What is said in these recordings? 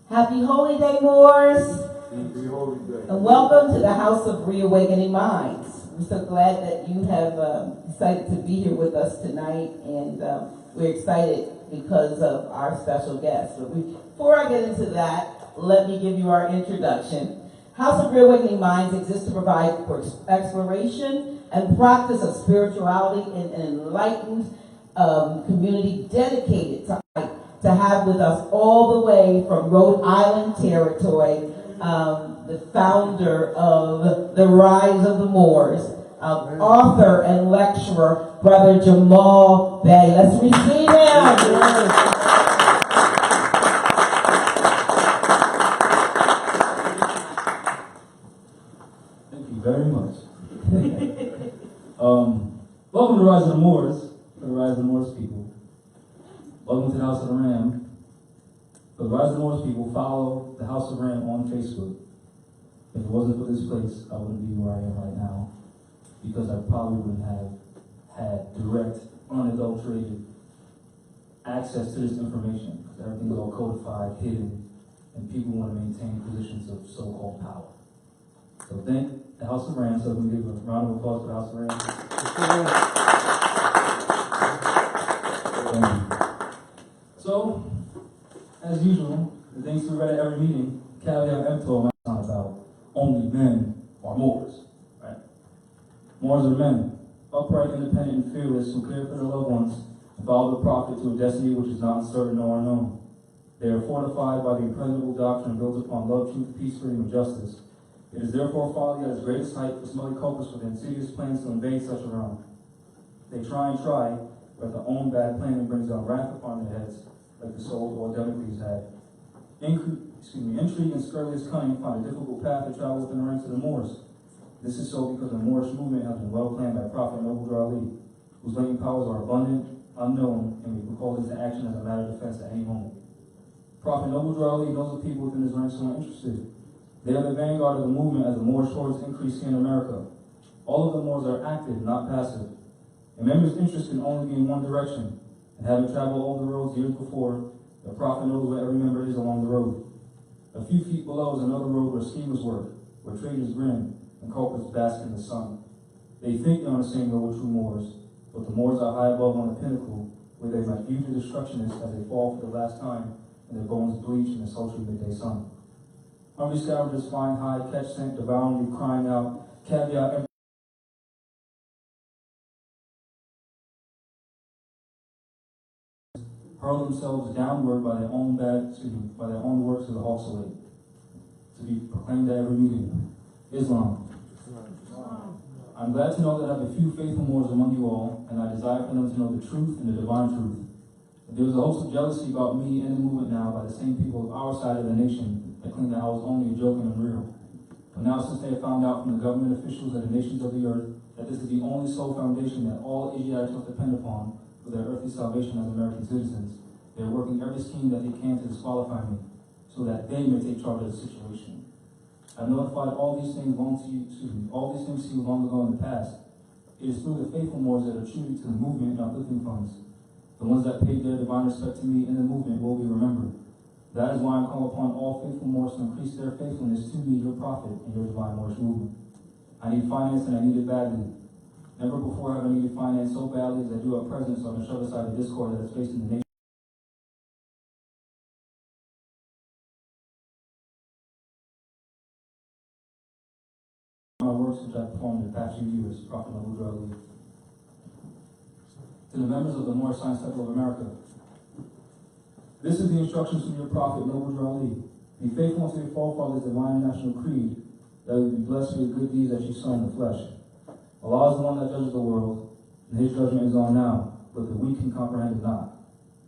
Happy Holy Day, Moors! Happy Holy Day. And welcome to the House of Reawakening Minds. We're so glad that you have decided to be here with us tonight, and we're excited because of our special guest. But before I get into that, let me give you our introduction. House of Reawakening Minds exists to provide for exploration and practice of spirituality in an enlightened community dedicated to have with us all the way from Rhode Island territory, the founder of The Rise of the Moors, author and lecturer, Brother Jahmal Bey. Let's receive him. Thank you very much. Welcome to the Rise of the Moors, for the Rise of the Moors people. Welcome to the House of the Ram. For the Rise of the Moors people, follow the House of Ram on Facebook. If it wasn't for this place, I wouldn't be where I am right now, because I probably wouldn't have had direct, unadulterated access to this information, because everything's all codified, hidden, and people want to maintain positions of so-called power. So thank the House of Ram. So we give a round of applause for the House of Ram. Thank you. So, as usual, the things we read at every meeting, caveat emptor, not about only men are Moors, right? Moors are men, upright, independent, and fearless, who care for their loved ones and follow the prophet to a destiny which is not uncertain nor unknown. They are fortified by the impregnable doctrine built upon love, truth, peace, freedom, and justice. It is therefore folly at its greatest height for smelly culprits with insidious plans to invade such a realm. They try, but their own bad planning brings down wrath upon their heads, like the soul of Democles had. Intrigue and scurrilous cunning find a difficult path to travel within the ranks of the Moors. This is so because the Moorish movement has been well planned by Prophet Noble Ali, whose latent powers are abundant, unknown, and we can call into action as a matter of defense at any moment. Prophet Noble Ali knows the people within his ranks who are interested. They are the vanguard of the movement as the Moorish hordes increase here in America. All of the Moors are active, not passive. A member's interest can only be in one direction, and having traveled all the roads years before, the prophet knows where every member is along the road. A few feet below is another road where schemers work, where traders grin, and culprits bask in the sun. They think they're on the same road with true Moors, but the Moors are high above on the pinnacle, where they might view the destructionists as they fall for the last time, and their bones bleach in the sultry midday sun. Hungry scavengers flying high, catch scent, devouring you, crying out, caveat, hurl themselves downward by their own works to the hawks away, to be proclaimed at every meeting. Islam. I'm glad to know that I have a few faithful Moors among you all, and I desire for them to know the truth and the divine truth. If there was a host of jealousy about me and the movement now by the same people of our side of the nation that claimed that I was only a joke and unreal. But now, since they have found out from the government officials of the nations of the earth that this is the only sole foundation that all Asiatics must depend upon for their earthly salvation as American citizens, they are working every scheme that they can to disqualify me, so that they may take charge of the situation. I've notified all these things to you long ago in the past. It is through the faithful Moors that are true to the movement and uplifting funds. The ones that paid their divine respect to me in the movement will be remembered. That is why I call upon all faithful Moors to increase their faithfulness to me, your prophet, and your divine Moorish movement. I need finance, and I need it badly. Never before have I needed finance so badly as I do at present, so I'm going to shove aside the discord that is facing the nation. My works which I performed in the past few years, Prophet Noble Ali. To the members of the Moorish Science Temple of America, this is the instructions from your prophet, Noble Ali. Be faithful unto your forefathers' divine and national creed, that we be blessed for your good deeds that you sow in the flesh. Allah is the one that judges the world, and his judgment is on now, but the weak can comprehend it not.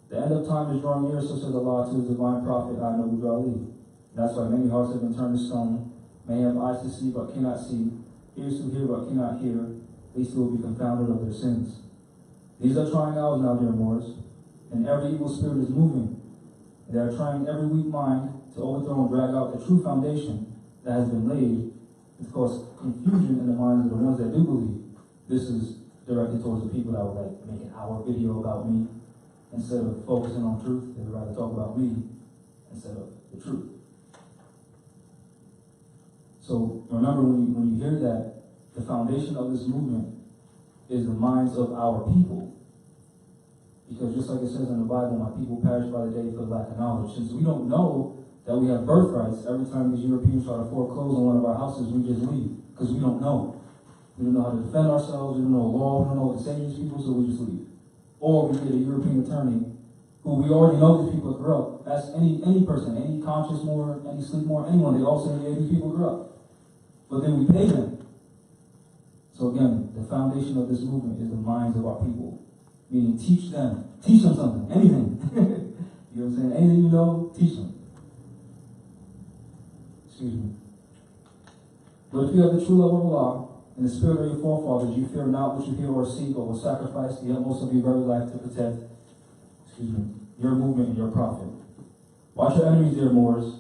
The end of time is drawing near, so says Allah to his divine prophet, Noble Ali. That's why many hearts have been turned to stone, many have eyes to see but cannot see, ears to hear but cannot hear, these two will be confounded of their sins. These are trying hours now, dear Moors, and every evil spirit is moving. They are trying every weak mind to overthrow and drag out the true foundation that has been laid to cause confusion in the minds of the ones that do believe. This is directed towards the people that would like make an hour video about me. instead of focusing on truth. They'd rather talk about me instead of the truth. So remember, when you hear that, the foundation of this movement is the minds of our people. Because just like it says in the Bible, my people perish by the day for the lack of knowledge. Since we don't know that we have birthrights, every time these Europeans try to foreclose on one of our houses, we just leave. Because we don't know. We don't know how to defend ourselves, we don't know the law, we don't know what to say to these people, so we just leave. Or we get a European attorney who we already know these people grew up. Ask any person, any conscious more, any sleep more, anyone, they all say, yeah, these people grew up. But then we pay them. So again, the foundation of this movement is the minds of our people. Meaning teach them something, anything. You know what I'm saying? Anything you know, teach them. Excuse me. But if you have the true love of Allah and the spirit of your forefathers, you fear not what you hear or see, but will sacrifice the utmost of your very life to protect, your movement and your prophet. Watch your enemies, dear Moors.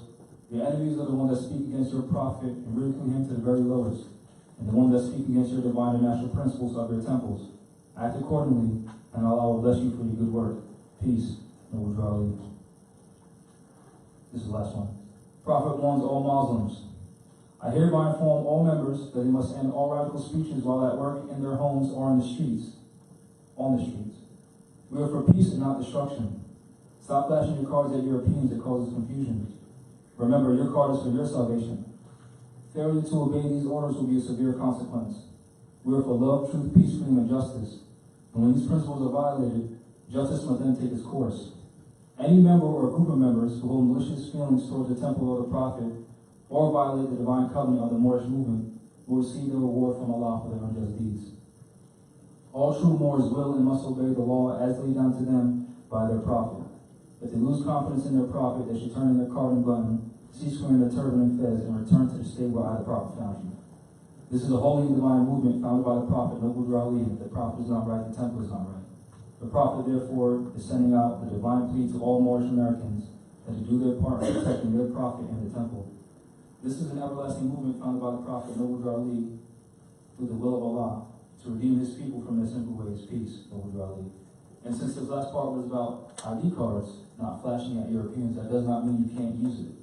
Your enemies are the ones that speak against your prophet and ridicule him to the very lowest, and the ones that speak against your divine and natural principles of your temples. Act accordingly, and Allah will bless you for your good work. Peace, noble Jahmal Bey. This is the last one. Prophet warns all Muslims. I hereby inform all members that they must end all radical speeches while at work, in their homes, or in the streets. On the streets. We are for peace and not destruction. Stop flashing your cards at Europeans that causes confusion. Remember, your card is for your salvation. Failure to obey these orders will be a severe consequence. We are for love, truth, peace, freedom, and justice. And when these principles are violated, justice must then take its course. Any member or group of members who hold malicious feelings towards the temple of the prophet or violate the divine covenant of the Moorish movement will receive the reward from Allah for their unjust deeds. All true Moors will and must obey the law as laid down to them by their prophet. If they lose confidence in their prophet, they should turn in their carding button, cease wearing their turban and fez, and return to the state where I, the prophet, found you. This is a holy and divine movement founded by the prophet, noble Jahmal Bey. If the prophet is not right, the temple is not right. The prophet, therefore, is sending out the divine plea to all Moorish Americans that to do their part in protecting their prophet and the temple. This is an everlasting movement founded by the prophet, noble Jahmal Bey, through the will of Allah, to redeem his people from their sinful ways. Peace, noble Jahmal Bey. And since this last part was about ID cards not flashing at Europeans, that does not mean you can't use it.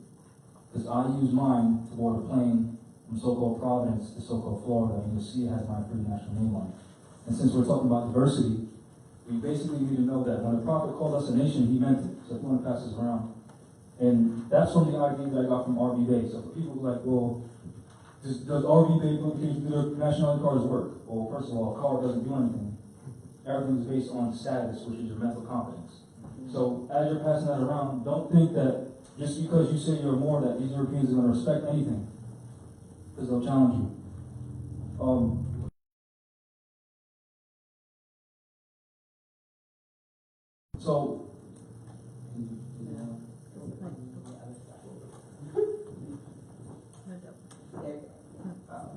Because I use mine to board a plane from so-called Providence to so-called Florida, and you'll see it has my free national name on it. And since we're talking about diversity, we basically need to know that when the prophet called us a nation, he meant it. So if you want to pass this around. And that's from the ID that I got from RB Bey. So for people like, well, does RB Bey do their nationality cards work? Well, first of all, a card doesn't do anything. Everything's based on status, which is your mental competence. So as you're passing that around, don't think that just because you say you're more that these Europeans are going to respect anything, because they'll challenge you. So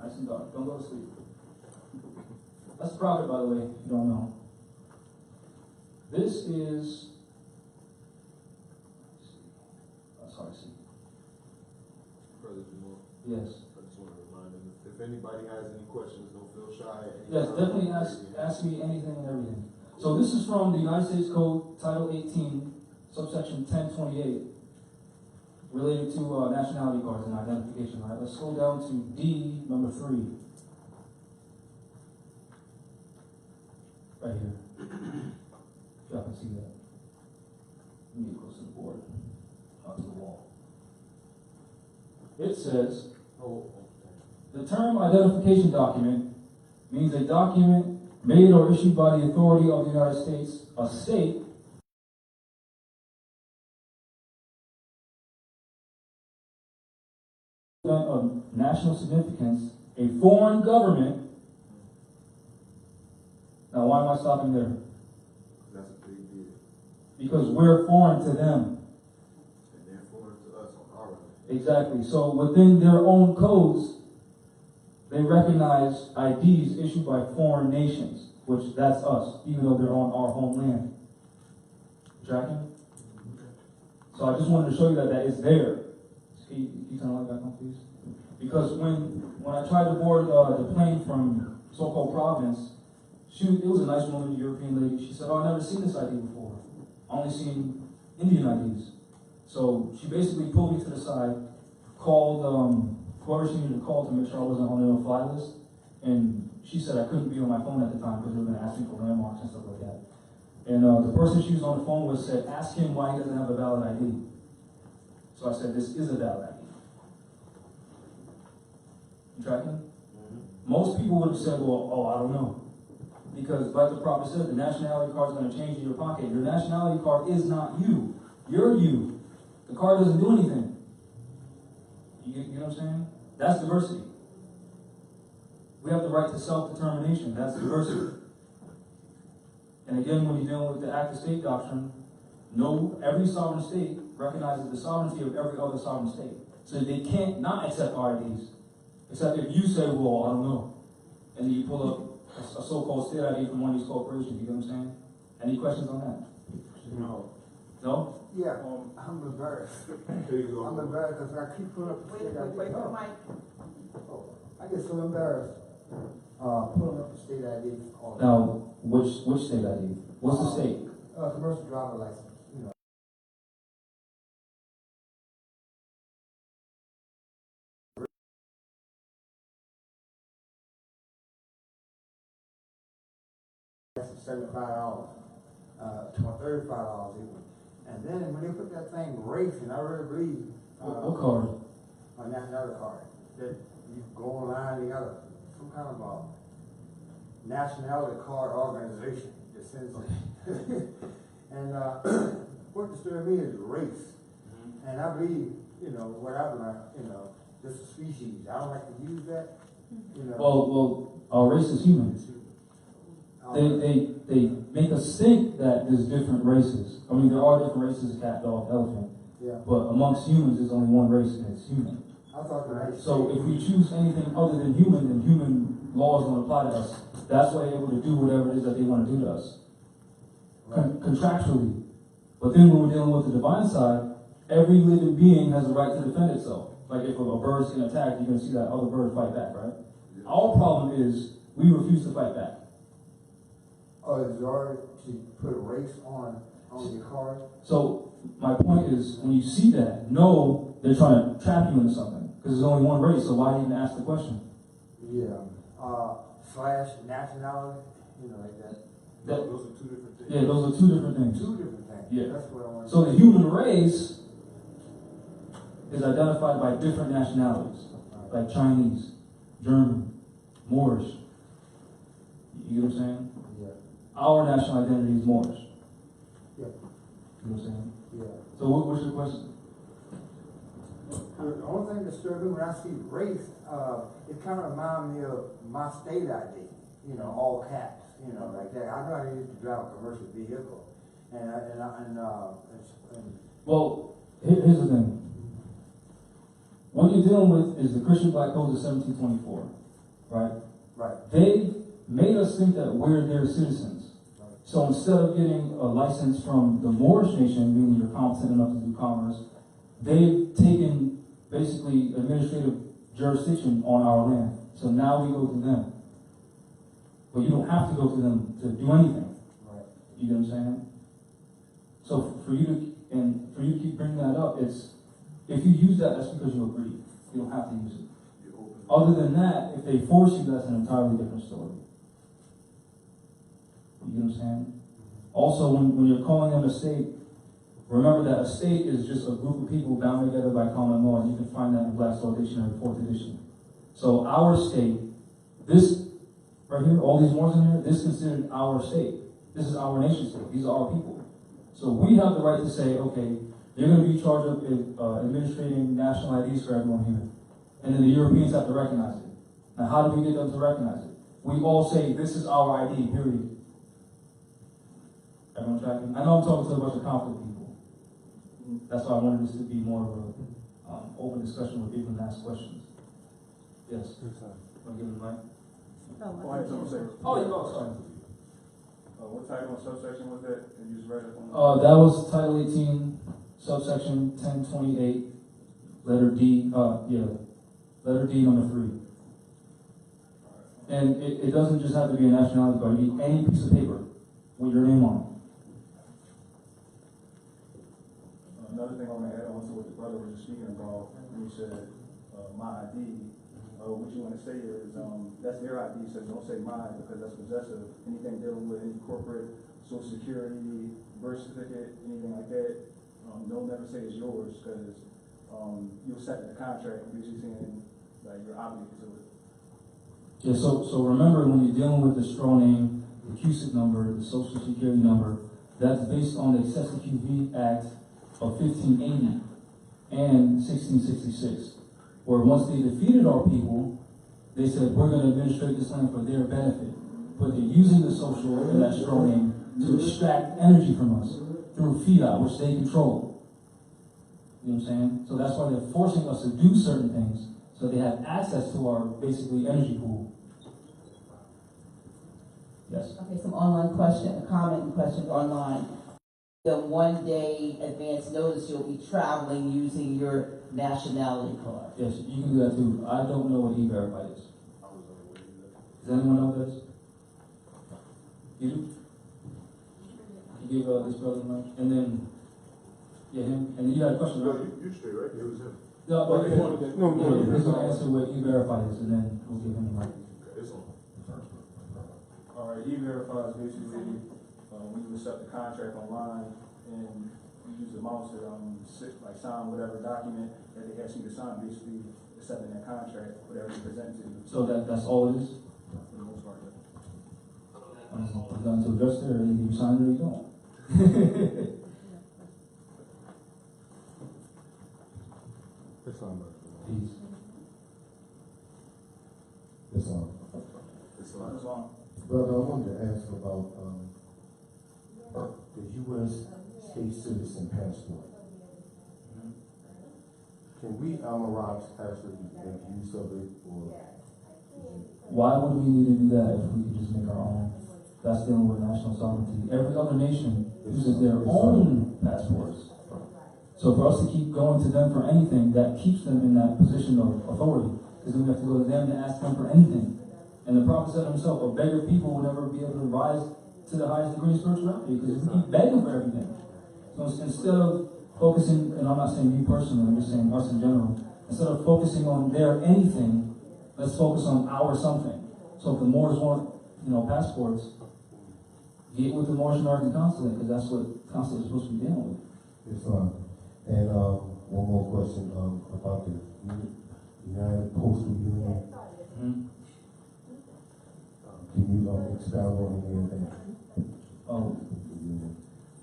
nice and dark. Don't go to sleep. That's the prophet, by the way, if you don't know. This is, sorry, see. Brother Jahmal. Yes. I just want to remind them, if anybody has any questions, don't feel shy. Yes, definitely ask me anything and everything. So this is from the United States Code, Title 18, subsection 1028, related to nationality cards and identification. All right, let's go down to D, number 3. Right here. If y'all can see that. Let me get close to the board, not to the wall. It says, the term identification document means a document made or issued by the authority of the United States, a state, of national significance, a foreign government. Now, why am I stopping there? That's a big deal. Because we're foreign to them. And they're foreign to us on our end. Exactly. So within their own codes, they recognize IDs issued by foreign nations, which that's us, even though they're on our homeland. Tracking? So I just wanted to show you that it's there. Can you turn the light back on, please? Because when I tried to board the plane from so-called Providence, it was a nice woman, European lady. She said, "Oh, I've never seen this ID before." only seen Indian IDs. So she basically pulled me to the side, called whoever she needed to call to make sure I wasn't on the no-fly list, and she said I couldn't be on my phone at the time because they were going to ask me for landmarks and stuff like that. And the person she was on the phone with said, ask him why he doesn't have a valid ID. So I said, this is a valid ID. You tracking? Most people would have said, well, oh, I don't know. Because like the prophet said, the nationality card is going to change in your pocket. Your nationality card is not you. You're you. The card doesn't do anything. You know what I'm saying? That's diversity. We have the right to self-determination. That's diversity. And again, when you're dealing with the active state doctrine, every sovereign state recognizes the sovereignty of every other sovereign state. So they can't not accept RIDs. Except if you say, well, I don't know. And then you pull up a so-called state ID from one of these corporations. You know what I'm saying? Any questions on that? No. No? Yeah, I'm embarrassed. There you go. I'm embarrassed because I keep pulling up the state ID. Wait for the mic. Oh, I get so embarrassed pulling up the state ID. all the time. Now, which state ID? What's the state? Commercial driver license. You know. That's $75, $35 even. And then when they put that thing race, and I really believe What card? my nationality card, that you go online, they got some kind of a nationality card organization that sends it. And what disturbed me is race. And I believe, what I've learned, just a species. I don't like to use that, Well, our race is human. They make us think that there's different races. I mean, there are different races, cat, dog, elephant. Yeah. But amongst humans, there's only one race, and it's human. I thought that. So if we choose anything other than human, then human laws don't apply to us. That's why they're able to do whatever it is that they want to do to us. Contractually. But then when we're dealing with the divine side, every living being has a right to defend itself. Like if a bird's getting attacked, you're going to see that other bird fight back, right? Our problem is we refuse to fight back. Is it already to put race on your card? So my point is, when you see that, know they're trying to trap you into something. Because there's only one race, so why even ask the question? Yeah. / nationality, like that. Those are two different things. Yeah, those are two different things. Two different things. Yeah. That's what I want to So the human race is identified by different nationalities, like Chinese, German, Moorish. You know what I'm saying? Yeah. Our national identity is Moorish. Yeah. You know what I'm saying? Yeah. So what's your question? The only thing that disturbs me when I see race, it kind of reminds me of my state ID, all caps, like that. I know I used to drive a commercial vehicle, Well, here's the thing. What you're dealing with is the Christian Black Code of 1724, right? right. They made us think that we're their citizens. So instead of getting a license from the Moorish nation, meaning you're competent enough to do commerce, they've taken basically administrative jurisdiction on our land. So now we go to them. But you don't have to go to them to do anything. Right. You know what I'm saying? So for you to keep bringing that up, it's if you use that, that's because you agree. You don't have to use it. Other than that, if they force you, that's an entirely different story. You know what I'm saying? Also, when you're calling them a state, remember that a state is just a group of people bound together by common law, and you can find that in Black's Law Dictionary, 4th edition. So our state, this right here, all these Moors in here, this is considered our state. This is our nation state. These are our people. So we have the right to say, okay, you're going to be charged with administrating national IDs for everyone here. And then the Europeans have to recognize it. Now, how do we get them to recognize it? We all say, this is our ID, period. Everyone tracking? I know I'm talking to a bunch of conflict people. That's why I wanted this to be more of an open discussion where people can ask questions. Yes? Want to give them the mic? Oh, you go, sorry. What title and subsection was that? And you just read it on That was Title 18, subsection 1028, letter D, letter D, number 3. And it doesn't just have to be a nationality card. You need any piece of paper with your name on Another thing I want to add on to what the brother was just speaking about, when he said, my ID, what you want to say is, that's their ID, so don't say mine, because that's possessive. Anything dealing with any corporate, social security, birth certificate, anything like that, don't never say it's yours, because you'll set the contract, basically saying, like, you're obligated to it. Yeah, so remember when you're dealing with the straw name, the CUSIC number, the social security number, that's based on the Excessive QV Act of 1580 and 1666, where once they defeated our people, they said, we're going to administrate this land for their benefit. But they're using the social and that straw name to extract energy from us through fiat, which they control. You know what I'm saying? So that's why they're forcing us to do certain things, so they have access to our, basically, energy pool. Yes. Okay, some online comment and questions online. The 1 day advance notice you'll be traveling using your nationality card. Yes, you can do that too. I don't know what E-Verify is. Does anyone know what that is? You do? You give this brother the mic, and then, yeah, him, and then you had a question, No, right? you straight, right? It was him. No, but No, he's gonna answer what E-Verify is, and then we'll give him the mic. It's on. All right, E-Verify is basically when you accept the contract online and you use the mouse to sign whatever document that they ask you to sign, basically accepting that contract, whatever they present to you. So that's all it is? For the most part. You got to address there, either you sign it or you don't. It's on. Peace. It's on. It's It's on. on. Brother, I wanted to ask about the U.S. state citizen passport. Can we Amarats actually make use of it, or Why would we need to do that if we could just make our own? That's dealing with national sovereignty. Every other nation uses their own passports. So for us to keep going to them for anything, that keeps them in that position of authority. Because then we have to go to them to ask them for anything. And the prophet said himself, a beggar people will never be able to rise to the highest degree of spirituality because we keep begging for everything. So instead of focusing, and I'm not saying you personally, I'm just saying us in general, instead of focusing on their anything, let's focus on our something. So if the Moors want, passports, get with the Moorish American consulate, because that's what consulate is supposed to be dealing with. it's on? And one more question about the United Postal Union. Mm-hmm. Can you expound on any of that?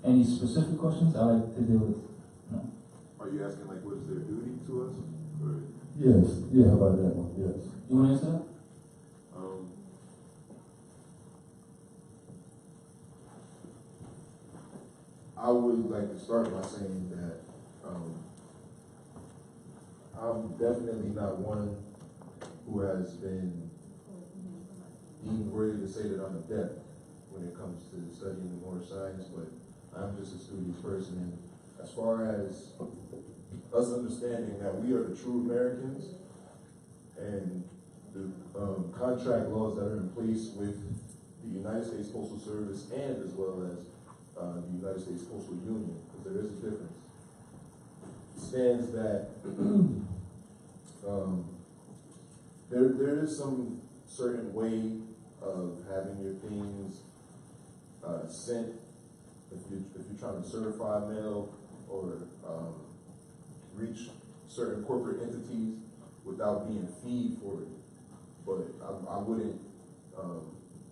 Any specific questions? I like to deal with. No. Are you asking like what is their duty to us? Or, Yes. Yeah. How about that one? Yes. You want to answer that? I would like to start by saying that I'm definitely not one who has been deemed worthy to say that I'm adept when it comes to studying more science, but I'm just a studious person. And as far as us understanding that we are the true Americans and the contract laws that are in place with the United States Postal Service and as well as the United States Postal Union, because there is a difference, stands that there is some certain way of having your things sent if you're trying to certify mail or reach certain corporate entities without being feed for it. But I wouldn't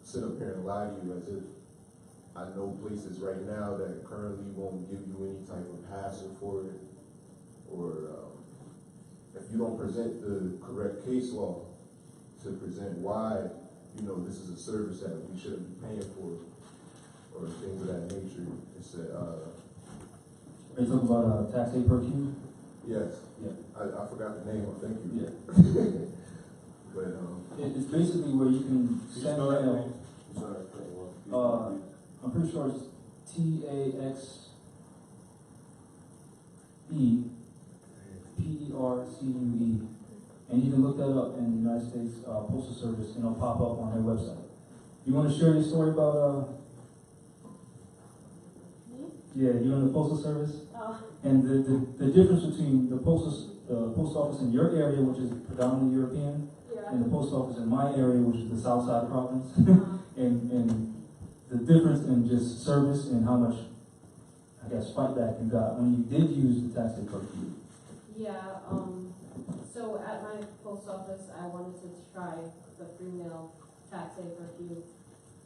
sit up here and lie to you as if I know places right now that currently won't give you any type of hassle for it, or if you don't present the correct case law to present why, this is a service that we shouldn't be paying for, or things of that nature. It's Are you talking about tax A per Q? yes. Yeah. I forgot the name. Thank you. Yeah. But It's basically where you can send mail. I'm pretty sure it's TAXE PERCUE, and you can look that up in the United States Postal Service, and it'll pop up on their website. You want to share your story about Yeah, you're in the postal service. Oh. And the difference between the post office in your area, which is predominantly European, Yeah. and the post office in my area, which is the South Side province, and the difference in just service and how much, I guess, fight back you got when you did use the tax day curfew. Yeah, so at my post office, I wanted to try the free mail tax day curfew.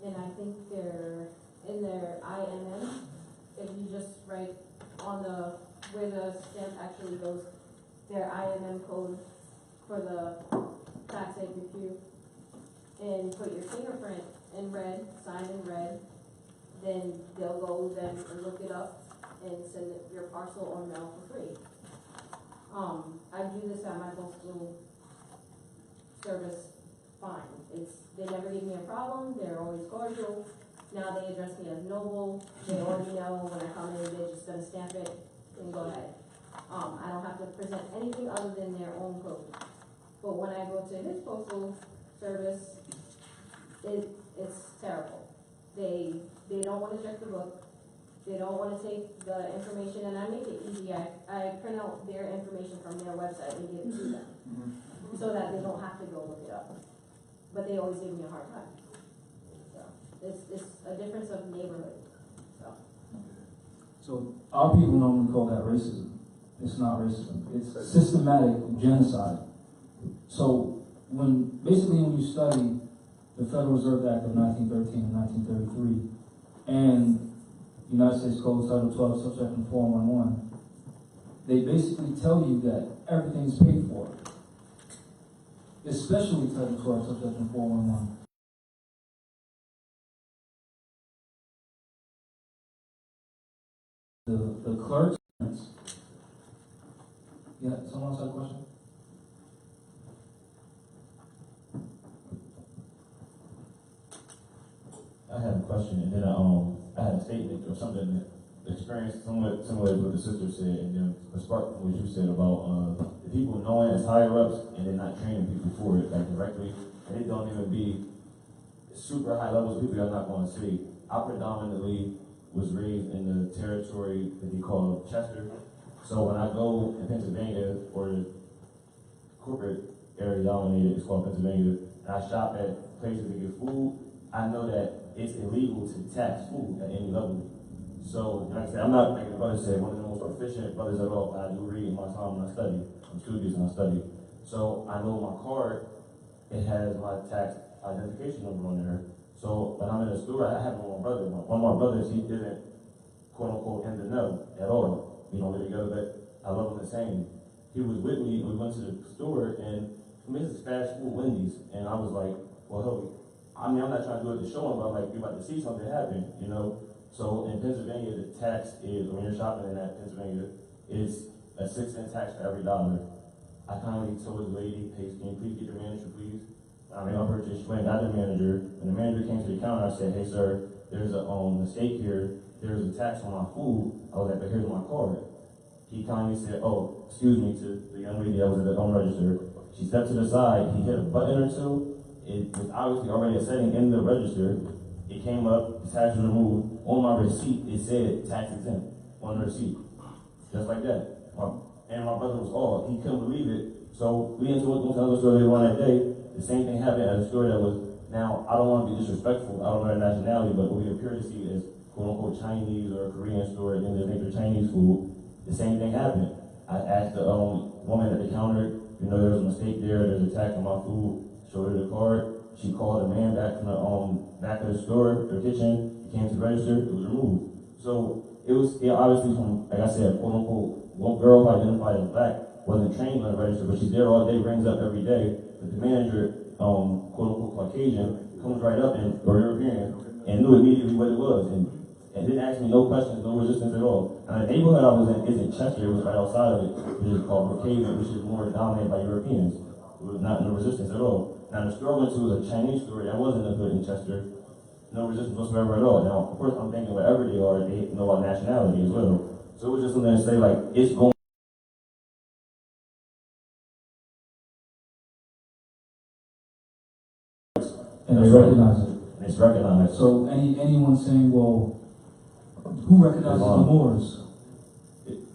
And I think they're in their INN, if you just write on where the stamp actually goes, their INN code for the tax day curfew, and put your fingerprint in red, sign in red, then they'll go then and look it up and send it your parcel or mail for free. I do this at my postal service fine. They never give me a problem, they're always cordial. Now they address me as noble, they already know when I come in, they're just gonna stamp it and go ahead. I don't have to present anything other than their own code. But when I go to his postal service, it's terrible. They don't wanna check the book. They don't want to take the information, and I make it easy. I print out their information from their website and give it to them, so that they don't have to go look it up. But they always give me a hard time. So it's a difference of neighborhood. So our people normally call that racism. It's not racism. It's systematic genocide. So when you study the Federal Reserve Act of 1913 and 1933, and United States Code Title 12, subsection 411, they basically tell you that everything is paid for, especially Title 12, subsection 411. The clerks. Yeah, someone else had a question? I had a question, and then I had a statement or something that experienced somewhat similar to what the sister said, and then a spark from what you said about the people knowing as higher ups and then not training people for it, like directly, and it don't even be super high levels of people you're not going to see. I predominantly was raised in the territory that they call Chester. So when I go in Pennsylvania, or the corporate area dominated, it's called Pennsylvania, and I shop at places to get food, I know that it's illegal to tax food at any level. So, like I said, I'm not, like the brother said, one of the most efficient brothers at all. I do read in my time when I study. I'm studious and I study. So I know my card, it has my tax identification number on there. So when I'm in the store, I have it with my brother. One of my brothers, he didn't, quote unquote, in the know at all. We don't live together, but I love him the same. He was with me, and we went to the store, and this is fast food Wendy's, and I was like, well, I'm not trying to do it to show him, but I'm like, you're about to see something happen, you know? So in Pennsylvania, the tax is, when you're shopping in that Pennsylvania, is a 6-cent tax for every $1. I kindly told the lady, hey, can you please get your manager, please? I made my purchase, she went and got the manager. When the manager came to the counter, I said, hey, sir, there's a mistake here. There's a tax on my food. I was like, but here's my card. He kindly said, oh, excuse me, to the young lady that was at the home register. She stepped to the side, he hit a button or two. It was obviously already a setting in the register. It came up, the tax was removed. On my receipt, it said tax exempt on the receipt. Just like that. And my brother was off. He couldn't believe it. So we went to another store later on that day. The same thing happened at a store that was, now, I don't want to be disrespectful. I don't know their nationality, but what we appear to see is quote-unquote Chinese or Korean store in the nature Chinese food. The same thing happened. I asked the woman at the counter, you know, there was a mistake there. There's a tax on my food. Showed her the card. She called the man back from the back of the store, their kitchen. He came to register. It was removed. So it was obviously from, like I said, quote unquote, one girl who identified as black wasn't trained on the register, but she's there all day, rings up every day. But the manager, quote unquote Caucasian, comes right up or European and knew immediately what it was and didn't ask me no questions, no resistance at all. And the neighborhood I was in isn't Chester. It was right outside of it, which is called Brookhaven, which is more dominated by Europeans. It was not no resistance at all. Now the store I went to was a Chinese store that wasn't a hood in Chester. No resistance whatsoever at all. Now, of course, I'm thinking wherever they are, they know our nationality as well. So it was just something to say like, it's going. And they recognize it. It's recognized. So anyone saying, well, Who recognizes the Moors?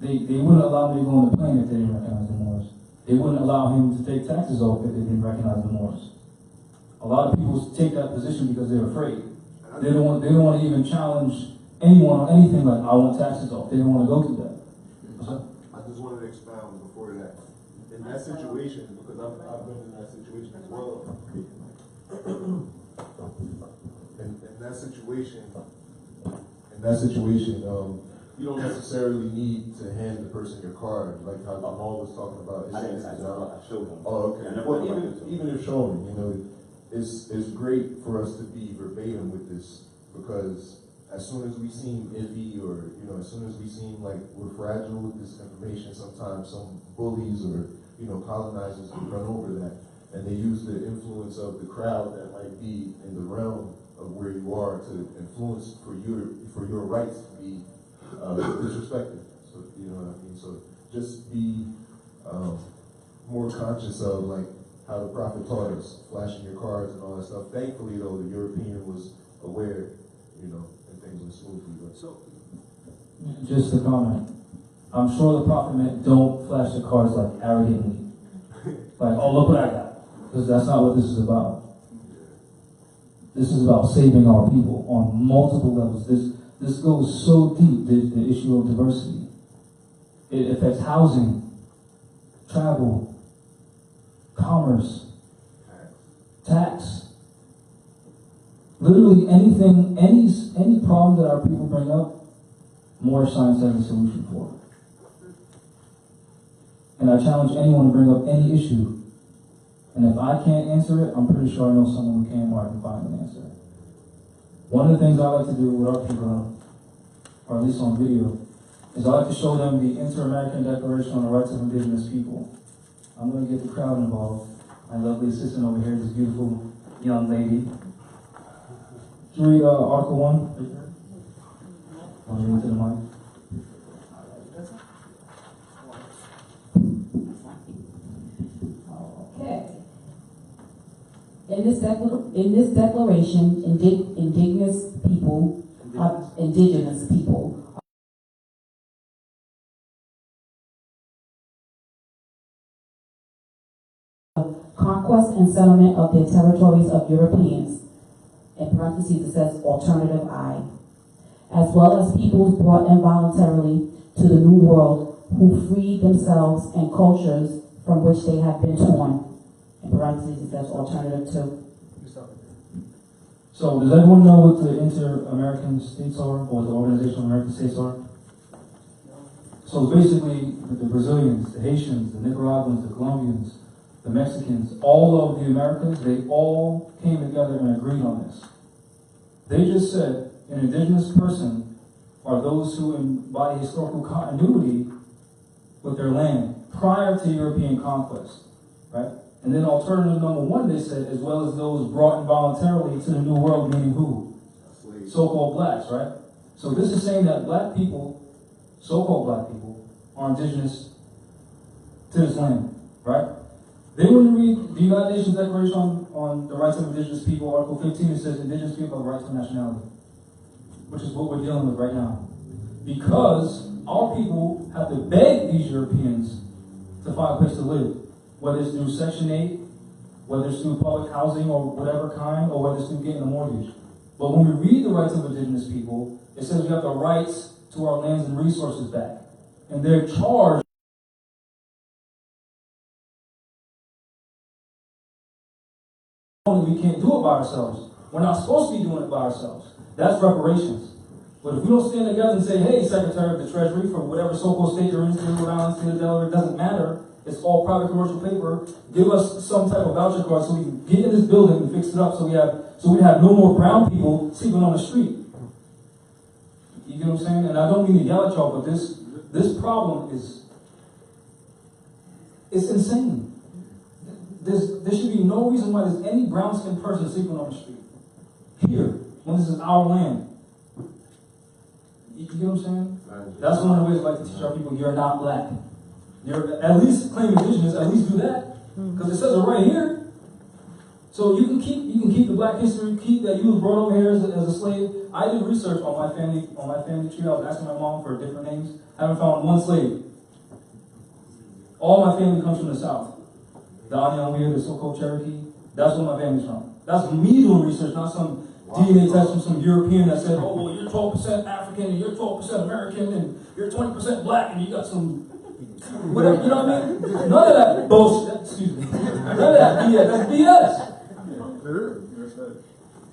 They wouldn't allow me to go on the plane if they didn't recognize the Moors. They wouldn't allow him to take taxes off if they didn't recognize the Moors. A lot of people take that position because they're afraid. They don't want to even challenge anyone on anything like, I want taxes off. They don't want to go through that. I just wanted to expound before that. In that situation, because I've been in that situation as well. In that situation, you don't necessarily need to hand the person your card, like how Jahmal was talking about. I showed them. Oh, okay. Well, even if shown, it's great for us to be verbatim with this, because as soon as we seem iffy, or as soon as we seem like we're fragile with this information, sometimes some bullies or colonizers can run over that, and they use the influence of the crowd that might be in the realm of where you are to influence for your rights to be disrespected. So you know what I mean. So just be more conscious of like how the prophet taught us, flashing your cards and all that stuff. Thankfully, though, the European was aware, and things went smoothly. But Just a comment. I'm sure the prophet meant don't flash the cards like arrogantly. Like, oh, look what I got. Because that's not what this is about. This is about saving our people on multiple levels. This goes so deep, the issue of diversity. It affects housing, travel, commerce, tax. Literally anything, any problem that our people bring up, more science has a solution for. And I challenge anyone to bring up any issue. And if I can't answer it, I'm pretty sure I know someone who can, or I can find an answer. One of the things I like to do with our people, or at least on video, is I like to show them the Inter-American Declaration on the Rights of Indigenous People. I'm going to get the crowd involved. My lovely assistant over here, this beautiful young lady. Did you read Article 1? Want to read to the mic? Okay. In this declaration, indigenous people conquest and settlement of the territories of Europeans, in parentheses it says alternative I, as well as peoples brought involuntarily to the New World who freed themselves and cultures from which they have been torn. In parentheses it says alternative 2. So, does everyone know what the Inter-American States are, or the Organization of American States are? So, basically, the Brazilians, the Haitians, the Nicaraguans, the Colombians, the Mexicans, all of the Americas, they all came together and agreed on this. They just said an indigenous person are those who embody historical continuity with their land prior to European conquest, right? And then alternative number 1, they said, as well as those brought involuntarily to the New World, meaning who? So-called blacks, right? So this is saying that black people, so-called black people, are indigenous to this land, right? Then when you read the United Nations Declaration on the Rights of Indigenous People, Article 15, it says indigenous people have the right to nationality, which is what we're dealing with right now. Because our people have to beg these Europeans to find a place to live, whether it's through Section 8, whether it's through public housing or whatever kind, or whether it's through getting a mortgage. But when we read the rights of indigenous people, it says we have the rights to our lands and resources back. And they're charged. We can't do it by ourselves. We're not supposed to be doing it by ourselves. That's reparations. But if we don't stand together and say, hey, Secretary of the Treasury, for whatever so-called state you're in, state of Rhode Island, state of Delaware, it doesn't matter. It's all private commercial paper. Give us some type of voucher card so we can get in this building and fix it up so we have no more brown people sleeping on the street. You get what I'm saying? And I don't mean to yell at y'all, but this problem it's insane. There should be no reason why there's any brown-skinned person sleeping on the street. Here, when this is our land. You get what I'm saying? That's one of the ways I like to teach our people, you're not black. You're at least claim indigenous, at least do that. Because it says it right here. So you can keep the black history, keep that you was brought over here as a slave. I did research on my family tree. I was asking my mom for different names. I haven't found one slave. All my family comes from the South. The Anion, the so-called Cherokee. That's where my family's from. That's me doing research, not some DNA test from some European that said, oh, well, you're 12% African and you're 12% American and you're 20% black and you got some whatever, you know what I mean? None of that bullshit. Excuse me. None of that BS. That's BS.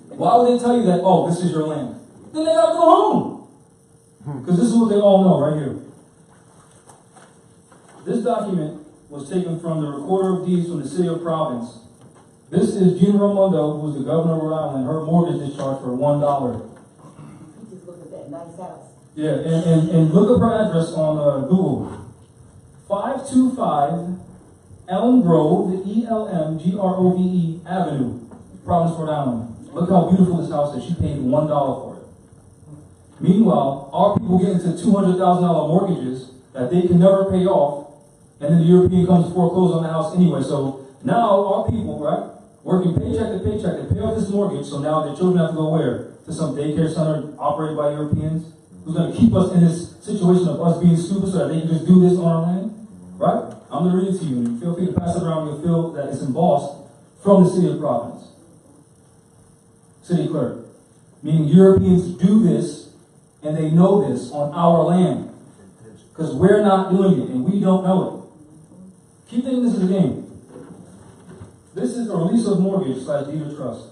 Why would they tell you that, oh, this is your land? Then they gotta go home. Because this is what they all know right here. This document was taken from the Recorder of Deeds from the City of Providence. This is Gina Raimondo, who's the governor of Rhode Island, her mortgage discharge for $1. You just look at that nice house. Yeah, and look up her address on Google. 525 Elm Grove, ELMGROVE Avenue, Providence, Rhode Island. Look how beautiful this house is. She paid $1 for it. Meanwhile, our people get into $200,000 mortgages that they can never pay off, and then the European comes to foreclose on the house anyway. So now our people, right, working paycheck to paycheck to pay off this mortgage, so now their children have to go where? To some daycare center operated by Europeans? Who's going to keep us in this situation of us being stupid so that they can just do this on our land? Right? I'm going to read it to you, and feel free to pass it around. You'll feel that it's embossed from the City of Providence. City clerk. Meaning Europeans do this, and they know this on our land. Because we're not doing it, and we don't know it. Keep thinking this is a game. This is a release of mortgage / deed of trust.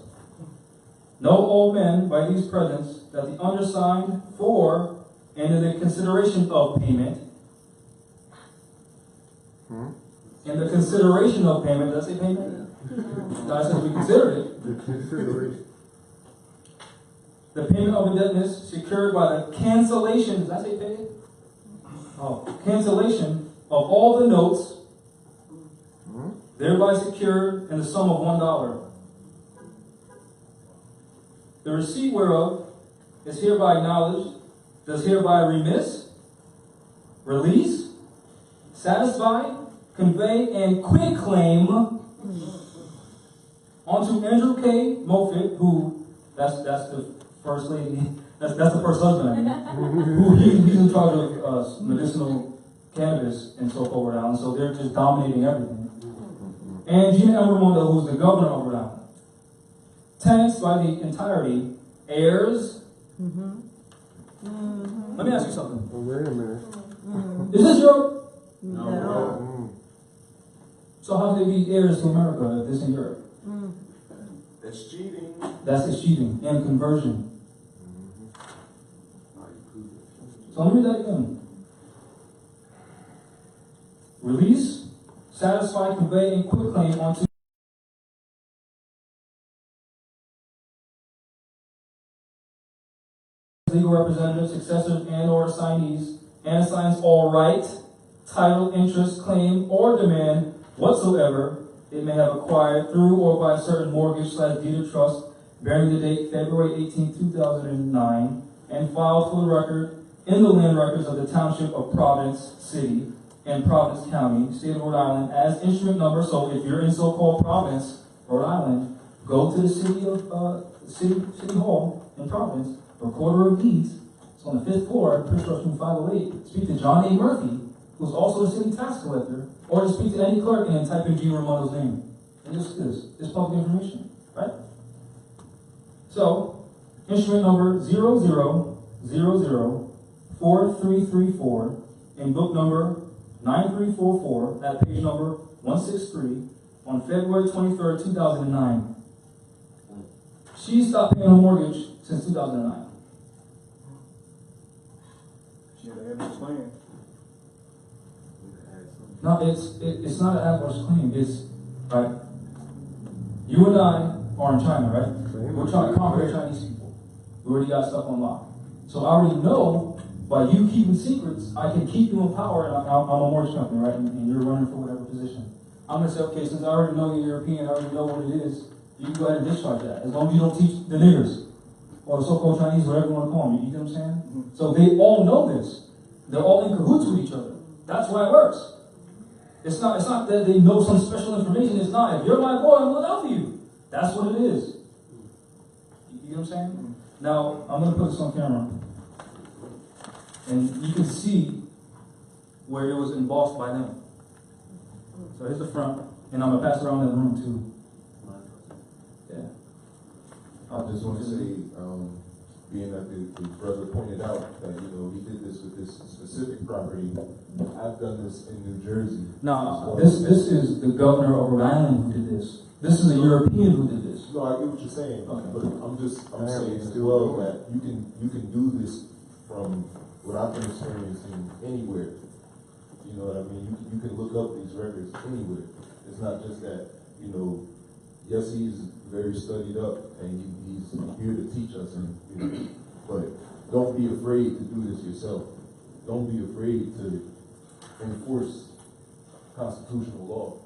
Know, all men, by these presents, that the undersigned for and in the consideration of payment, in the consideration of payment, did I say payment? No, I said we considered it. The consideration. The payment of indebtedness secured by the cancellation, did I say pay? Oh, cancellation of all the notes, thereby secured in the sum of $1. The receipt whereof is hereby acknowledged, does hereby remiss, release, satisfy, convey, and quit claim onto Andrew K. Moffett, who, that's the first lady, that's the first husband, who he's in charge of medicinal cannabis in so-called Rhode Island, so they're just dominating everything. And Gina M. Raimondo, who's the governor of Rhode Island. Tenants by the entirety, heirs. Let me ask you something. Wait a minute. Is this Europe? No. So how can they be heirs to America if this in Europe? That's cheating. That's the cheating and conversion. So let me read that again. Release, satisfy, convey, and quit claim onto legal representatives, successors, and or assignees, and assigns all right, title, interest, claim, or demand whatsoever it may have acquired through or by a certain mortgage / deed of trust bearing the date February 18, 2009, and filed for the record in the land records of the Township of Providence City and Providence County, State of Rhode Island, as instrument number. So if you're in so-called Providence, Rhode Island, go to the City Hall in Providence, Recorder of Deeds. It's on the 5th floor, Construction 508. Speak to John A. Murphy, who's also the city tax collector, or just speak to any clerk and then type in G. Ramondo's name. And just this. It's public information, right? So, instrument number 00004334 in book number 9344 at page number 163 on February 23rd, 2009. She stopped paying her mortgage since 2009. She had to have a plan. No, it's not an adverse claim. It's, right, you and I are in China, right? We're trying to conquer the Chinese people. We already got stuff on lock. So I already know, by you keeping secrets, I can keep you in power, and I'm a mortgage company, right? And you're running for whatever position. I'm going to say, okay, since I already know you're European, I already know what it is, you can go ahead and discharge that, as long as you don't teach the niggers, or the so-called Chinese, whatever you want to call them. You get what I'm saying? So they all know this. They're all in cahoots with each other. That's why it works. It's not that they know some special information. It's not. If you're my boy, I'm looking out for you. That's what it is. You know what I'm saying? Now, I'm going to put this on camera. And you can see where it was embossed by them. So here's the front. And I'm going to pass it around in the room, too. Yeah. I just want to say, being that the brother pointed out that, he did this with this specific property, I've done this in New Jersey. No, this is the governor of Rhode Island who did this. This is a European who did this. No, I get what you're saying, Okay. but I'm saying as well that you can do this from what I've been experiencing anywhere. You know what I mean? You can look up these records anywhere. It's not just that, yes, he's very studied up and he's here to teach us, but don't be afraid to do this yourself. Don't be afraid to enforce constitutional law.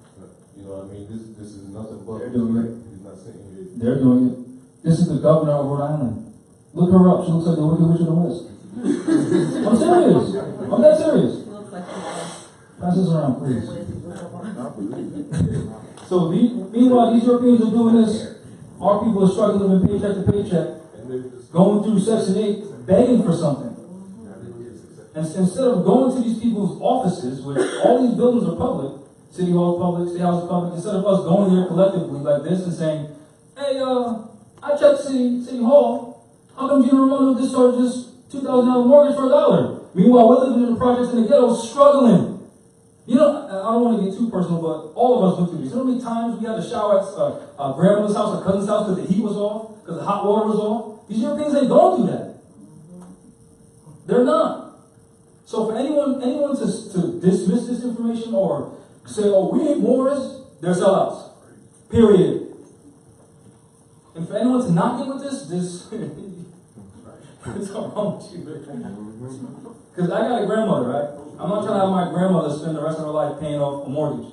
You know what I mean? This is nothing but. They're doing it. He's not sitting here. They're doing it. This is the governor of Rhode Island. Look her up. She looks like the Wicked Witch of the West. I'm serious. I'm that serious. Pass this around, please. So meanwhile, these Europeans are doing this. Our people are struggling living paycheck to paycheck, going through Section 8, begging for something. And instead of going to these people's offices, where all these buildings are public, City Hall is public, State House is public, instead of us going there collectively like this and saying, hey, I checked City Hall, how come Gina Romano discharged this $2,000 mortgage for $1? Meanwhile, we're living in the projects in the ghetto, struggling. I don't want to get too personal, but all of us went through this. You know how many times we had to shower at grandmother's house or cousin's house because the heat was off, because the hot water was off? These Europeans ain't going through that. They're not. So for anyone to dismiss this information or say, oh, we ain't Moors, they're sellouts. Period. And for anyone to not get with this it's wrong with you. Because I got a grandmother, right? I'm not trying to have my grandmother spend the rest of her life paying off a mortgage.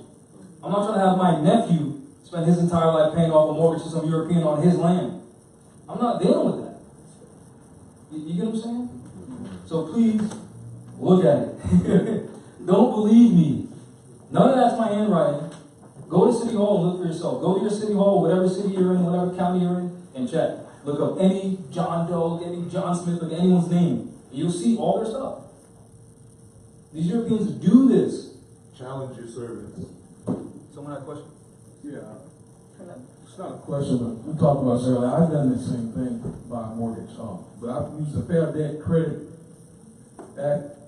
I'm not trying to have my nephew spend his entire life paying off a mortgage to some European on his land. I'm not dealing with that. You get what I'm saying? So please, look at it. Don't believe me. None of that's my handwriting. Go to City Hall and look for yourself. Go to your City Hall, whatever city you're in, whatever county you're in, and check. Look up any John Doe, any John Smith, look at anyone's name. And you'll see all their stuff. These Europeans do this. Challenge your servants. Someone had a question? Yeah. It's not a question, but we talked about this earlier. I've done the same thing by mortgage. But I've used the Fair Debt Credit Act.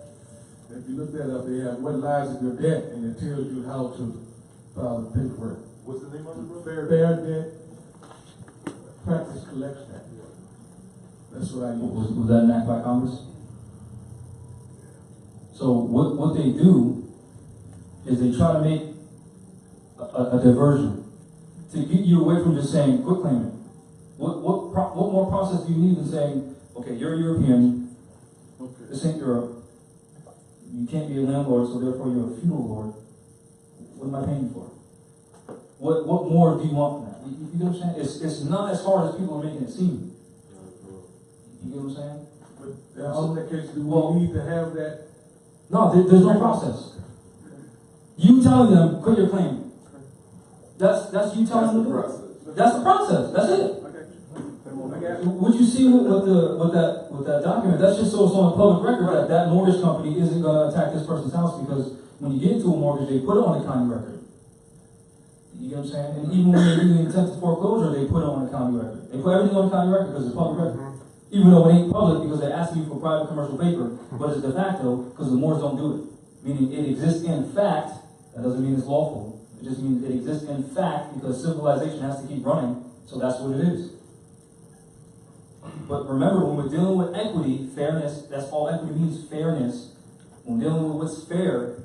If you look that up, they have what lies in your debt, and it tells you how to file the paperwork. What's the name of it, bro? Fair Debt Practice Collection Act. That's what I use. Was that an act by Congress? So what they do is they try to make a diversion to get you away from just saying quit claiming. What more process do you need than saying, okay, you're a European, this ain't Europe, you can't be a landlord, so therefore you're a feudal lord. What am I paying you for? What more do you want from that? You get what I'm saying? It's not as hard as people are making it seem. You get what I'm saying? But in that case, do we need to have that? No, there's no process. You telling them, quit your claim. That's you telling them to do it. That's the process. That's it. What you see with that document, that's just so it's on the public record that mortgage company isn't going to attack this person's house, because when you get into a mortgage, they put it on the county record. You get what I'm saying? And even when they do the intent to foreclosure, they put it on the county record. They put everything on the county record because it's public record. Even though it ain't public because they're asking you for private commercial paper, but it's de facto because the Moors don't do it. Meaning it exists in fact, that doesn't mean it's lawful. It just means it exists in fact because civilization has to keep running, so that's what it is. But remember, when we're dealing with equity, fairness, that's all equity means, fairness. When we're dealing with what's fair,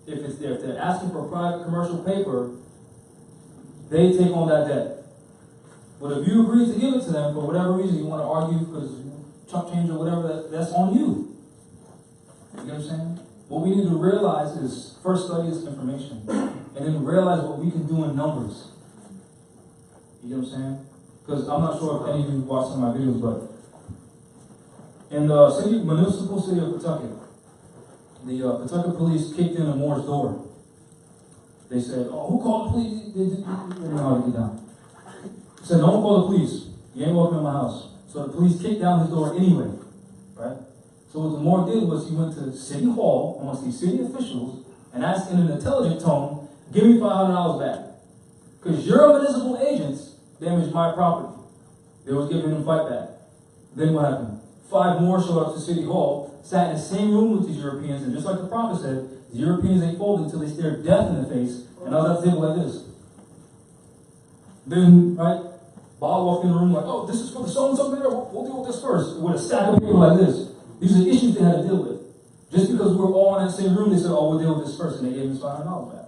if they're asking for private commercial paper, they take on that debt. But if you agree to give it to them for whatever reason, you want to argue because chump change or whatever, that's on you. You get what I'm saying? What we need to realize is first study this information, and then realize what we can do in numbers. You get what I'm saying? Because I'm not sure if any of you watched some of my videos, but in the municipal city of Pawtucket, the Pawtucket police kicked in a Moore's door. They said, "Oh, who called the police?" They didn't know how to get down. Said, don't call the police. You ain't welcome in my house. So the police kicked down his door anyway, right? So what the Moor did was he went to City Hall amongst these city officials and asked in an intelligent tone, give me $500 back. Because your municipal agents damaged my property. They was giving him fight back. Then what happened? 5 more showed up to City Hall, sat in the same room with these Europeans, and just like the prophet said, the Europeans ain't folded until they stare death in the face, and I was at the table like this. Then, right, Bob walked in the room like, oh, this is for the so-and-so matter, we'll deal with this first, with a stack of paper like this. These are issues they had to deal with. Just because we were all in that same room, they said, oh, we'll deal with this first, and they gave him his $500 back.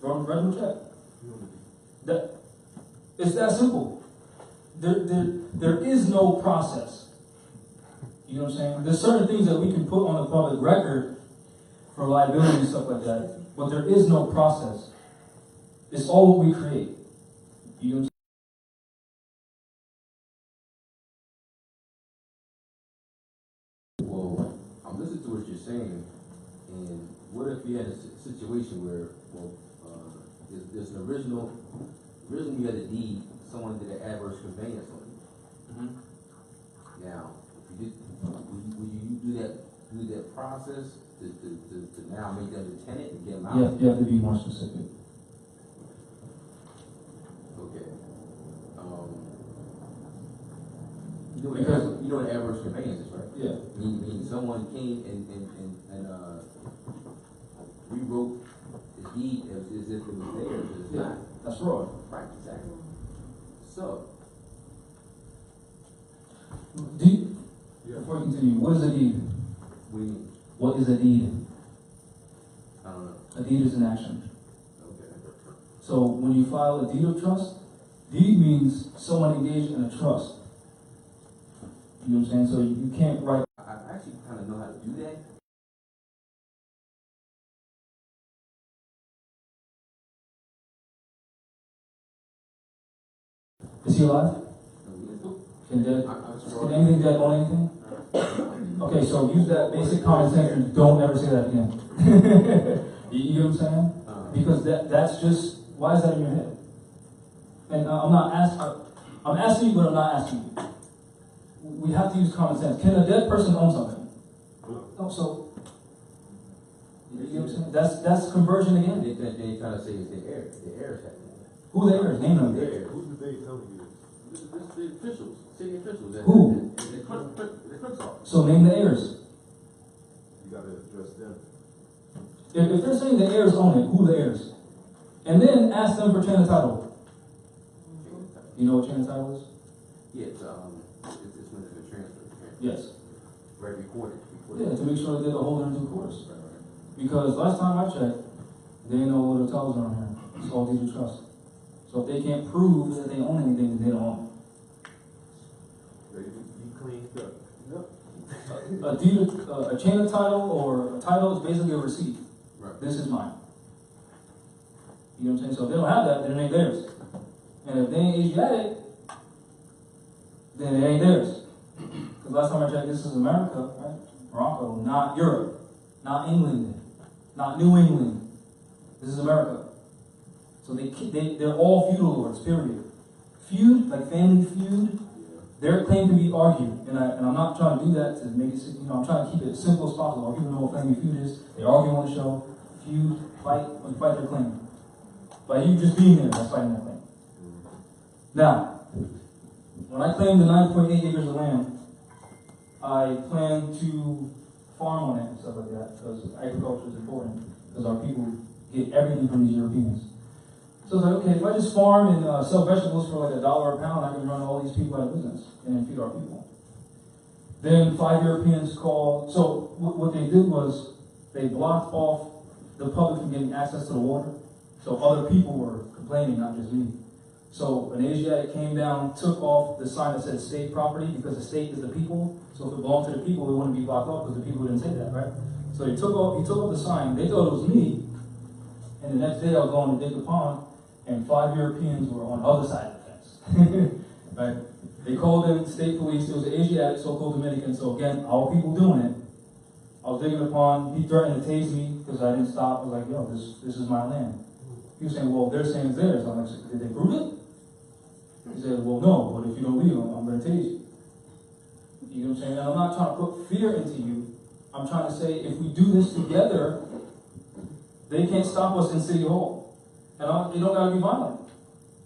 Write him a check. It's that simple. There is no process. You know what I'm saying? There's certain things that we can put on the public record for liability and stuff like that, but there is no process. It's all what we create. You know what I'm saying? Well, I'm listening to what you're saying, and what if you had a situation where, there's an originally you had a deed, someone did an adverse conveyance on you. Mm-hmm. Now, if you did, would you do that process to now make them the tenant and get them out? Yeah, you have to be more specific. Okay. You know what adverse conveyance is, right? Yeah. Meaning someone came and rewrote the deed as if it was theirs, but it's not. That's fraud. Right, exactly. So, before you continue, what is a deed? What is a deed? I don't know. A deed is an action. Okay. So when you file a deed of trust, deed means someone engaged in a trust. You know what I'm saying? So you can't write. I actually kind of know how to do that. Is he alive? Can anything dead own anything? Okay, so use that basic common sense and don't ever say that again. You know what I'm saying? Because that's just, why is that in your head? And I'm asking you, but I'm not asking you. We have to use common sense. Can a dead person own something? Oh, so, you know what I'm saying? That's conversion again. They trying to say it's the heirs. The heirs have to. Who the heirs? Name them. Who's the they telling you this? The officials, city officials. Who? The clerk's office. So name the heirs. You gotta address them. If they're saying the heirs own it, who the heirs? And then ask them for chain of title. You know what chain of title is? Yeah, it's when it's been transferred. Yes. Right, recorded. Yeah, to make sure that they're the holder in due course. Because last time I checked, they ain't no little titles around here. It's all deed of trust. So if they can't prove that they own anything, then they don't own it. Ready to be cleaned up. A chain of title or a title is basically a receipt. Right. This is mine. You know what I'm saying? So if they don't have that, then it ain't theirs. And if they ain't Asiatic, then it ain't theirs. Because last time I checked, this is America, right? Morocco, not Europe, not England, not New England. This is America. So they're all feudal lords, period. Feud, like family feud, their claim to be argued. And I'm not trying to do that to make it, I'm trying to keep it as simple as possible. People know what family feud is. They argue on the show, feud, fight their claim. By you just being there, that's fighting their claim. Now, when I claim the 9.8 acres of land, I plan to farm on it and stuff like that, because agriculture is important, because our people get everything from these Europeans. So it's like, okay, if I just farm and sell vegetables for like $1 a pound, I can run all these people out of business and feed our people. Then 5 Europeans called, so what they did was they blocked off the public from getting access to the water. So other people were complaining, not just me. So an Asiatic came down, took off the sign that said state property, because the state is the people. So if it belonged to the people, it wouldn't be blocked off because the people didn't say that, right? So he took off the sign. They thought it was me. And the next day I was going to dig the pond, and 5 Europeans were on the other side of the fence. Right? They called in state police. It was an Asiatic, so-called Dominican. So again, our people doing it. I was digging the pond. He threatened to tase me because I didn't stop. I was like, yo, this is my land. He was saying, well, they're saying it's theirs. I'm like, did they prove it? He said, well, no, but if you don't leave, I'm going to tase you. You know what I'm saying? And I'm not trying to put fear into you. I'm trying to say, if we do this together, they can't stop us in City Hall. And it don't got to be violent.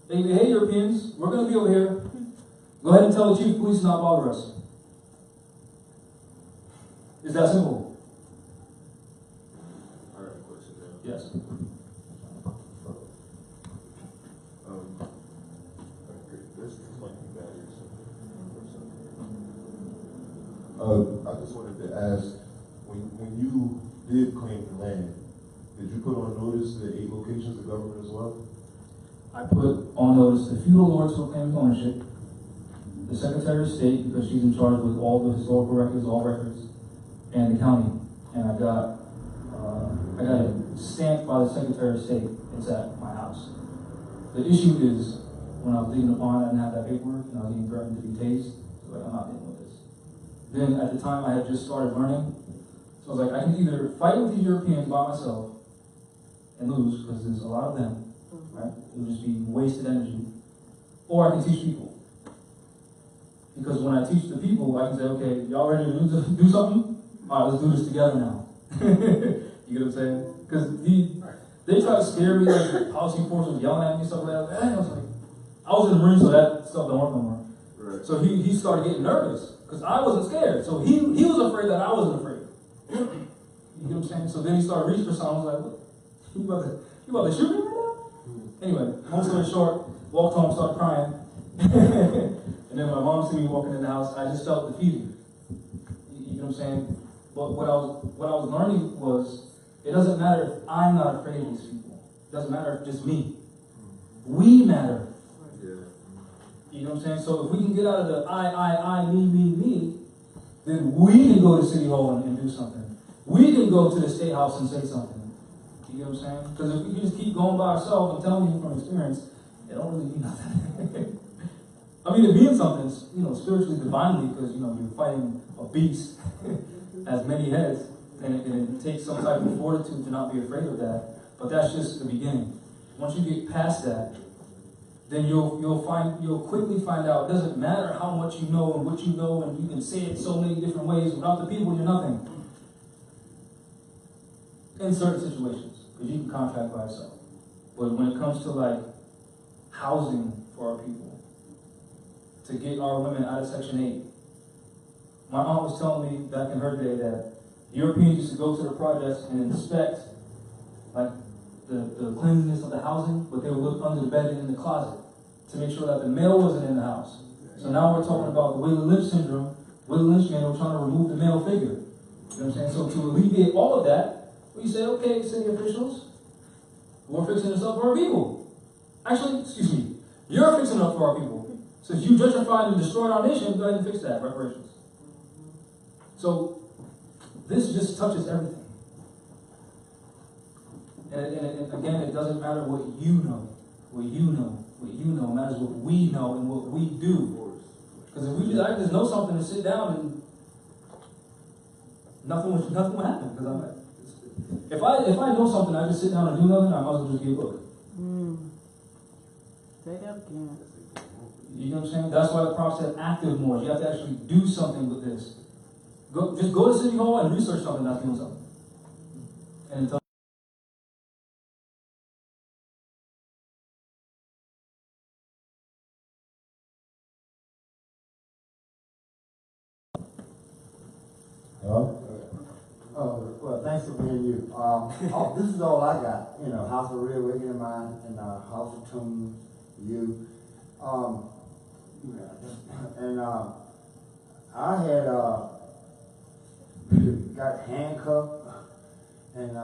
Hey, Europeans, we're going to be over here. Go ahead and tell the chief of police to not bother us. It's that simple. I got a question now. Yes. Okay, this is like barriers. I just wanted to ask, when you did claim the land, did you put on notice the 8 locations of government as well? I put on notice the feudal lords who claimed ownership, the Secretary of State, because she's in charge with all the historical records, all records, and the county. And I got it stamped by the Secretary of State. It's at my house. The issue is, when I was leaving the bond, I didn't have that paperwork, and I was being threatened to be tased. So I'm not dealing with this. Then at the time, I had just started learning. So I was like, I can either fight with these Europeans by myself and lose, because there's a lot of them, right? It would just be wasted energy. Or I can teach people. Because when I teach the people, I can say, okay, y'all ready to do something? All right, let's do this together now. You get what I'm saying? Because they try to scare me, like the policy force was yelling at me and stuff like that. And I was like, I was in the Marines, so that stuff don't work no more. Right. So he started getting nervous, because I wasn't scared. So he was afraid that I wasn't afraid. You get what I'm saying? So then he started reaching for something. I was like, what? You about to shoot me right now? Anyway, long story short, walked home, started crying. And then my mom see me walking in the house, I just felt defeated. You know what I'm saying? But what I was learning was, it doesn't matter if I'm not afraid of these people. It doesn't matter if just me. We matter. Yeah. You know what I'm saying? So if we can get out of the I, me, then we can go to City Hall and do something. We can go to the State House and say something. You know what I'm saying? Because if we just keep going by ourselves, I'm telling you from experience, it don't really mean nothing. I mean, it means something, spiritually, divinely, because, you're fighting a beast, has many heads, and it takes some type of fortitude to not be afraid of that. But that's just the beginning. Once you get past that, then you'll quickly find out it doesn't matter how much you know and what you know, and you can say it so many different ways. Without the people, you're nothing. In certain situations, because you can contract by yourself. But when it comes to like housing for our people, to get our women out of Section 8, my aunt was telling me back in her day that Europeans used to go to the projects and inspect like the cleanliness of the housing, but they would look under the bed and in the closet to make sure that the male wasn't in the house. So now we're talking about the Willie Lynch syndrome. Willie Lynch man, we're trying to remove the male figure. You know what I'm saying? So to alleviate all of that, we say, okay, city officials, we're fixing this up for our people. Actually, excuse me, you're fixing it up for our people. Since you gentrified and destroyed our nation, go ahead and fix that, reparations. So this just touches everything. And again, it doesn't matter what you know. It matters what we know and what we do. Because if I just know something and sit down and nothing will happen. Because if I know something, I just sit down and do nothing, I might as well just get a book. Say that again. You know what I'm saying? That's why the prompt said active more. You have to actually do something with this. Just go to City Hall and research something that's doing something. And until Well, thanks for being you. This is all I got. House of Reawakening Mind and House of Tunes, you. And I had got handcuffed, and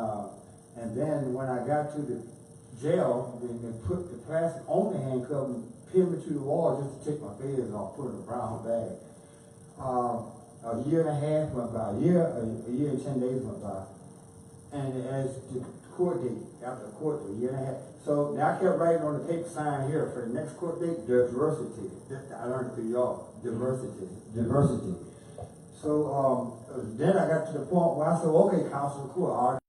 then when I got to the jail, they put the plastic on the handcuff and pinned me to the wall just to take my feds off, put it in a brown bag. A year and a half went by, a year and 10 days went by, and as the court date, after the court date, a year and a half. So now I kept writing on the paper sign here for the next court date, diversity. I learned it through y'all, diversity. So then I got to the point where I said, okay, counsel of court,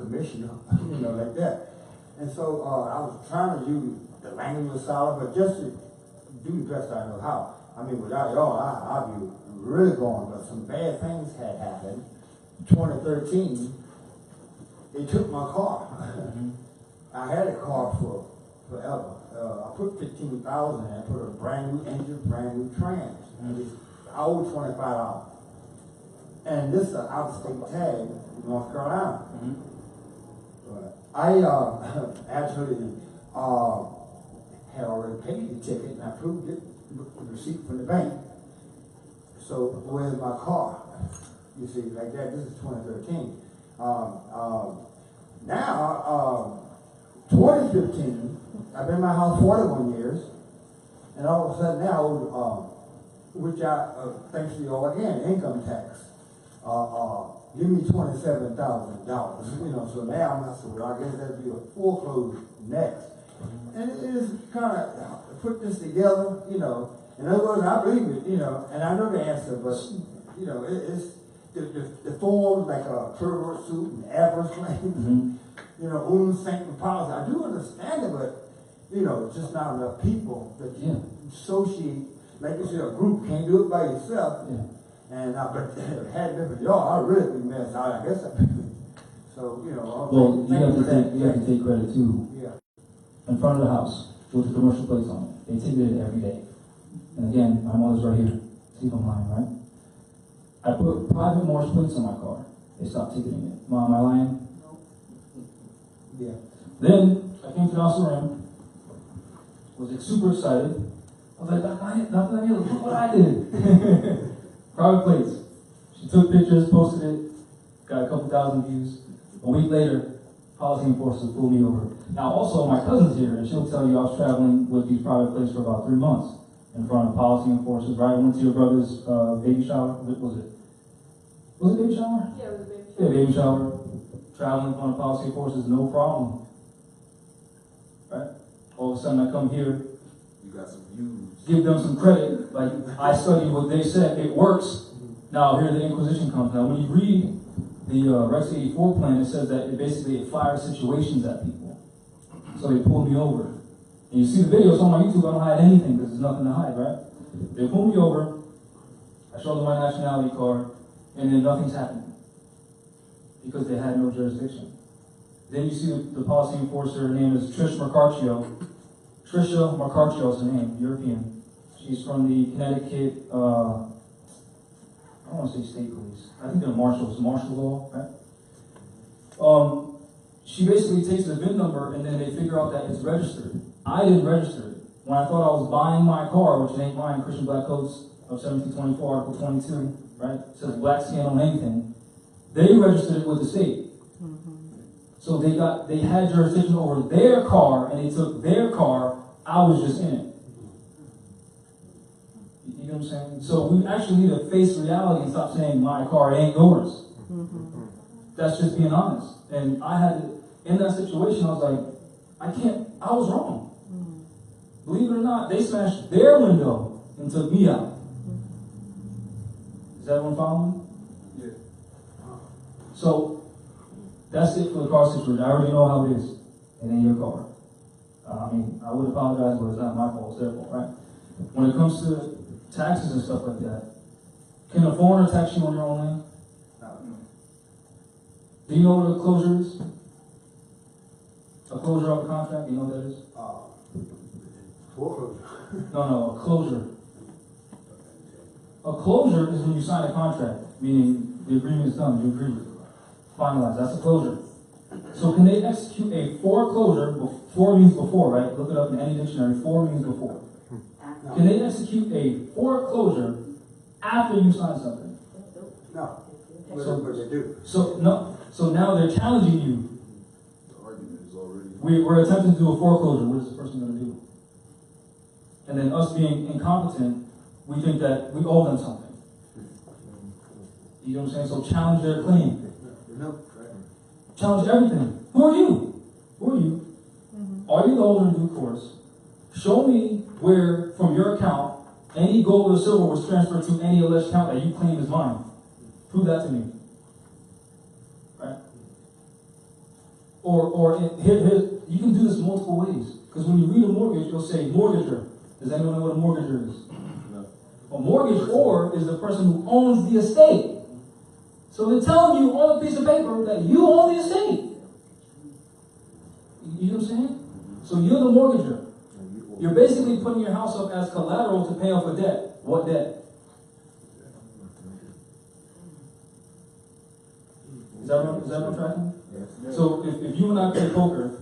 commissioner, you know, like that. And so, I was trying to use the language was solid, but just to do the best I know how. I mean, without y'all, I'd be really going, but some bad things had happened. 2013, they took my car. I had a car for forever. I put 15,000 in it, put a brand new engine, brand new trans. I owed $25. And this is an out-of-state tag in North Carolina. I actually had already paid the ticket and I proved it with the receipt from the bank. So where's my car? You see, like that. This is 2013. Now, 2015, I've been in my house 41 years, and all of a sudden now, which thanks to you all again, income tax. Give me $27,000. You know, so now I'm not sure. I guess that'd be a foreclosure next. And it is kind of put this together, you know. In other words, I believe it, you know, and I know the answer, but you know, it's the forms like a pervert suit and adverse claims, you know, unsanctioned policy. I do understand it, but you know, just not enough people that associate. Like you said, a group can't do it by yourself. And but if it had been for y'all, I'd really be messed out. I guess. So you know. Well, you have to take credit too. Yeah. In front of the house with the commercial plates on it, they ticketed it every day. And again, my mother's right here. See if I'm lying, right? I put private Morse plates on my car. They stopped ticketing it. Mom, am I lying? Yeah. Then I came to the house around. Was like super excited. I was like, look what I did. Private plates. She took pictures, posted it, got a couple thousand views. A week later, policy enforcers pulled me over. Now also my cousin's here, and she'll tell you I was traveling with these private plates for about 3 months in front of policy enforcers, right? I went to your brother's baby shower. Was it baby shower? Yeah, it was a baby shower. Yeah, baby shower. Traveling in front of policy enforcers, no problem. Right? All of a sudden I come here, You got some views. give them some credit, like I studied what they said, it works. Now here the Inquisition comes. Now when you read the Rex 84 plan, it says that it fires situations at people. So they pulled me over. And you see the videos on my YouTube, I don't hide anything because there's nothing to hide, right? They pulled me over, I showed them my nationality card, and then nothing's happening. Because they had no jurisdiction. Then you see the policy enforcer, her name is Trisha Marcarcio. Trisha Marcarcio is her name, European. She's from the Connecticut, I don't want to say state police. I think they're marshals, martial law, right? She basically takes the VIN number and then they figure out that it's registered. I didn't register it. When I thought I was buying my car, which ain't mine, Christian Black Codes of 1724, Article 22, right? It says black skin on anything. They registered it with the state. So they had jurisdiction over their car and they took their car. I was just in it. You know what I'm saying? So we actually need to face reality and stop saying my car ain't yours. That's just being honest. And I had to, in that situation, I was like, I was wrong. Believe it or not, they smashed their window and took me out. Is everyone following? Yeah. So that's it for the car situation. I already know how it is. It ain't your car. I mean, I would apologize, but it's not my fault, it's their fault, right? When it comes to taxes and stuff like that, can a foreigner tax you on your own land? Do you know what a closure is? A closure of a contract, do you know what that is? Foreclosure. No, a closure. A closure is when you sign a contract, meaning the agreement is done, you agree. Finalized, that's a closure. So can they execute a foreclosure? For means before, right? Look it up in any dictionary. For means before. Can they execute a foreclosure after you sign something? No. What they do. So now they're challenging you. The argument is already. We're attempting to do a foreclosure. What is the person going to do? And then us being incompetent, we think that we owe them something. You know what I'm saying? So challenge their claim. No. Challenge everything. Who are you? Who are you? Are you the holder in due course? Show me where, from your account, any gold or silver was transferred to any alleged account that you claim is mine. Prove that to me. Right? Here, you can do this multiple ways. Because when you read a mortgage, you'll say mortgager. Does anyone know what a mortgager is? No. A mortgagor is the person who owns the estate. So they're telling you on a piece of paper that you own the estate. You know what I'm saying? So you're the mortgager. You're basically putting your house up as collateral to pay off a debt. What debt? Is that what I'm tracking? So if you and I play poker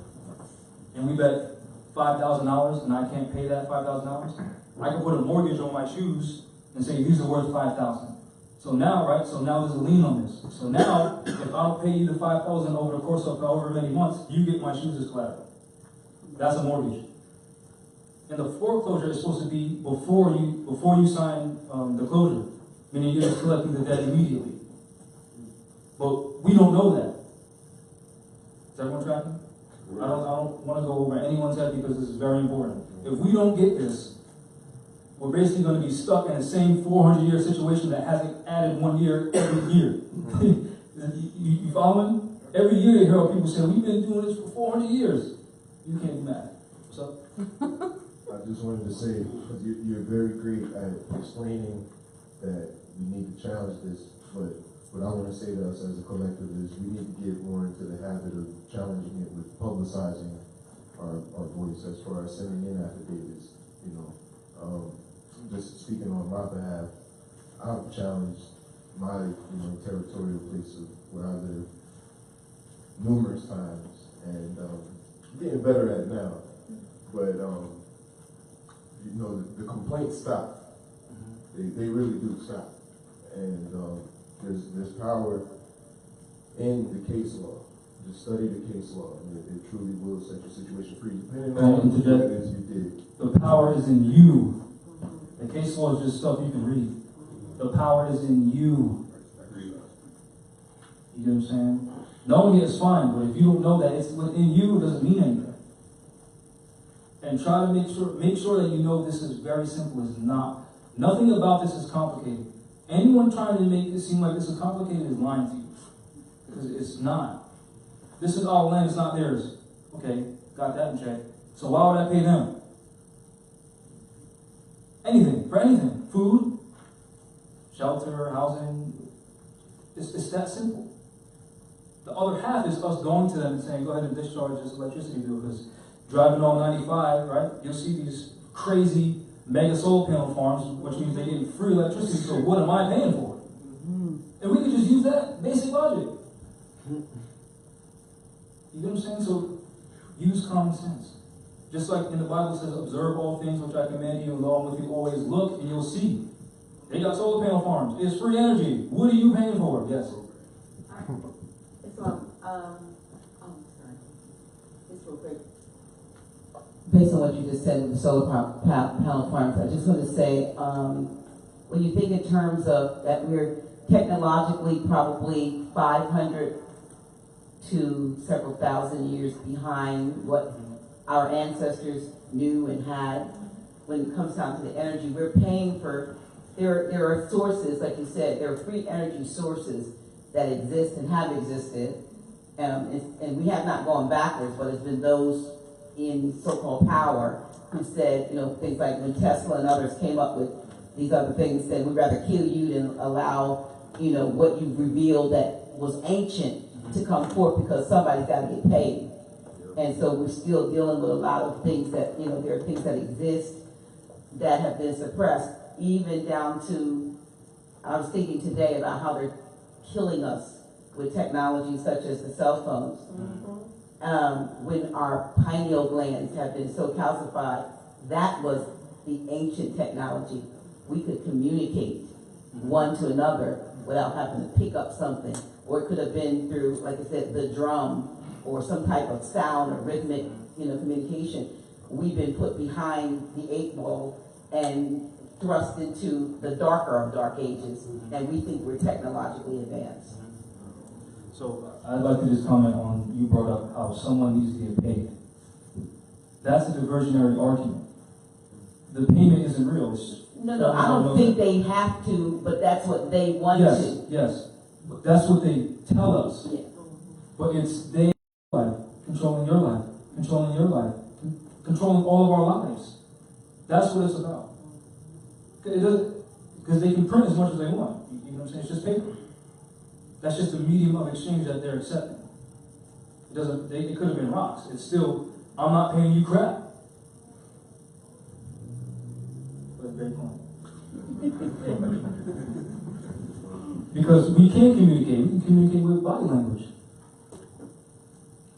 and we bet $5,000 and I can't pay that $5,000, I can put a mortgage on my shoes and say these are worth $5,000. So now, right? So now there's a lien on this. So now, if I don't pay you the $5,000 over the course of however many months, you get my shoes as collateral. That's a mortgage. And the foreclosure is supposed to be before you sign the closure, meaning you're just collecting the debt immediately. But we don't know that. Is everyone tracking? I don't want to go over anyone's head because this is very important. If we don't get this, we're basically going to be stuck in the same 400-year situation that hasn't added 1 year every year. You following? Every year you hear people say, we've been doing this for 400 years. You can't be mad. What's up? I just wanted to say, because you're very great at explaining that we need to challenge this, but what I want to say to us as a collective is we need to get more into the habit of challenging it with publicizing our voice as far as sending in affidavits, you know. Just speaking on my behalf, I've challenged my, territorial place of where I live numerous times, and getting better at it now. But the complaints stop. They really do stop, and there's power in the case law. Just study the case law, and it truly will set your situation free, depending on what it is you did. The power is in you. The case law is just stuff you can read. The power is in you. You know what I'm saying? Knowing it is fine, but if you don't know that it's within you, it doesn't mean anything. And try to make sure that you know this is very simple. It's not. Nothing about this is complicated. Anyone trying to make it seem like this is complicated is lying to you. Because it's not. This is our land, it's not theirs. Okay, got that in check. So why would I pay them? Anything, for anything. Food, shelter, housing. It's that simple. The other half is us going to them and saying, go ahead and discharge this electricity bill, because driving on 95, right, you'll see these crazy mega solar panel farms, which means they're getting free electricity, so what am I paying for? And we could just use that basic logic. You know what I'm saying? So use common sense. Just like in the Bible says, observe all things which I command you, along with you always look, and you'll see. They got solar panel farms. It's free energy. What are you paying for? Yes. It's sorry. Just real quick. Based on what you just said with the solar panel farms, I just want to say, when you think in terms of that we're technologically probably 500 to several thousand years behind what our ancestors knew and had, when it comes down to the energy, we're paying for, there are sources, like you said, there are free energy sources that exist and have existed, and we have not gone backwards, but it's been those in so-called power who said, things like when Tesla and others came up with these other things, said we'd rather kill you than allow, what you've revealed that was ancient to come forth, because somebody's got to get paid. And so we're still dealing with a lot of things that, there are things that exist that have been suppressed, even down to, I was thinking today about how they're killing us with technology such as the cell phones. When our pineal glands have been so calcified, that was the ancient technology. We could communicate one to another without having to pick up something. Or it could have been through, like I said, the drum or some type of sound or rhythmic, communication. We've been put behind the 8 ball and thrust into the darker of dark ages, and we think we're technologically advanced. So I'd like to just comment on, you brought up how someone needs to get paid. That's a diversionary argument. The payment isn't real. No, I don't think they have to, but that's what they want to. Yes, but that's what they tell us. Yeah. But it's they, controlling your life, controlling all of our lives. That's what it's about. Because they can print as much as they want. You know what I'm saying? It's just paper. That's just a medium of exchange that they're accepting. It doesn't. It could have been rocks. It's still, I'm not paying you crap. But it's very point. Because we can communicate. We can communicate with body language,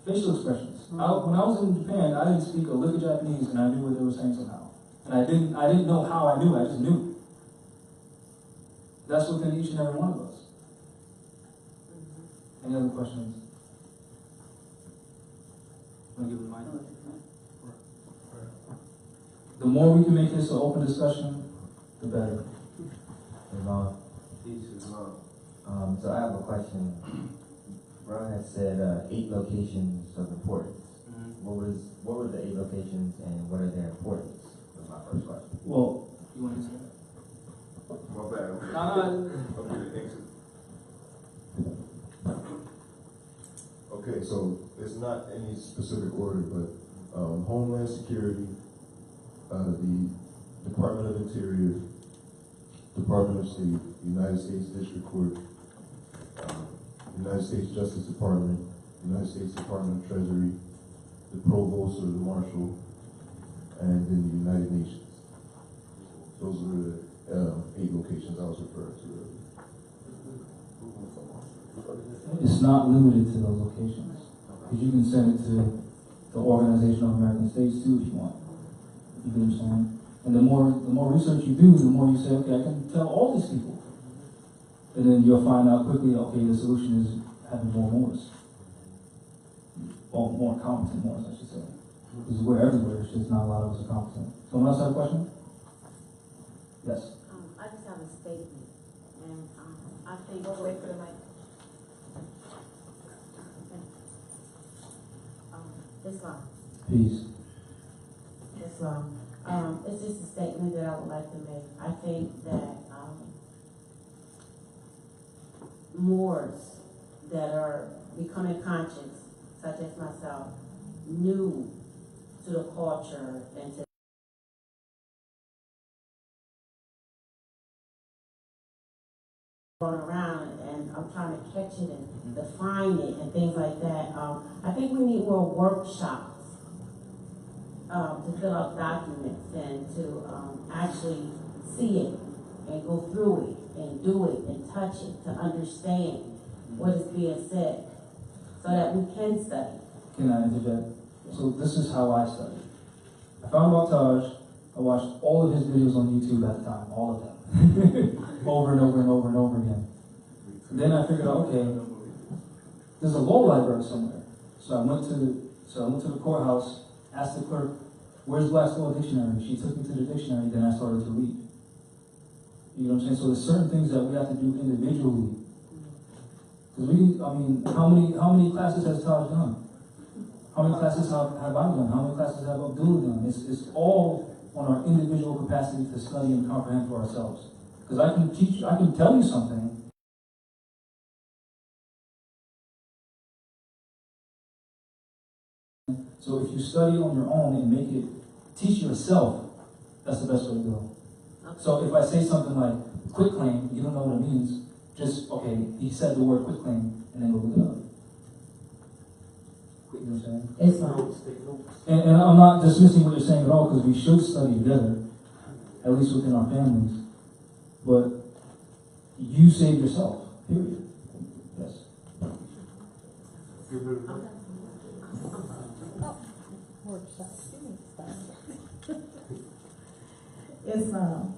facial expressions. When I was in Japan, I didn't speak a lick of Japanese, and I knew what they were saying somehow. And I didn't know how I knew. I just knew. That's within each and every one of us. Any other questions? Want to give it a mic? The more we can make this an open discussion, the better. So I have a question. Ron had said 8 locations of importance. What were the 8 locations and what are their importance? Was my first question. Well, you want to say that? My bad. Okay, thanks. Okay, so it's not any specific order, but Homeland Security, the Department of Interior, Department of State, United States District Court, United States Justice Department, United States Department of Treasury, the Provost or the Marshal, and then the United Nations. Those were the 8 locations I was referring to earlier. It's not limited to those locations. Because you can send it to the Organization of American States too if you want. You can understand? And the more research you do, the more you say, okay, I can tell all these people. And then you'll find out quickly, okay, the solution is having more Moors. Or more competent Moors, I should say. Because we're everywhere, it's just not a lot of us are competent. Someone else have a question? Yes. I just have a statement, and I think we'll wait for the mic. Islam. Peace. Islam. It's just a statement that I would like to make. I think that Moors that are becoming conscious, such as myself, new to the culture and to going around, and I'm trying to catch it and define it and things like that. I think we need more workshops to fill out documents and to actually see it and go through it and do it and touch it to understand what is being said so that we can study. Can I interject? So this is how I studied. I found out Taj. I watched all of his videos on YouTube at the time, all of them, over and over and over and over again. Then I figured out, okay, there's a law library somewhere. So I went to the courthouse, asked the clerk, "Where's Black's Law Dictionary?" She took me to the dictionary. Then I started to read. You know what I'm saying? So there's certain things that we have to do individually. Because how many classes has Taj done? How many classes have I done? How many classes have Abdullah done? It's all on our individual capacity to study and comprehend for ourselves. Because I can tell you something. So if you study on your own and teach yourself, that's the best way to go. So if I say something like quitclaim, you don't know what it means, just, okay, he said the word quitclaim, and then go look it up. You know what I'm saying? It's fine. And I'm not dismissing what you're saying at all, because we should study together, at least within our families. But you save yourself, period. Yes. Islam.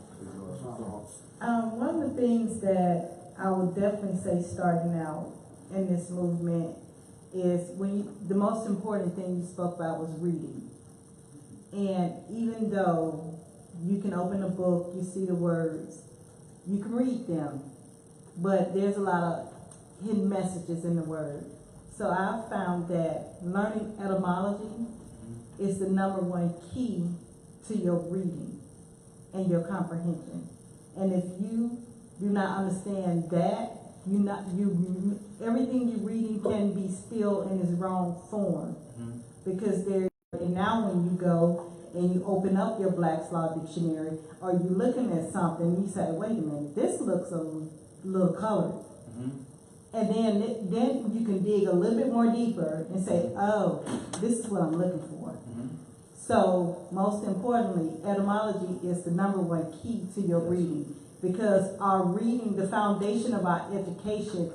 One of the things that I would definitely say starting out in this movement is the most important thing you spoke about was reading. And even though you can open a book, you see the words, you can read them, but there's a lot of hidden messages in the word. So I've found that learning etymology is the #1 key to your reading and your comprehension. And if you do not understand that, everything you're reading can be still in its wrong form. Because and now when you go and you open up your Black's Law Dictionary, or you're looking at something, you say, wait a minute, this looks a little colored. And then you can dig a little bit more deeper and say, oh, this is what I'm looking for. So most importantly, etymology is the number one key to your reading, because our reading, the foundation of our education,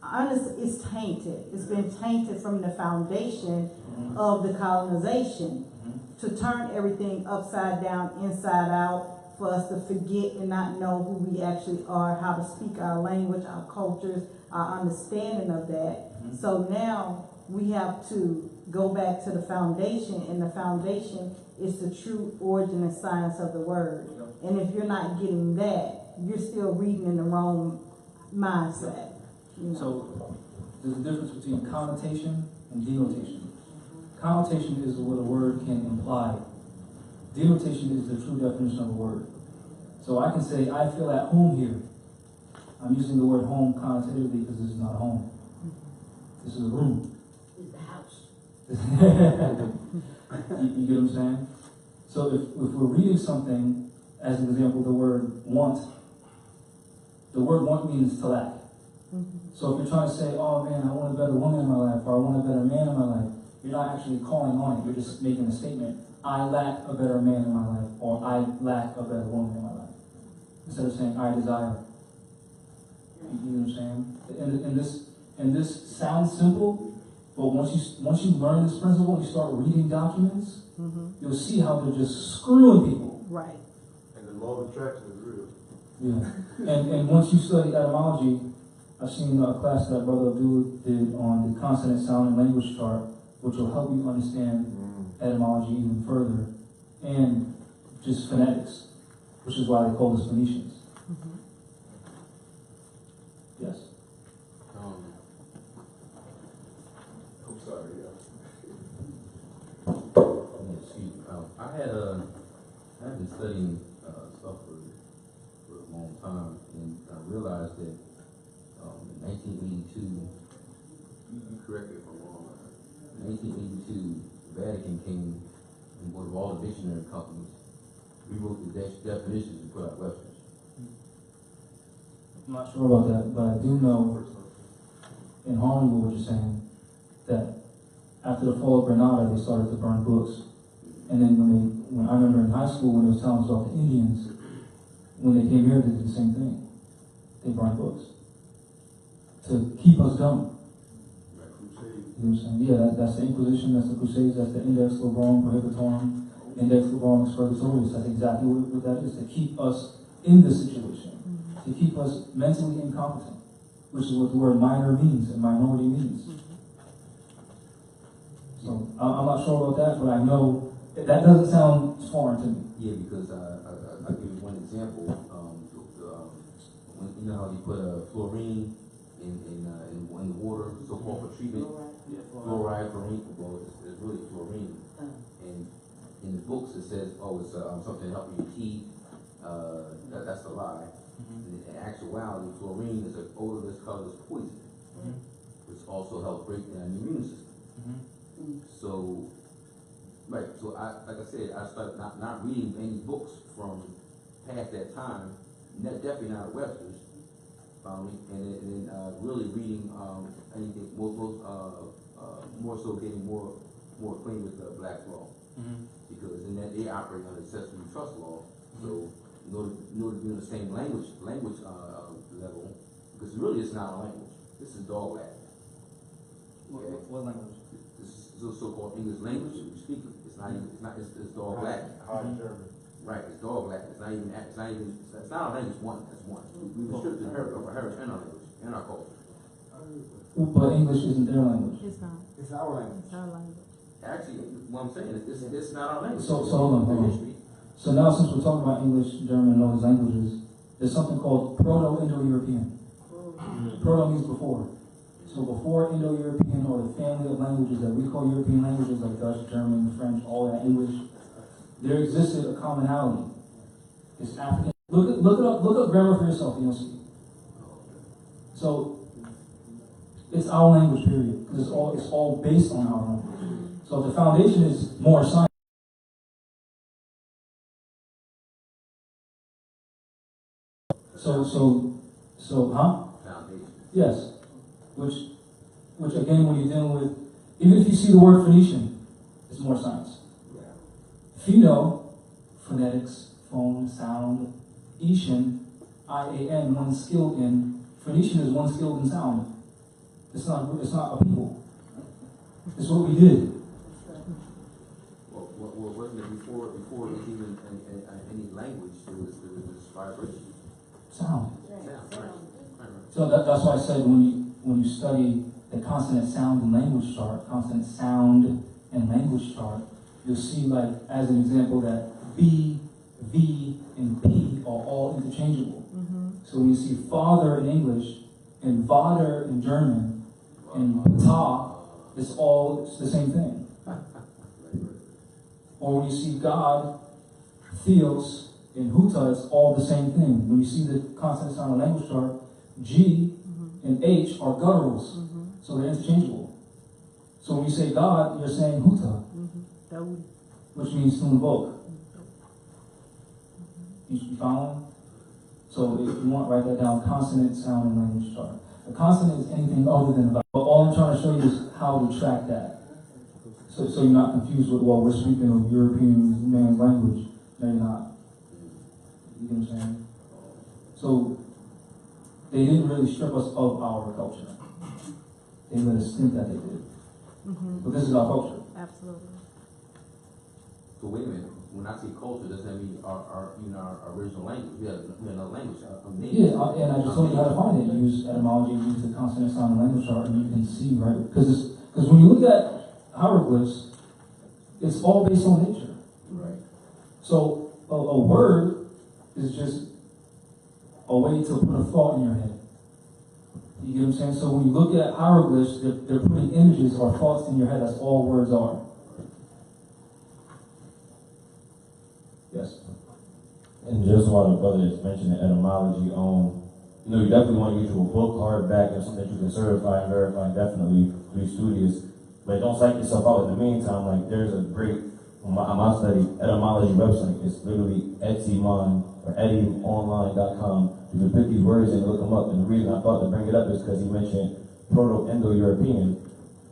honestly, is tainted. It's been tainted from the foundation of the colonization to turn everything upside down, inside out, for us to forget and not know who we actually are, how to speak our language, our cultures, our understanding of that. So now we have to go back to the foundation, and the foundation is the true origin and science of the word. And if you're not getting that, you're still reading in the wrong mindset. You know? So there's a difference between connotation and denotation. Connotation is what a word can imply. Denotation is the true definition of a word. So I can say, I feel at home here. I'm using the word home connotatively because this is not a home. This is a room. It's the house. You get what I'm saying? So if we're reading something, as an example, the word want means to lack. So if you're trying to say, oh man, I want a better woman in my life, or I want a better man in my life, you're not actually calling on it, you're just making a statement. I lack a better man in my life, or I lack a better woman in my life. Instead of saying, I desire. You know what I'm saying? And this sounds simple, but once you learn this principle, you start reading documents, you'll see how they're just screwing people. Right. And the law of attraction is real. Yeah. And once you study etymology, I've seen a class that Brother Abdul did on the consonant, sound, and language chart, which will help you understand etymology even further, and just phonetics, which is why they call us Phoenicians. Yes? I'm sorry, Excuse me. I've been studying stuff for a long time, and I realized that in 1982, you correct me if I'm wrong, in 1982, Vatican came and wrote all the dictionary companies, rewrote the definitions and put out Webster's. I'm not sure about that, but I do know, in harmony with what you're saying, that after the fall of Granada, they started to burn books. And then when I remember in high school, when they was telling us about the Indians, when they came here, they did the same thing. They burned books to keep us dumb. Like crusade. You know what I'm saying? Yeah, that's the Inquisition, that's the Crusades, that's the Index Librorum Prohibitorum, Index Librorum Expurgatorius. That's exactly what that is, to keep us in this situation, to keep us mentally incompetent, which is what the word minor means and minority means. So I'm not sure about that, but I know that doesn't sound foreign to me. Yeah, because I'll give you one example. When, you know how they put fluorine in the water, so-called for treatment? Fluoride, fluorine, well, it's really fluorine. And in the books it says, oh, it's something to help your teeth. That's a lie. In actuality, fluorine is an odorless, colorless poison, which also helps break down the immune system. So, right, so like I said, I started not reading any books from past that time, definitely not at Webster's, and then really reading anything, more so getting more acquainted with Black's law, because in that they operate under ancestral trust law, so in order to be on the same language level, because really it's not a language, this is dog Latin. Okay? What language? This is so-called English language that we speak. It's dog Latin. Hard German. Right, it's dog Latin. It's not our language. It's one. We restricted our heritage and our language and our culture. But English isn't their language. It's not. It's our language. It's our language. Actually, what I'm saying is it's not our language. So hold on. So now, since we're talking about English, German, and all these languages, there's something called Proto-Indo-European. Proto means before. So before Indo-European, or the family of languages that we call European languages, like Dutch, German, French, all that English, there existed a commonality. It's African. Look up grammar for yourself, and you'll see. So it's our language, period, because it's all based on our language. So if the foundation is more science. Huh? Foundation. Yes. Which again, when you're dealing with, even if you see the word Phoenician, it's more science. Pheno, phonetics, phone, sound, Etian, I-A-N, one skilled in. Phoenician is one skilled in sound. It's not a people. It's what we did. Well, wasn't it before it was even any language, there was this vibration? Sound. Right. So that's why I said when you study the consonant sound and language chart, consonant sound and language chart, you'll see, like, as an example, that B, V, and P are all interchangeable. So when you see father in English and Vater in German and Ptah, it's the same thing. Or when you see God, Theos, in Huta, it's all the same thing. When you see the consonant sound and language chart, G and H are gutturals, so they're interchangeable. So when you say God, you're saying Huta, which means to invoke. You following? So if you want, write that down, consonant sound and language chart. A consonant is anything other than a vowel. But all I'm trying to show you is how to track that. So you're not confused with, well, we're speaking of European man's language. No, you're not. You get what I'm saying? So they didn't really strip us of our culture. They let us think that they did. But this is our culture. Absolutely. So wait a minute. When I say culture, does that mean our original language? We have another language. Yeah, and I just told you how to find it. Use etymology, use the consonant sound and language chart, and you can see, right? Because when you look at hieroglyphs, it's all based on nature. Right. So a word is just a way to put a thought in your head. You get what I'm saying? So when you look at hieroglyphs, they're putting images or thoughts in your head. That's all words are. Yes. And just while the brother is mentioning etymology, you definitely want to get you a book, hardback, and something that you can certify and verify, definitely be studious. But don't psych yourself out. In the meantime, like, there's a great, on my study, etymology website. It's literally etymonline.com. You can pick these words and look them up. And the reason I thought to bring it up is because he mentioned Proto-Indo-European.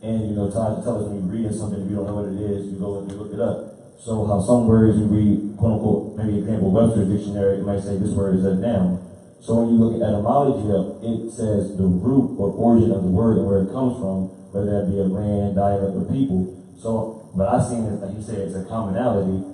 And, Todd, to tell us when you're reading something, if you don't know what it is, you go and you look it up. So how some words you read, quote unquote, maybe example Webster's dictionary, it might say this word is a noun. So when you look at etymology up, it says the root or origin of the word and where it comes from, whether that be a land, dialect, or people. So what I've seen is, like you said, it's a commonality.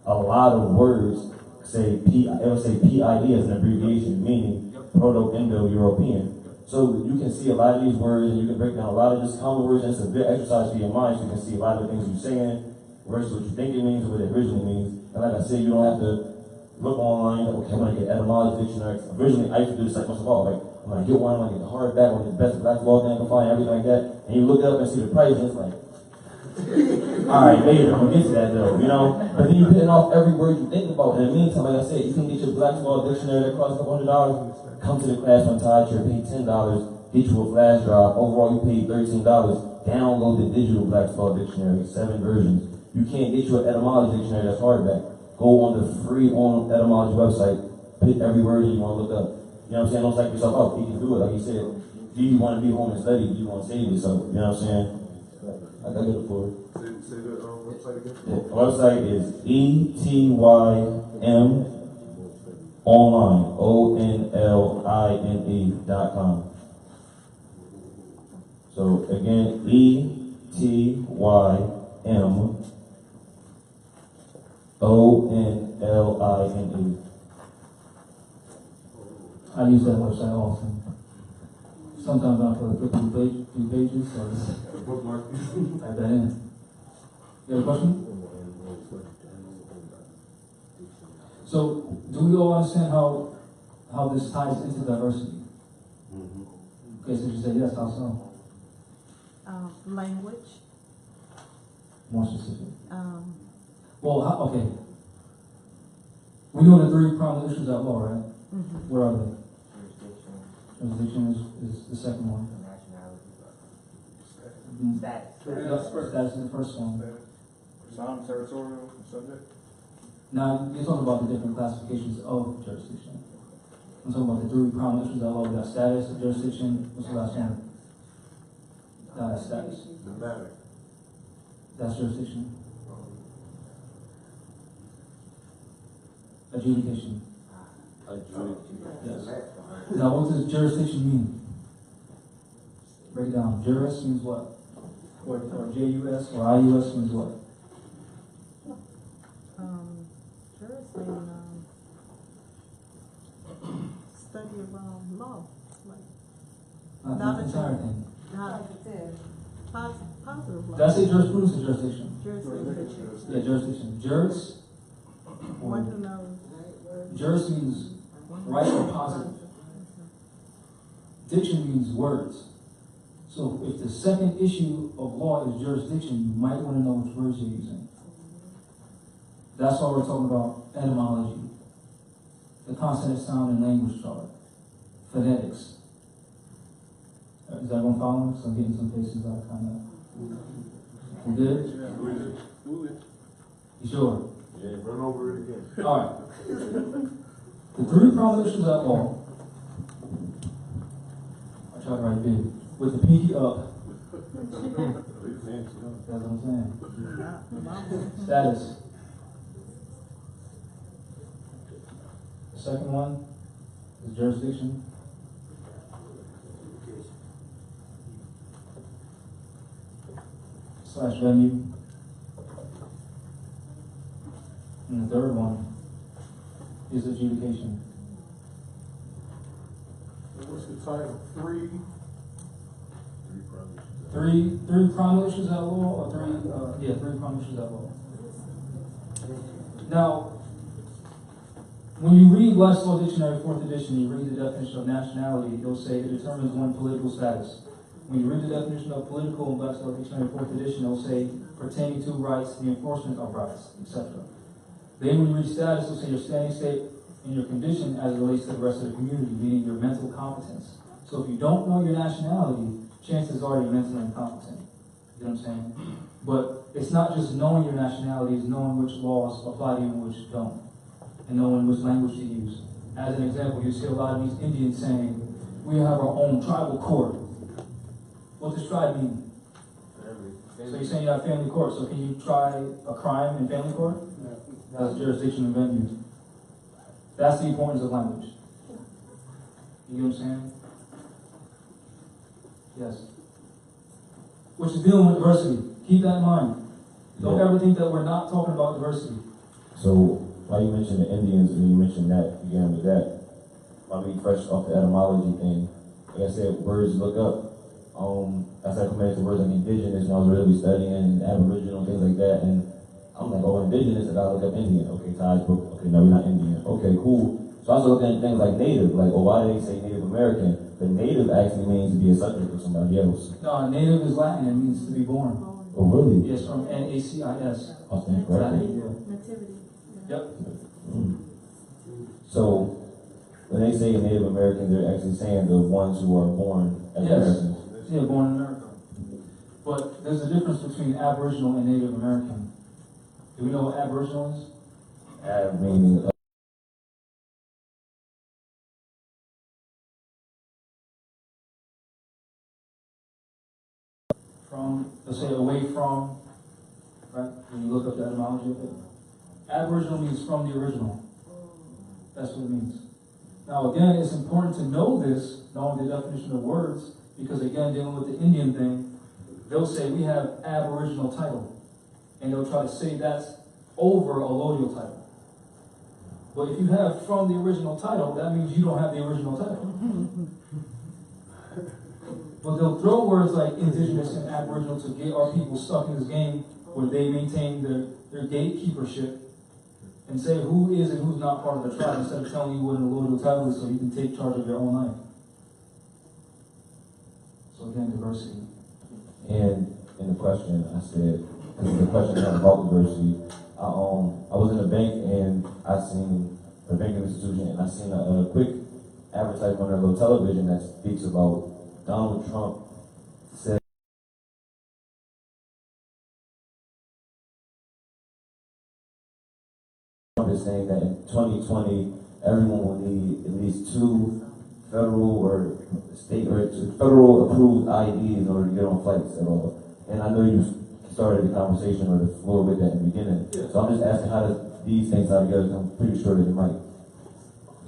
A lot of words say it'll say PIE as an abbreviation, meaning Proto-Indo-European. So you can see a lot of these words and you can break down a lot of just common words, and it's a good exercise for your mind, so you can see a lot of the things you're saying versus what you think it means or what it originally means. And like I said, you don't have to look online, okay, I'm gonna get etymology dictionary. Originally, I used to do this like myself, like, I'm gonna get one, I'm gonna get the hardback, I'm gonna get the best black law thing I can find, everything like that. And you look it up and see the price, and it's like, alright, later, I'm gonna get to that though, But then you're hitting off every word you think about. In the meantime, like I said, you can get your black law dictionary that costs $200, come to the class on Tide, you pay $10, get you a flash drive, overall you pay $13, download the digital black law dictionary, 7 versions. You can't get you an etymology dictionary that's hardback. Go on the free etymology website, pick every word you want to look up. You know what I'm saying? Don't psych yourself out. You can do it. Like you said, do you want to be home and study? Do you want to save yourself? You know what I'm saying? I got it for it. Say the website again? The website is ETYM online, ONLINE.com. So again, ETYM ONLINE. I use that website often. Sometimes I put a few pages, so Bookmark. type that in. You have a question? So, do we all understand how this ties into diversity? Okay, so you say yes, how so? Language. More specific. Well, okay. We know the 3 primary issues at law, right? What are they? Jurisdiction is the second one. Nationality. Status. Status is the first one. Non-territorial subject? Now, you're talking about the different classifications of jurisdiction. I'm talking about the three prominent issues of law. We got status, jurisdiction, what's the last one? Status. The matter. That's jurisdiction. Adjudication. Yes. Now, what does jurisdiction mean? Break it down. Juris means what? Or JUS or IUS means what? Juris mean, study of, law, like, Not the entire thing. positive law. Did I say jurisprudence or jurisdiction? Jurisdiction. Yeah, jurisdiction. Juris. One who knows. Juris means right or positive. Diction means words. So if the second issue of law is jurisdiction, you might want to know which words you're using. That's why we're talking about etymology, the consonant, sound, and language chart, phonetics. Is everyone following? Because I'm getting some faces that are kind of. We good? You sure? Yeah, run over it again. All right. The three prohibitions of law. I try to write big with the pinky up. That's what I'm saying. Status. The second one is jurisdiction. / venue. And the third one is adjudication. What's the title? Three prominent issues at law, or three prominent issues at law. Now, when you read Westlaw Dictionary 4th edition, you read the definition of nationality, it'll say it determines one's political status. When you read the definition of political in Westlaw Dictionary 4th edition, it'll say pertaining to rights, the enforcement of rights, etc. Then when you read status, it'll say your standing state and your condition as it relates to the rest of the community, meaning your mental competence. So if you don't know your nationality, chances are you're mentally incompetent. You know what I'm saying? But it's not just knowing your nationality, it's knowing which laws apply to you and which don't. And knowing which language to use. As an example, you see a lot of these Indians saying, we have our own tribal court. What does tribe mean? So you're saying you have family court, so can you try a crime in family court? That's jurisdiction and venue. That's the importance of language. You know what I'm saying? Yes. Which is dealing with diversity. Keep that in mind. Don't ever think that we're not talking about diversity. So, while you mentioned the Indians and you mentioned that, again with that, I mean, fresh off the etymology thing, like I said, words look up. As I commented to words like indigenous, and I was really studying Aboriginal, things like that, and I'm like, oh, indigenous, and I look up Indian. Okay, Taj, okay, no, we're not Indian. Okay, cool. So I was looking at things like native, like, oh, why do they say Native American? The native actually means to be a subject of somebody else. No, native is Latin, it means to be born. Oh, really? Yes, from NACIS. I think, right? Nativity. Yep. So, when they say Native American, they're actually saying the ones who are born as Americans. Yeah, born in America. But there's a difference between Aboriginal and Native American. Do we know what Aboriginal is? Meaning, from, let's say away from, right? When you look up the etymology of it. Aboriginal means from the original. That's what it means. Now again, it's important to know this, knowing the definition of words, because again, dealing with the Indian thing, they'll say we have aboriginal title. And they'll try to say that's over a allodial title. But if you have from the original title, that means you don't have the original title. But they'll throw words like indigenous and aboriginal to get our people stuck in this game where they maintain their gatekeepership and say who is and who's not part of the tribe instead of telling you what an allodial title is so you can take charge of your own life. So again, diversity. and in the question, I said, the question about diversity, I was in a bank and I seen a banking institution and I seen a quick advertisement on their little television that speaks about Donald Trump said Trump is saying that in 2020 everyone will need at least 2 federal or state or federal approved IDs in order to get on flights at all. And I know you started the conversation or the floor with that in the beginning. Yeah. So I'm just asking how does these things tie together? I'm pretty sure that it might.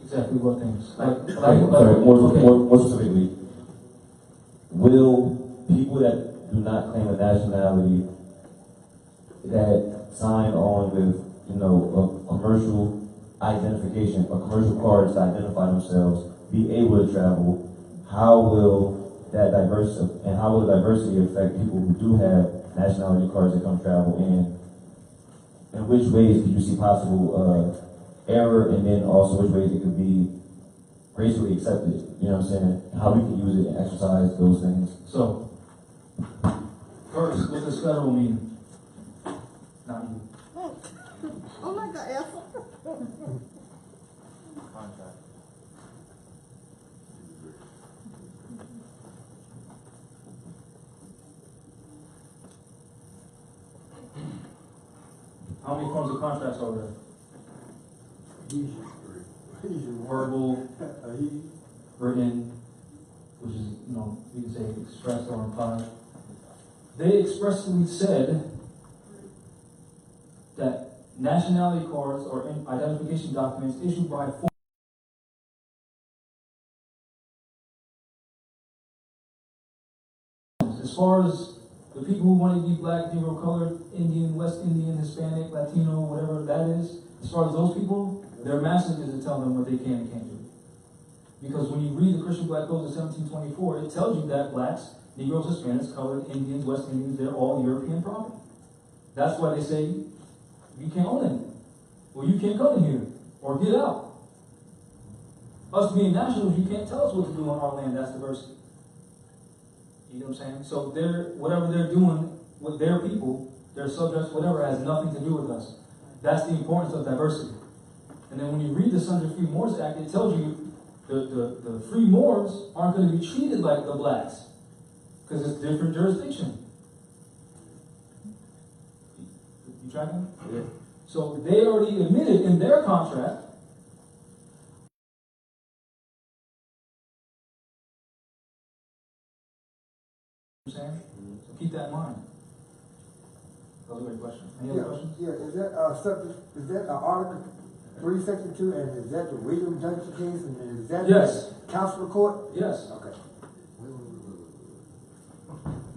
Exactly what things? Sorry, more specifically, will people that do not claim a nationality that sign on with, a commercial identification or commercial cards to identify themselves be able to travel? How will that how will diversity affect people who do have nationality cards that come travel? And in which ways could you see possible error, and then also which ways it could be gracefully accepted? You know what I'm saying? How we can use it and exercise those things. So, first, what does federal mean? Not you. Oh my God, Ethel. Contract. How many forms of contracts are there? Verbal, written, which is, you can say expressed or implied. They expressly said that nationality cards or identification documents issued by as far as the people who want to be black, Negro, colored, Indian, West Indian, Hispanic, Latino, whatever that is, as far as those people, their message is to tell them what they can and can't do. Because when you read the Christian Black Codes of 1724, it tells you that blacks, Negroes, Hispanics, colored, Indians, West Indians, they're all European property. That's why they say you can't own anything. Well, you can't come in here or get out. Us being nationals, you can't tell us what to do on our land. That's diversity. You know what I'm saying? So whatever they're doing with their people, their subjects, whatever, has nothing to do with us. That's the importance of diversity. And then when you read the Sons of Free Moors Act, it tells you the free Moors aren't going to be treated like the blacks because it's different jurisdiction. You tracking? Yeah. So they already admitted in their contract saying? So keep that in mind. That was a great question. Any other questions? Yeah, is that Article 3, Section 2, and is that the William Johnson case, and is that Yes. the council court? Yes. Okay.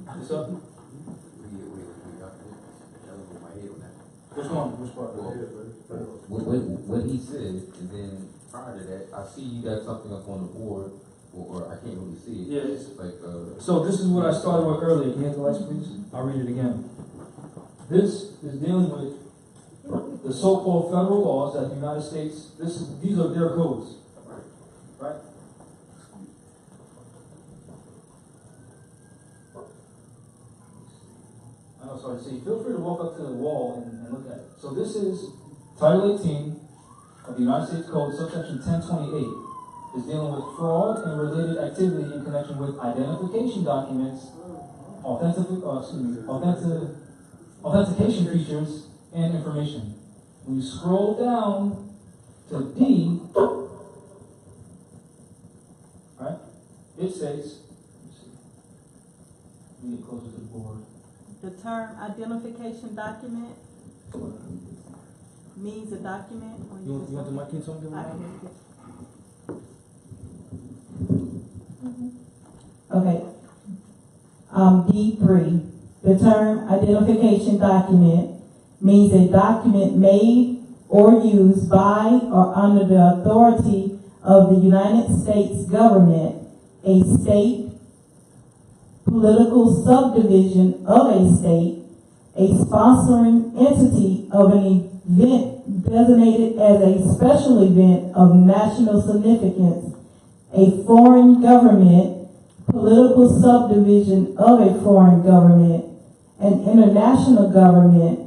What's up? Which one? Which part? What he said, and then prior to that, I see you got something up on the board, or I can't really see it. Yeah. It's like, So this is what I started with earlier. Can you hit the lights, please? I'll read it again. This is dealing with the so-called federal laws that the United States, these are their codes. Right? I know, sorry, see, feel free to walk up to the wall and look at it. So this is Title 18 of the United States Code, subsection 1028. Is dealing with fraud and related activity in connection with identification documents, authentication features, and information. When you scroll down to D, right, it says, let me get closer to the board. The term identification document means a document. You want the mic? Can someone give me I the can mic? get it. Okay. D3. The term identification document means a document made or used by or under the authority of the United States government, a state, political subdivision of a state, a sponsoring entity of an event designated as a special event of national significance, a foreign government, political subdivision of a foreign government, an international government,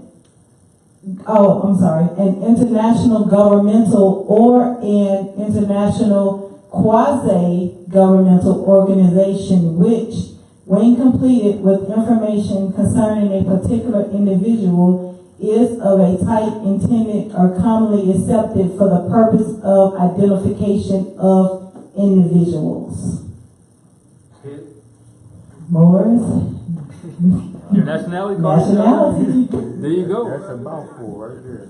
an international governmental or an international quasi-governmental organization which, when completed with information concerning a particular individual, is of a type intended or commonly accepted for the purpose of identification of individuals. Moors. Your nationality card. Nationality. There you go. That's a mouthful right there.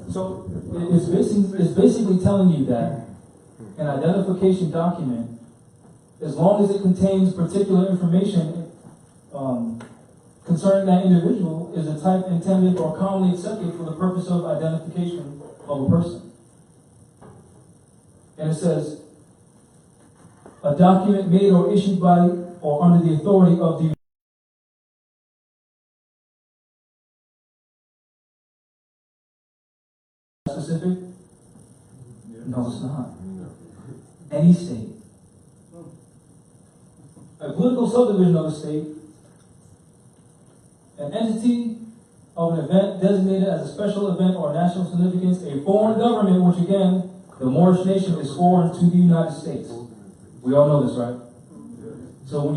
So it's basically telling you that an identification document, as long as it contains particular information concerning that individual, is a type intended or commonly accepted for the purpose of identification of a person. And it says, a document made or issued by or under the authority of the specific? No, it's not. Any state. A political subdivision of a state, an entity of an event designated as a special event or national significance, a foreign government, which again, the Moorish nation is foreign to the United States. We all know this, right? So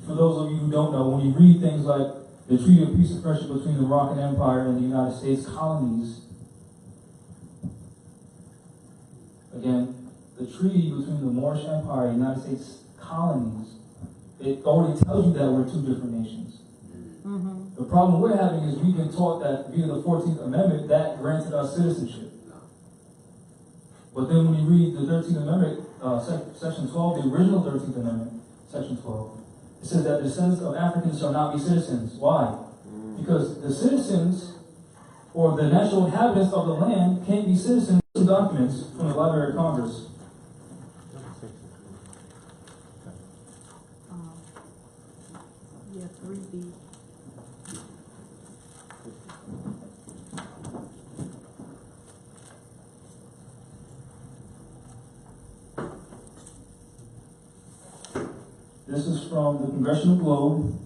for those of you who don't know, when you read things like the Treaty of Peace and Friendship between the Moroccan Empire and the United States colonies, again, the treaty between the Moorish Empire and the United States colonies, it already tells you that we're two different nations. Mm-hmm. The problem we're having is we've been taught that via the 14th Amendment, that granted us citizenship. But then when you read the 13th Amendment, Section 12, the original 13th Amendment, Section 12, it says that the descendants of Africans shall not be citizens. Why? Because the citizens, or the natural inhabitants of the land, can't be citizens. Documents from the Library of Congress. Yeah, 3B. This is from the Congressional Globe,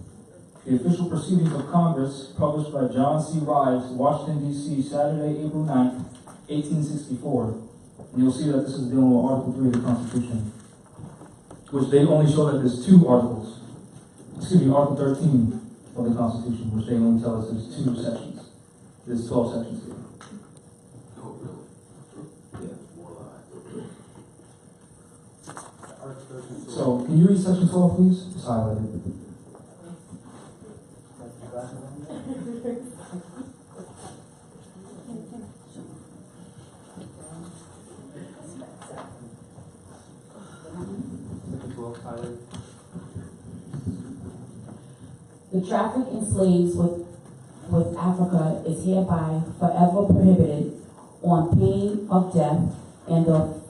the official proceedings of Congress, published by John C. Rives, Washington, D.C., Saturday, April 9th, 1864. And you'll see that this is dealing with Article 3 of the Constitution, which they only show that there's two articles. Excuse me, Article 13 of the Constitution, which they only tell us there's two sections. There's 12 sections here. So, can you read Section 12, please? It's highlighted. The traffic in slaves with Africa is hereby forever prohibited on pain of death and of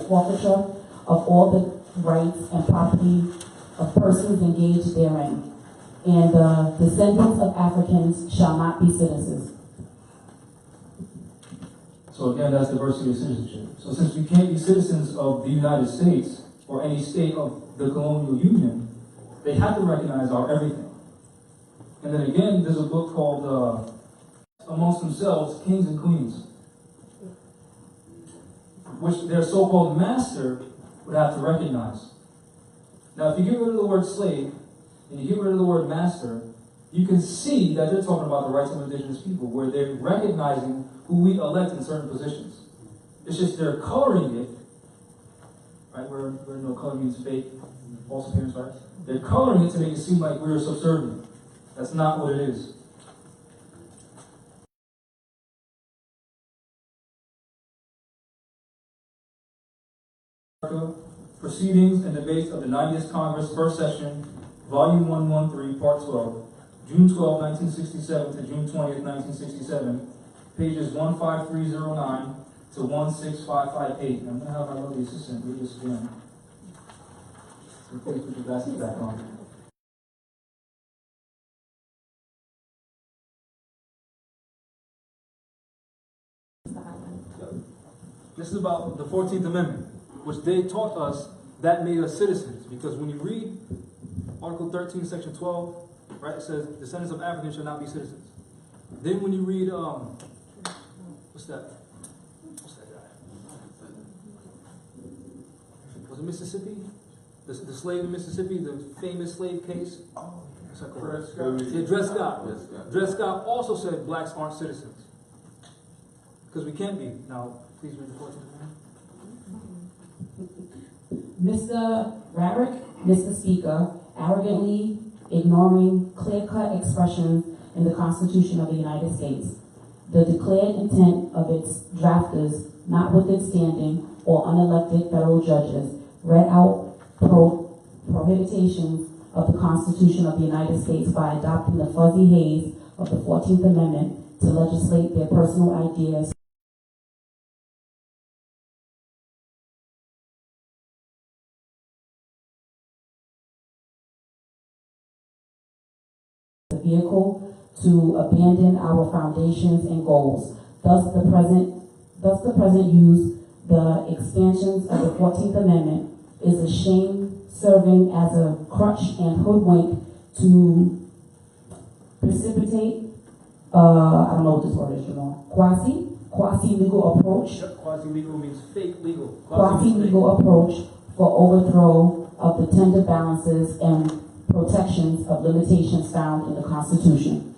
forfeiture of all the rights and property of persons engaged therein. And the descendants of Africans shall not be citizens. So again, that's diversity of citizenship. So since we can't be citizens of the United States or any state of the colonial union, they have to recognize our everything. And then again, there's a book called Amongst Themselves, Kings and Queens, which their so-called master would have to recognize. Now, if you get rid of the word slave, and you get rid of the word master, you can see that they're talking about the rights of indigenous people, where they're recognizing who we elect in certain positions. It's just they're coloring it, right, where no color means fake, false appearance, right? They're coloring it to make it seem like we're subservient. That's not what it is. Proceedings and Debates of the 90th Congress, First Session, Volume 113, Part 12, June 12, 1967 to June 20th, 1967, pages 15309 to 16558. I'm going to have my lovely assistant read this again. So please put your glasses back on. This is about the 14th Amendment, which they taught us that made us citizens. Because when you read Article 13, Section 12, right, it says descendants of Africans shall not be citizens. Then when you read, what's that guy? it Mississippi? The slave in Mississippi, the famous slave case? What's that called? Yeah, Dred Scott. Dred Scott also said blacks aren't citizens. Because we can't be. Now, please read the 14th Amendment. Mr. Rarick, Mr. Speaker, arrogantly ignoring clear-cut expressions in the Constitution of the United States, the declared intent of its drafters, notwithstanding all unelected federal judges, read out prohibitions of the Constitution of the United States by adopting the fuzzy haze of the 14th Amendment to legislate their personal ideas. The vehicle to abandon our foundations and goals. Thus the present use the expansions of the 14th Amendment is a shame, serving as a crutch and hoodwink to precipitate, I don't know what this word is, quasi-legal approach. Quasi-legal means fake legal. Quasi-legal approach for overthrow of the tender balances and protections of limitations found in the Constitution.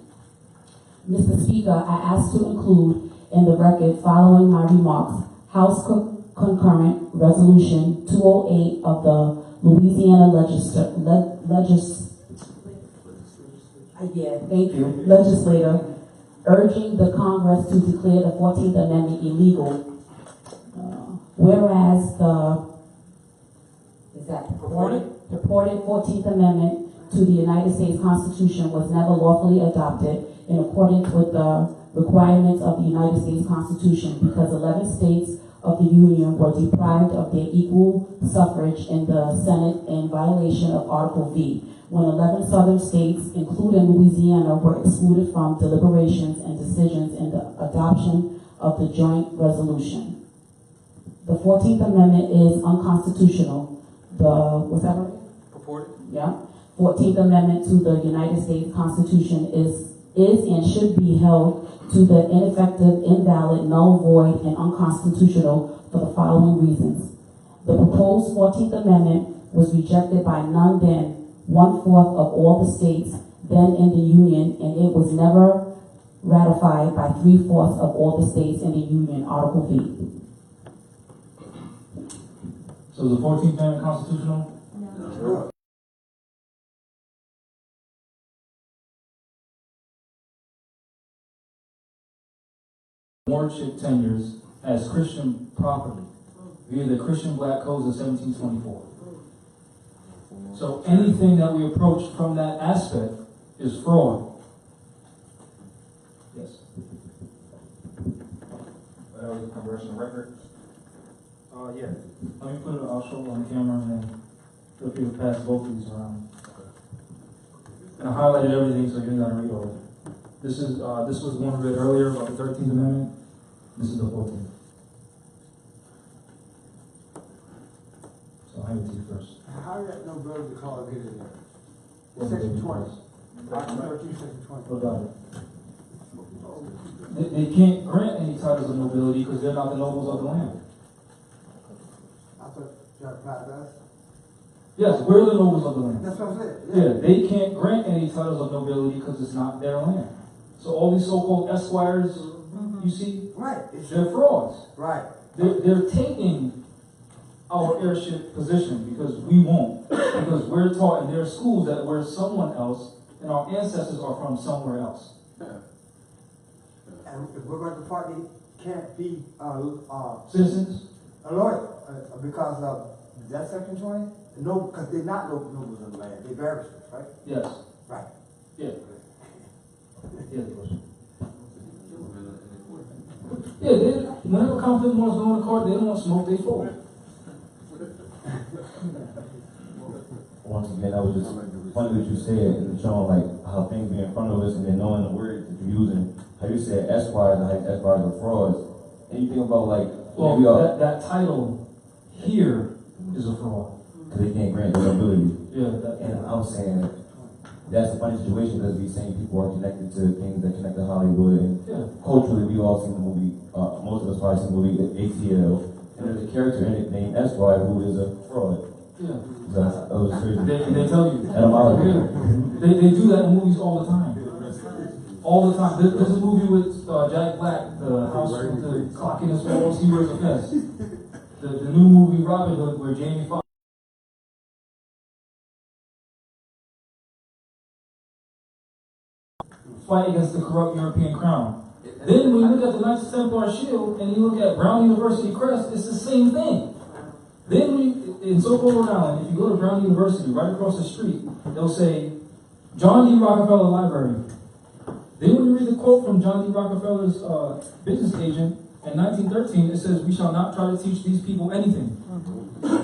Mr. Speaker, I ask to include in the record following my remarks House Concurrent Resolution 208 of the Louisiana legislator urging the Congress to declare the 14th Amendment illegal, whereas the purported 14th Amendment to the United States Constitution was never lawfully adopted in accordance with the requirements of the United States Constitution because 11 states of the Union were deprived of their equal suffrage in the Senate in violation of Article V, when 11 southern states, including Louisiana, were excluded from deliberations and decisions in the adoption of the joint resolution. The 14th Amendment is unconstitutional. What's that word? Purported? Yeah. 14th Amendment to the United States Constitution is and should be held to the ineffective, invalid, null, void, and unconstitutional for the following reasons. The proposed 14th Amendment was rejected by none then 1/4 of all the states then in the Union, and it was never ratified by 3/4 of all the states in the Union, Article V. So is the 14th Amendment constitutional? No. Wardship tenures as Christian property via the Christian Black Codes of 1724. So anything that we approach from that aspect is fraud. Yes. That was a congressional record. Yeah. Let me put it, I'll show it on the camera and then feel free to pass both of these around. And I highlighted everything so you didn't gotta read all of it. This was one we read earlier about the 13th Amendment. This is the 14th. So I'll hand it to you first. How did that no ability clause get in there? What Section did 20. they Article 13, Section 20. What about it? They can't grant any titles of nobility because they're not the nobles of the land. I thought that applied to us. Yes, we're the nobles of the land. That's what I said. Yeah, they can't grant any titles of nobility because it's not their land. So all these so-called esquires, you see, Right. they're frauds. Right. They're taking our heirship position because we won't. Because we're taught in their schools that we're someone else and our ancestors are from somewhere else. And if we're going to party, can't be Citizens? a lawyer because of that Section 20? No, because they're not nobles of the land. They're barristers, right? Yes. Right. Yeah. Yeah, whenever conflict wants to go to court, they don't want smoke, they fold. Once again, I was just funny what you said and showing like how things be in front of us and then knowing the words that you're using. How you said esquires and how esquires are frauds. And you think about like well, that title here is a fraud. Because they can't grant the ability. Yeah. And I'm saying that's a funny situation because these same people are connected to things that connect to Hollywood and culturally we all seen the movie. Most of us probably seen the movie ATL. And there's a character in it named Esquire who is a fraud. Yeah. So that was crazy. They tell you. Etymology. They do that in movies all the time. All the time. There's a movie with Jack Black, the house with the clock in his walls, he wears a vest. The new movie Robin Hood where Jamie Foxx fight against the corrupt European crown. Then when you look at the Knights Templar shield and you look at Brown University crest, it's the same thing. Then when you, in so-called Rhode Island, if you go to Brown University, right across the street, they'll say, John D. Rockefeller Library. Then when you read the quote from John D. Rockefeller's business agent in 1913, it says, we shall not try to teach these people anything.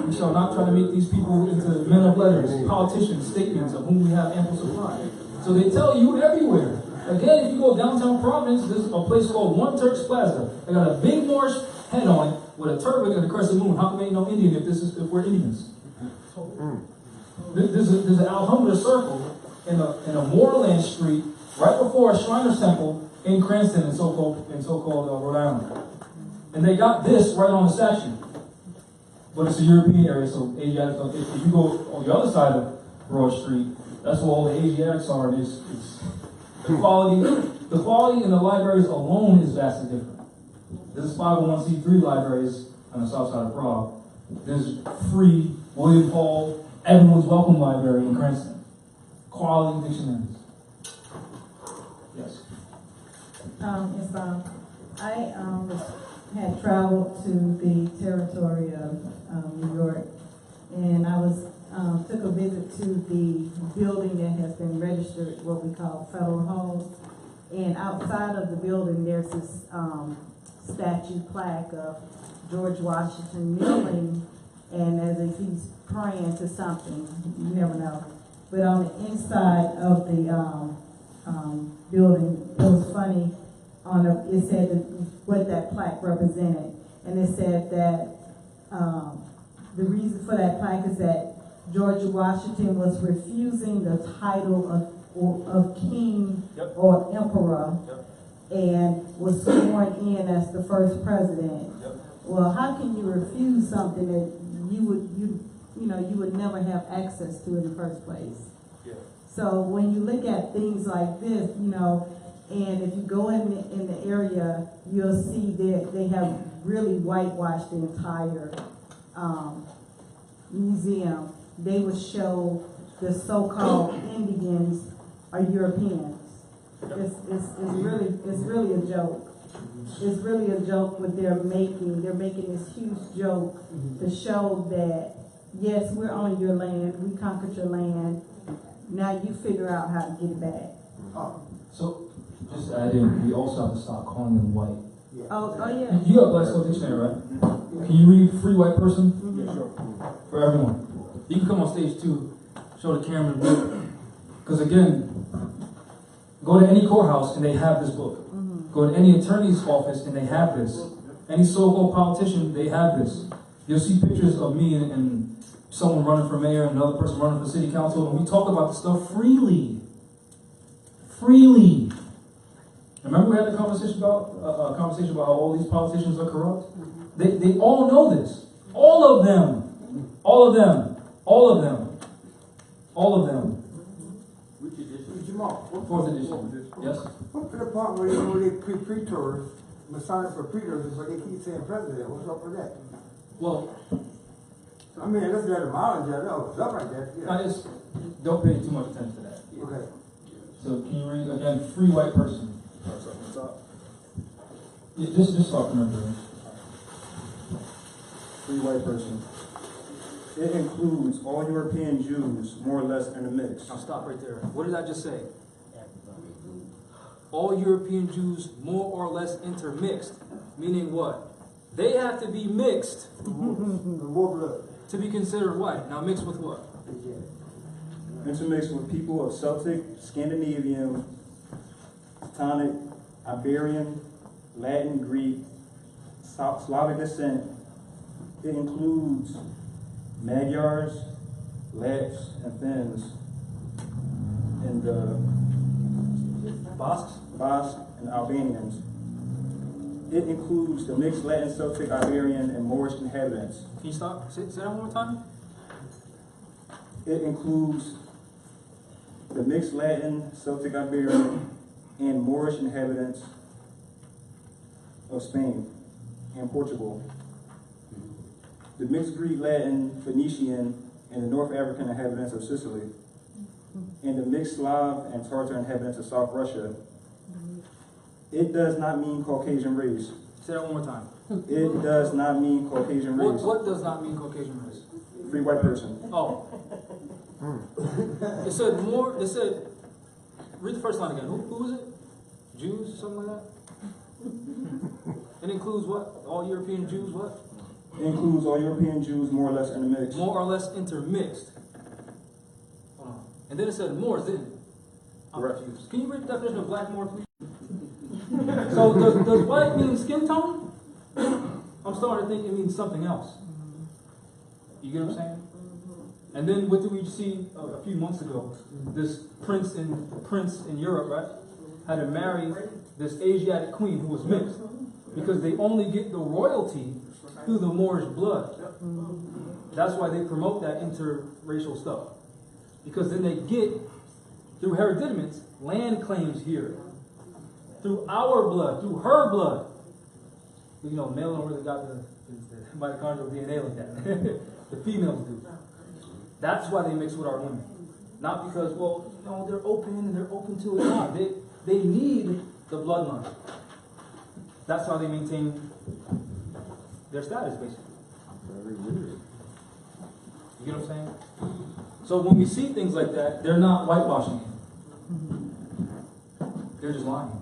We shall not try to make these people into men of letters, politicians, statesmen, of whom we have ample supply. So they tell you everywhere. Again, if you go downtown Providence, there's a place called One Turks Plaza. They got a big Moorish head on it with a turban and a crescent moon. How come ain't no Indian if we're Indians? There's an Alhambra circle in a moorland street right before a Shriners Temple in Cranston in so-called Rhode Island. And they got this right on the statue. But it's a European area, so Asiatics don't. If you go on the other side of Broad Street, that's where all the Asiatics are, and it's the quality in the libraries alone is vastly different. There's 501c3 libraries on the south side of Prague. There's free William Hall, Everyone's Welcome Library in Cranston. Quality dictionaries. Yes. I had traveled to the territory of New York, and I took a visit to the building that has been registered, what we call federal homes. And outside of the building, there's this statue plaque of George Washington kneeling, and as if he's praying to something, you never know. But on the inside of the building, it was funny. It said what that plaque represented, and it said that the reason for that plaque is that George Washington was refusing the title of king or emperor, and was sworn in as the first president. Well, how can you refuse something that you would never have access to in the first place? So when you look at things like this, and if you go in the area, you'll see that they have really whitewashed the entire museum. They would show the so-called Indians are Europeans. It's really a joke. It's really a joke what they're making. They're making this huge joke to show that, yes, we're on your land, we conquered your land, now you figure out how to get it back. So, just to add in, we also have to stop calling them white. Oh yeah. You got Black's Law Dictionary, right? Can you read free white person? Yeah, sure. For everyone. You can come on stage too, show the camera the book. Because again, go to any courthouse and they have this book. Go to any attorney's office and they have this. Any so-called politician, they have this. You'll see pictures of me and someone running for mayor and another person running for city council, and we talk about this stuff freely. Freely. Remember we had a conversation about how all these politicians are corrupt? They all know this. All of them. All of them. All of them. All of them. Which edition? Jamal, Fourth edition. Yes? What to the part where they pre-pretors, Masonic for pretors, but they keep saying president? What's up with that? Well, I mean, that's the etymology. I know what's up right there. Yeah. I just don't pay too much attention to that. Okay. So can you read again? Free white person. Yeah, just start from there. Free white person. It includes all European Jews, more or less, in a mix. Now stop right there. What did I just say? All European Jews more or less intermixed. Meaning what? They have to be mixed to be considered white. Now mixed with what? Intermixed with people of Celtic, Scandinavian, Teutonic, Iberian, Latin, Greek, Slavic descent. It includes Magyars, Lapps, and Finns, and Basques? Basque and Albanians. It includes the mixed Latin, Celtic, Iberian, and Moorish inhabitants. Can you stop? Say that one more time. It includes the mixed Latin, Celtic, Iberian, and Moorish inhabitants of Spain and Portugal. The mixed Greek, Latin, Phoenician, and the North African inhabitants of Sicily. And the mixed Slav and Tartar inhabitants of South Russia. It does not mean Caucasian race. Say that one more time. It does not mean Caucasian race. What does not mean Caucasian race? Free white person. Oh. It said more, it said, read the first line again. Who is it? Jews, something like that? It includes what? All European Jews, what? It includes all European Jews more or less intermixed. More or less intermixed. Hold on. And then it said Moors, didn't it? I'm Correct. confused. Can you read the definition of black Moor, please? So does white mean skin tone? I'm starting to think it means something else. You get what I'm saying? And then what did we see a few months ago? This prince in Europe, right, had to marry this Asiatic queen who was mixed because they only get the royalty through the Moorish blood. That's why they promote that interracial stuff, because then they get through hereditaments land claims here through our blood, through her blood. You know, male don't really got the mitochondrial DNA like that. The females do. That's why they mix with our women. Not because, well, you know, they're open and they're open to it. No, they need the bloodline. That's how they maintain their status, basically. You get what I'm saying? So when we see things like that, they're not whitewashing it. They're just lying.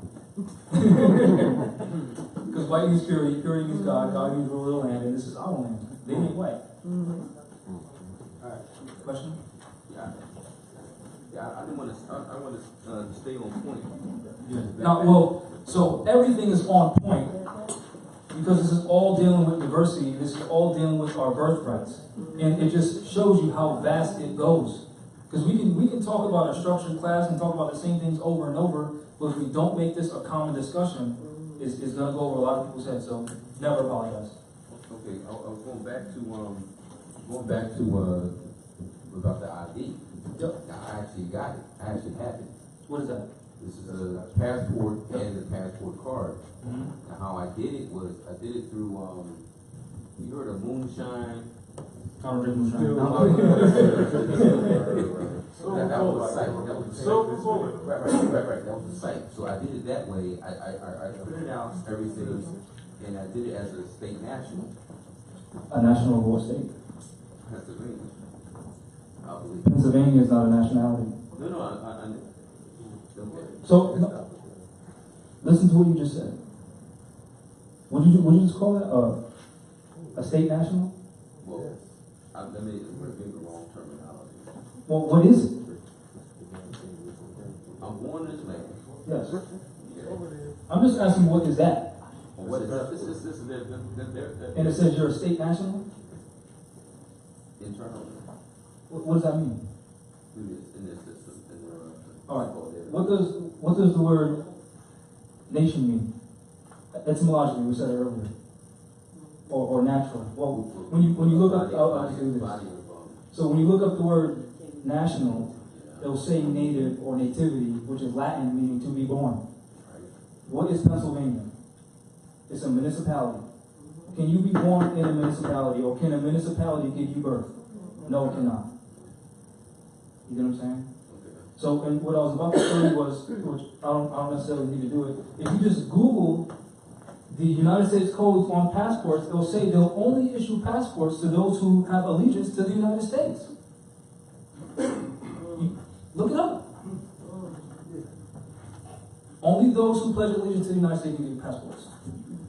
Because white means purity, purity means God, God means rule of the land, and this is our land. They ain't white. Question? Yeah, I want to stay on point. Now, well, so everything is on point because this is all dealing with diversity. This is all dealing with our birthrights, and it just shows you how vast it goes. Because we can talk about a structured class and talk about the same things over and over, but if we don't make this a common discussion, it's going to go over a lot of people's heads. So never apologize. Okay, I was going back to about the ID. Yep. Now, I actually got it. I actually have it. What is that? This is a passport and the passport card. Mm-hmm. Now, how I did it was, I did it through, you heard of Moonshine? I don't drink moonshine. That was the site. That was the site. Right. That was the site. So I did it that way. I printed out everything, and I did it as a state national. A national of what state? Pennsylvania. I believe. Pennsylvania is not a nationality. No, I okay. So, no, listen to what you just said. What did you just call it? A state national? Well, let me give the wrong terminology. Well, what is it? I'm born in this land. Yes. Okay. I'm just asking, what is that? Well, what is that? This is And it says you're a state national? internally. What does that mean? In this system. All right. What does the word nation mean? Etymologically, we said it earlier. Or natural. Well, when you look up, I'll do this. So when you look up the word national, it'll say native or nativity, which is Latin meaning to be born. What is Pennsylvania? It's a municipality. Can you be born in a municipality, or can a municipality give you birth? No, it cannot. You get what I'm saying? So, and what I was about to say was, which I don't necessarily need to do it. If you just Google the United States codes on passports, it'll say they'll only issue passports to those who have allegiance to the United States. Look it up. Only those who pledge allegiance to the United States can get passports.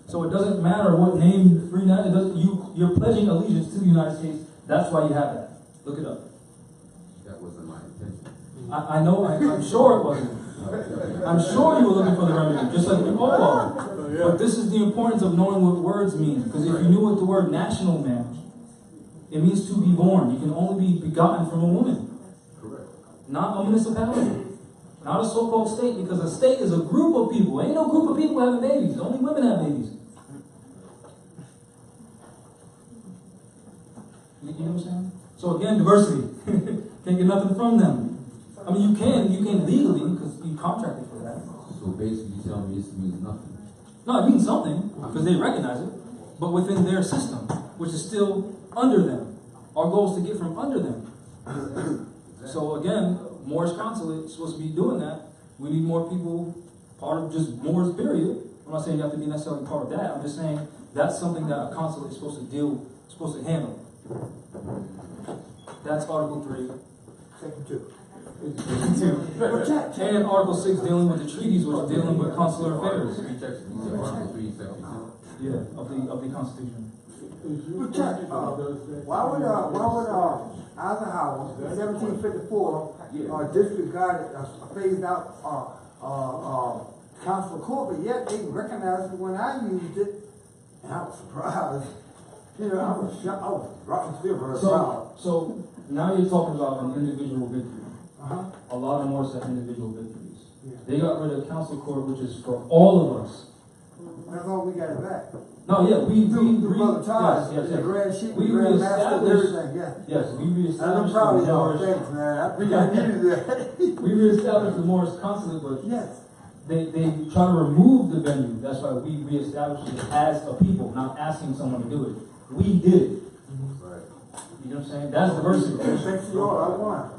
So it doesn't matter what name free it doesn't. You're pledging allegiance to the United States. That's why you have that. Look it up. That wasn't my intention. I know. I'm sure it wasn't. I'm sure you were looking for the remedy, just like we all are. But this is the importance of knowing what words mean. Because if you knew what the word national meant, it means to be born. You can only be begotten from a woman. Correct. Not a municipality. Not a so-called state, because a state is a group of people. Ain't no group of people having babies. Only women have babies. You know what I'm saying? So again, diversity. Can't get nothing from them. I mean, you can legally, because you contracted for that. So basically, you tell me this means nothing. No, it means something, because they recognize it, but within their system, which is still under them. Our goal is to get from under them. So again, Moorish Consulate is supposed to be doing that. We need more people, part of just Moors, period. I'm not saying you have to be necessarily part of that. I'm just saying that's something that a consulate is supposed to handle. That's Article 3. Section 2. And Article 6 dealing with the treaties, which are dealing with consular affairs. Article 3, Section 2. Yeah, of the Constitution. Why would Eisenhower, in 1754, disregarded, phased out consular court, but yet they recognized it when I used it, and I was surprised. You know, I was shocked. I was still very proud. So now you're talking about an individual victory. Uh-huh. A lot of Moors have individual victories. Yeah. They got rid of council court, which is for all of us. That's all we got it back. No, yeah, we Brother Todd, yes, the grand sheep, we the grand master, and reestablished. everything, yeah. Yes, we And I'm reestablished proud the of y'all, Moorish. thanks, man. I needed that. We reestablished the Moorish consulate, but Yes. they try to remove the venue. That's why we reestablished it as a people, not asking someone to do it. We did it. Right. You know what I'm saying? That's diversity. Thanks to y'all, I won.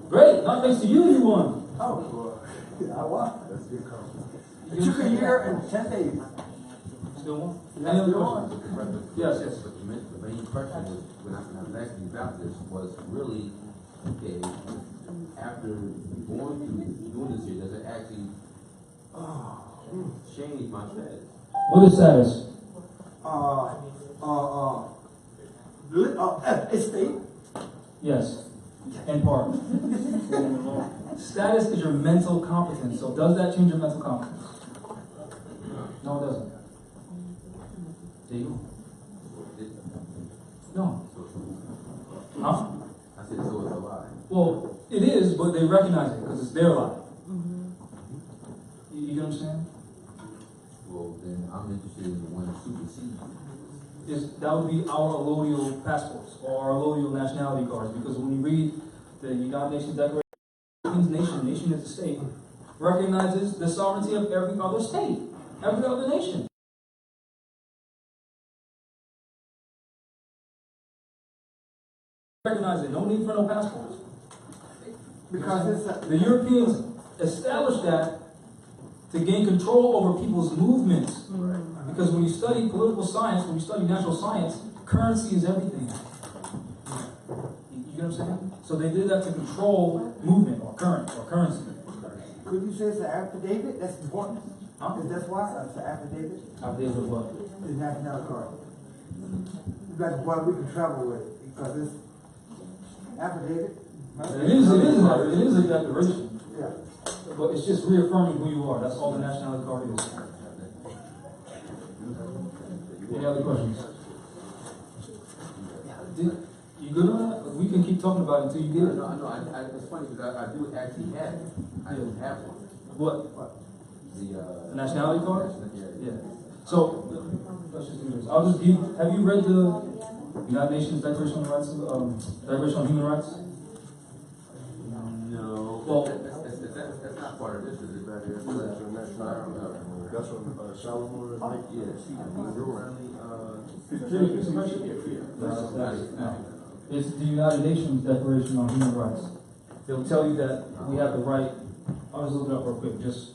Great. Not thanks to you, you won. Oh, I won. That's good conversation. It took a year and 10 days. Still won? Yeah, Any other still questions? Yes, yes. But the main question was, when I was asking you about this, was really, okay, after going through doing this here, does it actually change my status? What is status? Estate. Yes. In part. Status is your mental competence. So does that change your mental competence? No, it doesn't. There you go. No. Huh? I said, so it's a lie. Well, it is, but they recognize it because it's their lie. You get what I'm saying? Well, then I'm interested in the one that supersedes. That would be our allodial passports or our allodial nationality cards, because when you read the United Nations Declaration, nation is a state, recognizes the sovereignty of every other state, every other nation. Recognize it, no need for no passports. Because it's The Europeans established that to gain control over people's movements. Because when you study political science, when you study natural science, currency is everything. You get what I'm saying? So they did that to control movement or currency. Could you say it's an affidavit? That's important. Huh? Is that why it's an affidavit? Affidavit of what? The national card. That's why we can travel with it, because it's affidavit. It is a declaration. Yeah. But it's just reaffirming who you are. That's all the nationality card is. Any other questions? You good on that? We can keep talking about it until you get it. No, it's funny because I do actually have it. I don't have one. What? The nationality card? Yeah. Yeah. So, let's just do this. I'll just give, have you read the United Nations Declaration on Rights, Declaration on Human Rights? No. Well, that's not part of this, is it? That's from Shalimar, like, It's the United Nations Declaration on Human Rights. They'll tell you that we have the right. I'll just look it up real quick, just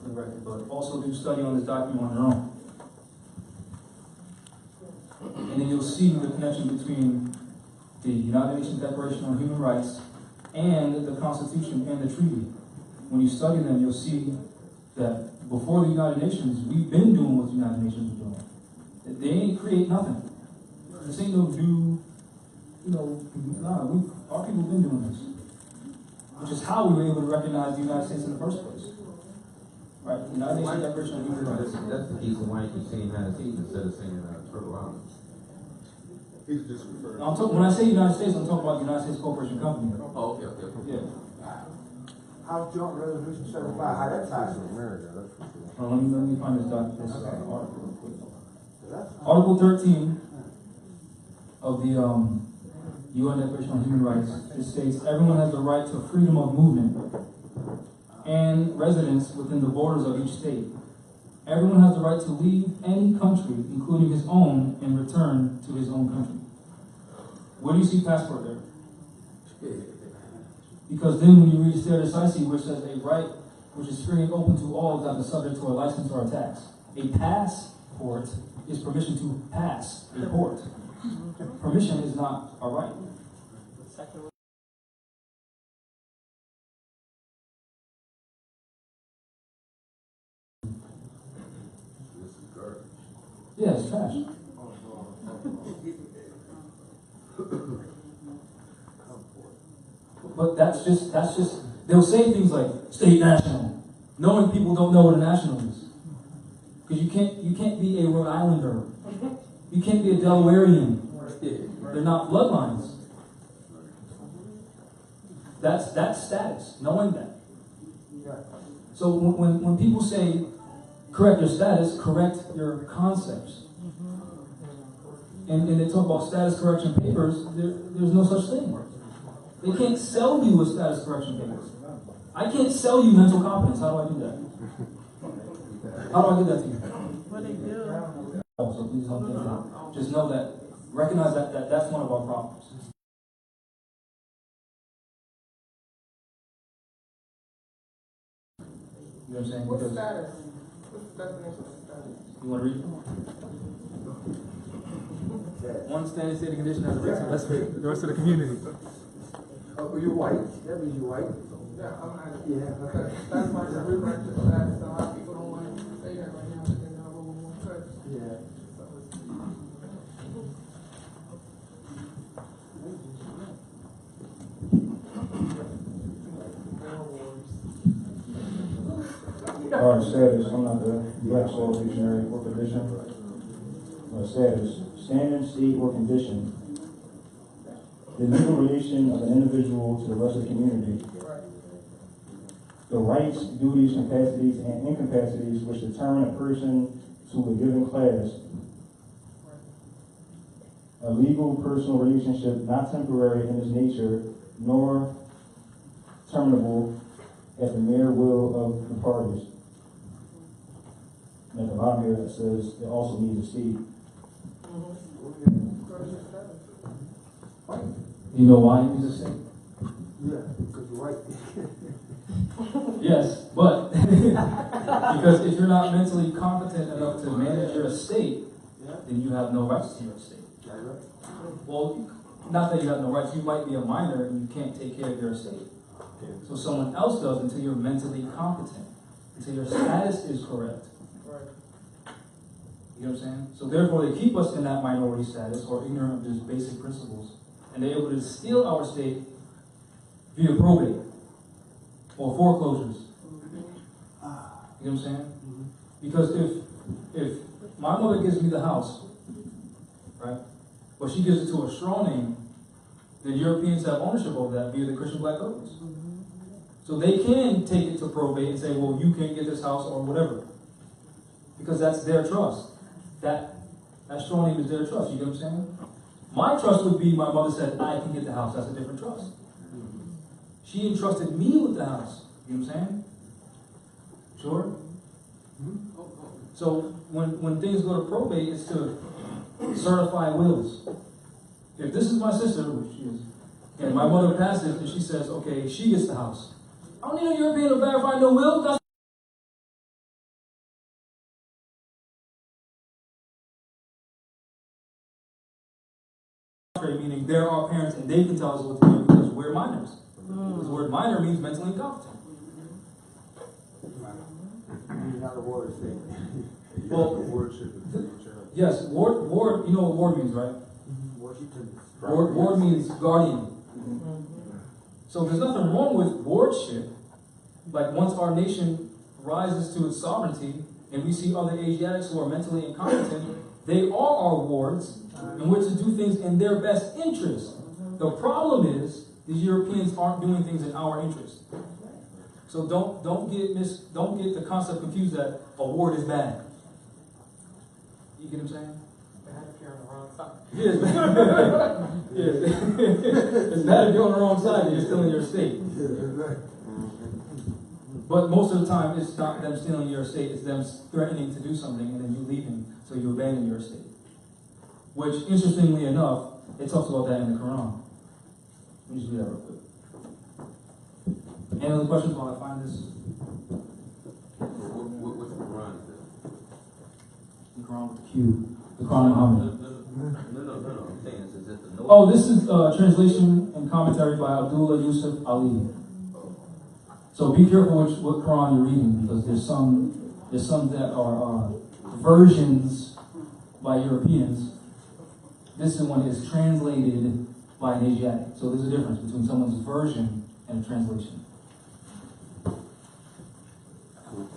for the record, but also do study on this document on your own. And then you'll see the connection between the United Nations Declaration on Human Rights and the Constitution and the treaty. When you study them, you'll see that before the United Nations, we've been doing what the United Nations are doing. They ain't create nothing. This ain't no new, our people have been doing this. Which is how we were able to recognize the United States in the first place. Right? The United Nations Declaration on Human Rights. That's the reason why you keep saying United States instead of saying Turtle Islands. he's just referring. When I say United States, I'm talking about the United States Corporation Company. Oh, okay. Yeah. How's Joint Resolution 75? How that ties in? America, that's for sure. Let me find this article real quick. Article 13 of the UN Declaration on Human Rights, it states everyone has the right to freedom of movement and residence within the borders of each state. Everyone has the right to leave any country, including his own, and return to his own country. Where do you see passport there? Because then when you read stare decisis, which says a right which is free and open to all that is subject to a license or a tax. A passport is permission to pass a port. Permission is not a right. Yeah, it's trash. But that's just, they'll say things like state national, knowing people don't know what a national is. Because you can't be a Rhode Islander. You can't be a Delawarean. They're not bloodlines. That's status, knowing that. So when people say, correct your status, correct your concepts. And they talk about status correction papers, there's no such thing. They can't sell you a status correction paper. I can't sell you mental competence. How do I do that? How do I do that to you? What they do? Oh, so please don't think that. Just know that, recognize that that's one of our problems. You know what I'm saying? What's Because status? What's the definition of status? you want to read it? One standing state condition has a right to let's read the rest of the community. Oh, you're white. That means you're white. Yeah, I'm not. Yeah. That's why the reference to status. So how people don't want to say that right now, but then they'll go with more touch. Yeah. So it's, Our status, I'm not the Black Soul Dictionary or condition. Status, standard state or condition. The legal relation of an individual to the rest of the community. The rights, duties, capacities, and incapacities which determine a person to a given class. A legal personal relationship not temporary in its nature, nor terminable at the mere will of the parties. And at the bottom here it says it also needs a state. You know why it needs a state? Yeah, because you're white. Yes, but because if you're not mentally competent enough to manage your estate, then you have no rights to your estate. Well, not that you have no rights, you might be a minor and you can't take care of your estate. So someone else does until you're mentally competent, until your status is correct. You know what I'm saying? So therefore they keep us in that minority status or ignorant of just basic principles. And they're able to steal our state via probate or foreclosures. You know what I'm saying? Because if my mother gives me the house, right, but she gives it to a straw name, then Europeans have ownership over that via the Christian Black codes. So they can take it to probate and say, well, you can't get this house or whatever. Because that's their trust. That straw name is their trust. You get what I'm saying? My trust would be my mother said, I can get the house. That's a different trust. She entrusted me with the house. You know what I'm saying? Sure? So when things go to probate, it's to certify wills. If this is my sister, which she is, and my mother passes and she says, okay, she gets the house. I don't need a European to verify no will. That's meaning they're our parents and they can tell us what to do because we're minors. Because the word minor means mentally incompetent. Not a word thing. Well, yes, ward, you know what ward means, right? Ward means guardian. So there's nothing wrong with wardship. Like once our nation rises to its sovereignty and we see other Asiatics who are mentally incompetent, they are our wards and we're to do things in their best interest. The problem is these Europeans aren't doing things in our interest. So don't get the concept confused that a ward is bad. You get what I'm saying? Bad if you're on the wrong Yeah, it's bad if you're on the wrong side and you're still in your state. But most of the time, it's not them stealing your estate, it's them threatening to do something and then you leaving, so you abandon your estate. Which, interestingly enough, it talks about that in the Quran. Let me just read that real quick. Any other questions while I find this? What's the Quran? The Quran with the Q. The Quran of Muhammad. No. I'm saying, is it the note? Oh, this is translation and commentary by Abdullah Yusuf Ali. So be careful what Quran you're reading, because there's some that are versions by Europeans. This one is translated by an Asiatic. So there's a difference between someone's version and a translation. Real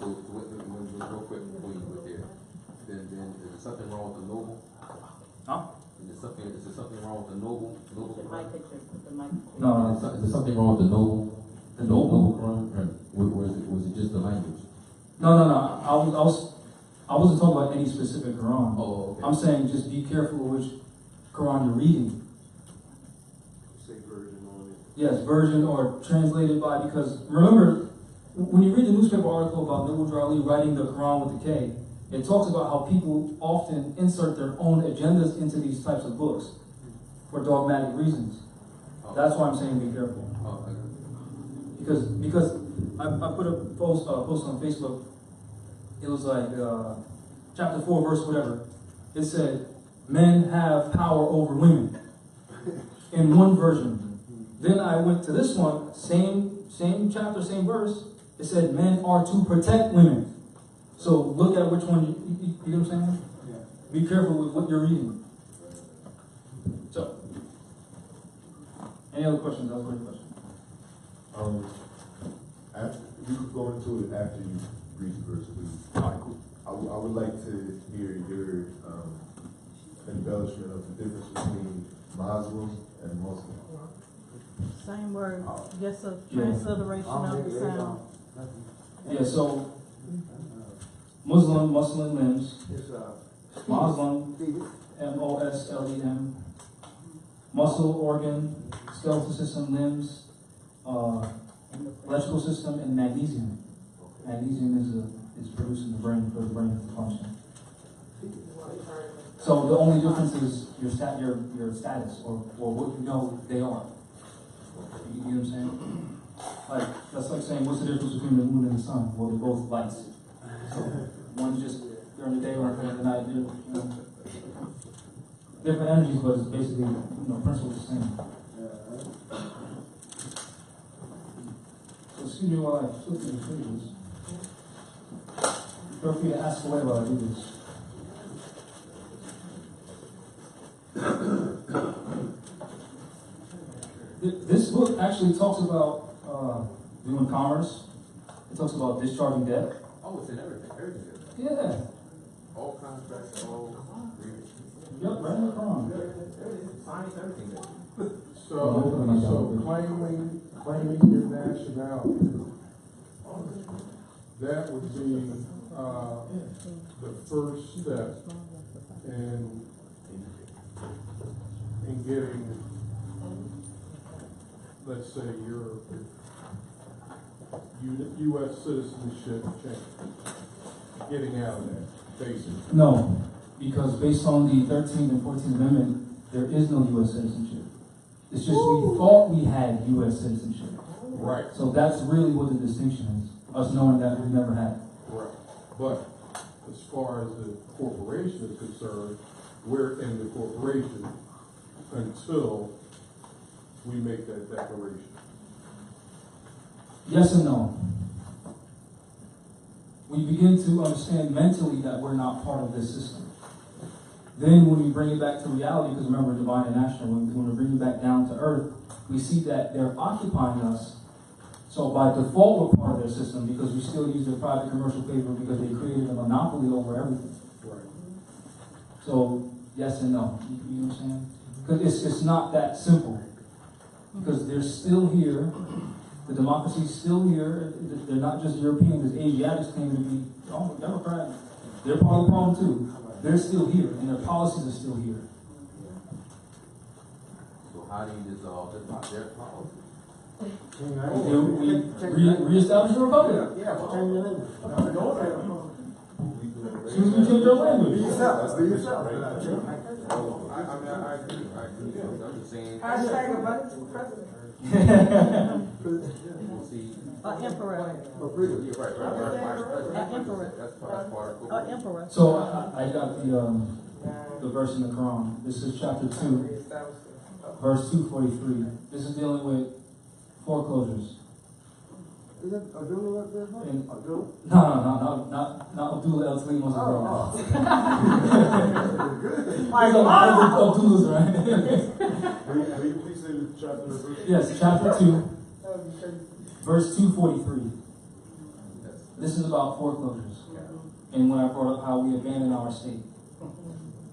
quick before you go there, then is there something wrong with the noble? Huh? Is there something wrong with the noble? The mic picture, the mic. No. Is there something wrong with the noble? The noble? Quran? Was it just the language? No. I wasn't talking about any specific Quran. Oh, okay. I'm saying just be careful with which Quran you're reading. Say version on it. Yes, version or translated by, because remember, when you read the newspaper article about Nabil Ali writing the Quran with the K, it talks about how people often insert their own agendas into these types of books for dogmatic reasons. That's why I'm saying be careful. Because I put a post on Facebook. It was like chapter 4, verse whatever. It said, men have power over women in one version. Then I went to this one, same chapter, same verse. It said men are to protect women. So look at which one, you know what I'm saying? Yeah. Be careful with what you're reading. So, any other questions? That was a great question. You could go into it after you read the verse, please. All right, cool. I would like to hear your embellishment of the difference between Muslim and Muslim. Same word, just a transliteration of the sound. Yeah, so Muslim limbs, Muslim, M-O-S-L-E-M, muscle, organ, skeletal system, limbs, electrical system, and magnesium. Magnesium is produced in the brain for the brain to function. So the only difference is your status or what you know they are. You know what I'm saying? Like, that's like saying, what's the difference between the moon and the sun? Well, they're both lights. So one's just during the day, one during the night. You know, different energies, but it's basically, principle is the same. So excuse me while I flip through the pages. Feel free to ask away while I do this. This book actually talks about doing commerce. It talks about discharging debt. Oh, it's in everything. Yeah. All contracts, all agreements. Yep, right in the Quran. Science, everything. So claiming your nationality, that would be the first step in getting, let's say, your U.S. citizenship change, getting out of that, basically. No, because based on the 13th and 14th Amendment, there is no U.S. citizenship. It's just we thought we had U.S. citizenship. Right. So that's really what the distinction is, us knowing that we never had. Right. But as far as the corporation is concerned, we're in the corporation until we make that declaration. Yes and no. We begin to understand mentally that we're not part of this system. Then when we bring it back to reality, because remember, divine and national, when we bring it back down to earth, we see that they're occupying us. So by default, we're part of their system because we still use their private commercial paper because they created a monopoly over everything. Right. So yes and no. You know what I'm saying? Because it's not that simple. Because they're still here. The democracy's still here. They're not just Europeans. There's Asiatics claiming to be Democrat. They're part of the problem too. They're still here, and their policies are still here. how do you dissolve their policy? We reestablish the republic. Yeah, but change your name. As soon as we change our language. Be yourself, be yourself. I agree. I'm just saying. Hashtag abundant president. We'll see. Emperor. You're right. Emperor. That's part of it. Emperor. So I got the verse in the Quran. This is chapter 2, verse 243. This is dealing with foreclosures. Is it Abdullah up there? And- Abdullah? not Abdullah El Salim was Oh, There's a lot of Abdullahs, right? Will you please say the chapter and verse? Yes, chapter 2, verse 243. This is about foreclosures. And when I brought up how we abandon our state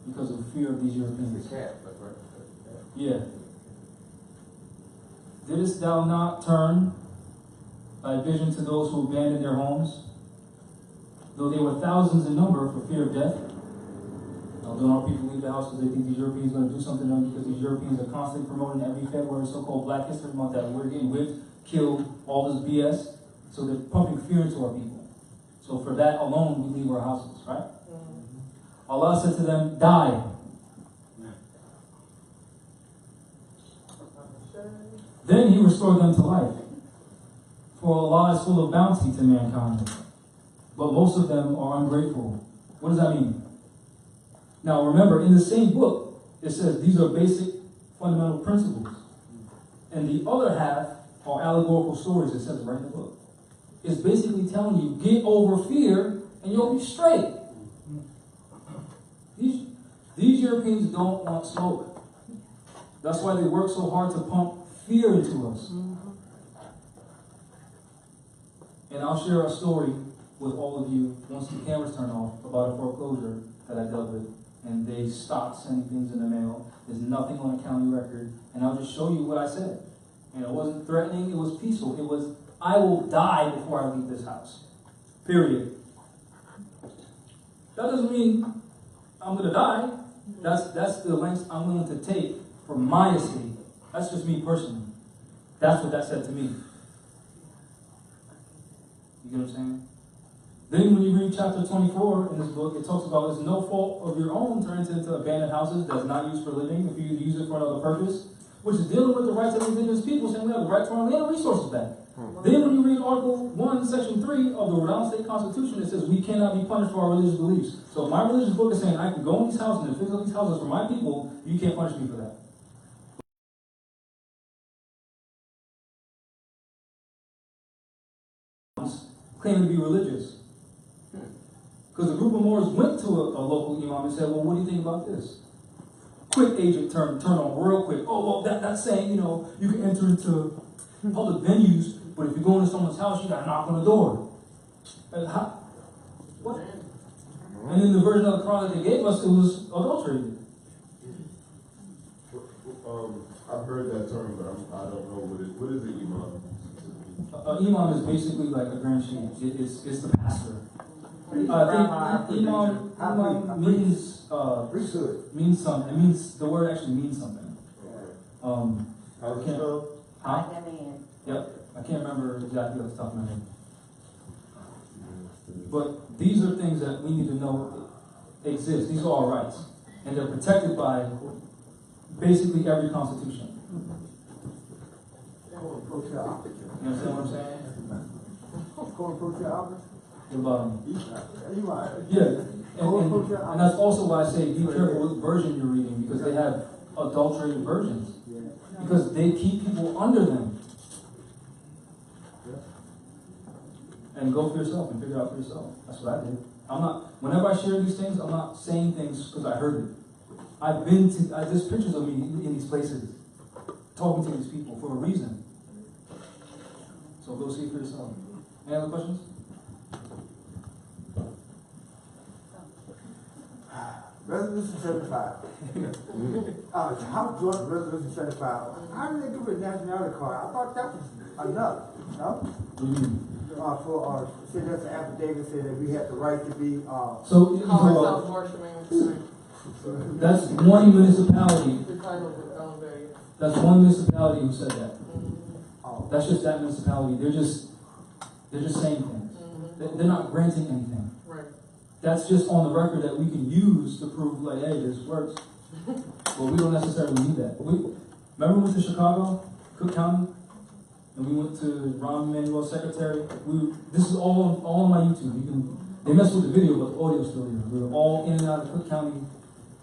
because of fear of these Europeans. Yeah. Didst thou not turn thy vision to those who abandoned their homes, though they were thousands in number for fear of death? Now, don't our people leave the house because they think these Europeans are going to do something to them, because these Europeans are constantly promoting every February so-called Black History Month that we're getting whipped, killed, all this BS. So they're pumping fear into our people. So for that alone, we leave our houses, right? Allah said to them, die. Then he restored them to life. For Allah is full of bounty to mankind. But most of them are ungrateful. What does that mean? Now remember, in the same book, it says these are basic fundamental principles. And the other half are allegorical stories. It says right in the book. It's basically telling you, get over fear and you'll be straight. These Europeans don't want smoke. That's why they work so hard to pump fear into us. And I'll share a story with all of you once the cameras turn off about a foreclosure that I dealt with. And they stopped sending things in the mail. There's nothing on a county record. And I'll just show you what I said. And it wasn't threatening, it was peaceful. It was, I will die before I leave this house. Period. That doesn't mean I'm going to die. That's the lengths I'm willing to take for my estate. That's just me personally. That's what that said to me. You get what I'm saying? Then when you read chapter 24 in this book, it talks about it's no fault of your own to enter into abandoned houses that's not used for living if you use it for another purpose, which is dealing with the rights of indigenous people, saying we have the right to our land and resources back. Then when you read Article 1, Section 3 of the Rhode Island State Constitution, it says we cannot be punished for our religious beliefs. So if my religious book is saying I can go in these houses and fix up these houses for my people, you can't punish me for that. Claiming to be religious. Because a group of Moors went to a local imam and said, well, what do you think about this? Quick agent turn on real quick. Oh, well, that's saying, you can enter into public venues, but if you go into someone's house, you got to knock on the door. What? And in the version of the Quran that they gave us, it was adulterated. I've heard that term, but I don't know what is the imam? Imam is basically like a grand sheikh. It's the pastor. I think imam means means something. It means the word actually means something. Yep, I can't remember exactly off the top of my head. But these are things that we need to know exist. These are our rights, and they're protected by basically every constitution. You understand what I'm saying? Yeah, and that's also why I say be careful which version you're reading, because they have adulterated versions. Because they keep people under them. And go for yourself and figure out for yourself. That's what I did. Whenever I share these things, I'm not saying things because I heard it. I've been to, there's pictures of me in these places, talking to these people for a reason. So go see it for yourself. Any other questions? Resolution 75. House Joint Resolution 75. How did they do with Nationality Card? I thought that was enough. No? Say that's an affidavit say that we have the right to be. That's one municipality. That's one municipality who said that. Oh, That's just that municipality. They're just saying things. They're not granting anything. Right. That's just on the record that we can use to prove, like, hey, this works. But we don't necessarily need that. Remember we went to Chicago, Cook County, and we went to Rahm Emanuel's secretary. This is all on my YouTube. They messed with the video, but the audio's still here. We were all in and out of Cook County,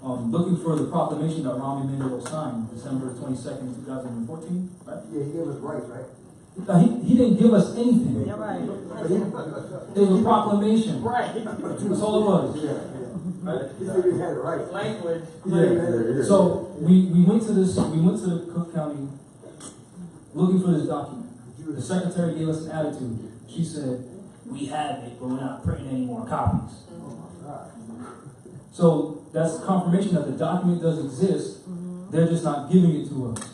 looking for the proclamation that Rahm Emanuel signed December 22nd, 2014, right? yeah, he gave us rights, right? He didn't give us anything. Yeah, right. It was a proclamation. Right. That's all it was. Yeah. Right? He said he had it right. Language. Yeah. So we went to Cook County looking for this document. The secretary gave us an attitude. She said, "We have it, but we're not printing any more copies." So that's confirmation that the document does exist. They're just not giving it to us.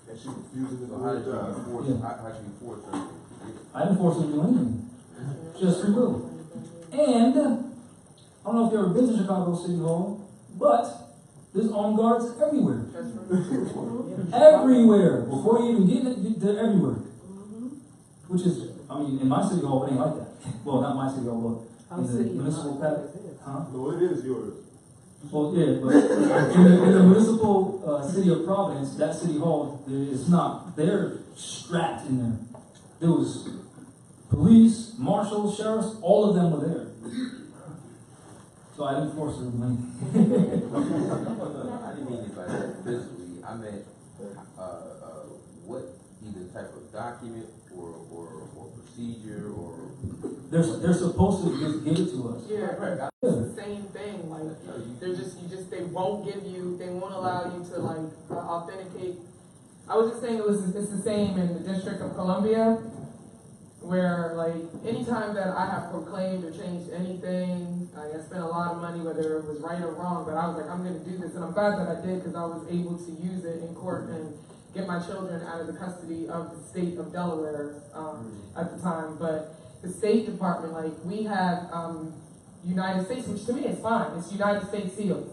And she refusing So to how do did the you job. enforce, Yeah. how did you enforce something? I didn't force her to do anything. Just free will. And I don't know if you've ever been to Chicago City Hall, but there's armed guards everywhere. That's right. Everywhere. Before you even get it, they're everywhere. Which is, I mean, in my city hall, it ain't like that. Well, not my city hall, but in the municipal palace. Huh? No, it is yours. Well, yeah, but in the municipal city of Providence, that city hall, it's not. They're strapped in there. There was police, marshals, sheriffs, all of them were there. So I didn't force her to do anything. I didn't mean it by that physically. I meant what either type of document or procedure or. They're supposed to just give it to us. Yeah, it's the same thing. Like they won't allow you to like authenticate. I was just saying it's the same in the District of Columbia, where like anytime that I have proclaimed or changed anything, I spent a lot of money, whether it was right or wrong. But I was like, I'm going to do this, and I'm glad that I did because I was able to use it in court and get my children out of the custody of the state of Delaware at the time. But the State Department, like we have United States, which to me is fine. It's United States seals.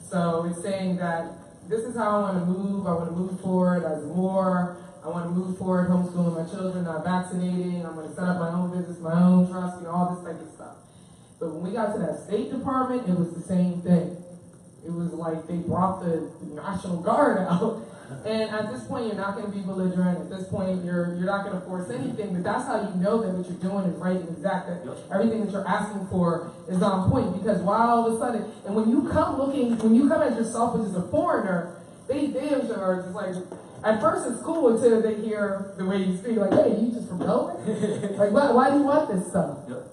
So it's saying that this is how I want to move. I want to move forward as a war. I want to move forward homeschooling my children, not vaccinating. I'm going to set up my own business, my own trust, all this type of stuff. But when we got to that State Department, it was the same thing. It was like they brought the National Guard out. And at this point, you're not going to be belligerent. At this point, you're not going to force anything. But that's how you know that what you're doing is right and exact. That everything that you're asking for is on point. Because why all of a sudden, and when you come as yourself, which is a foreigner, they are just like, at first it's cool until they hear the way you speak. Like, hey, you just from Delaware? Like, why do you want this stuff? Yep.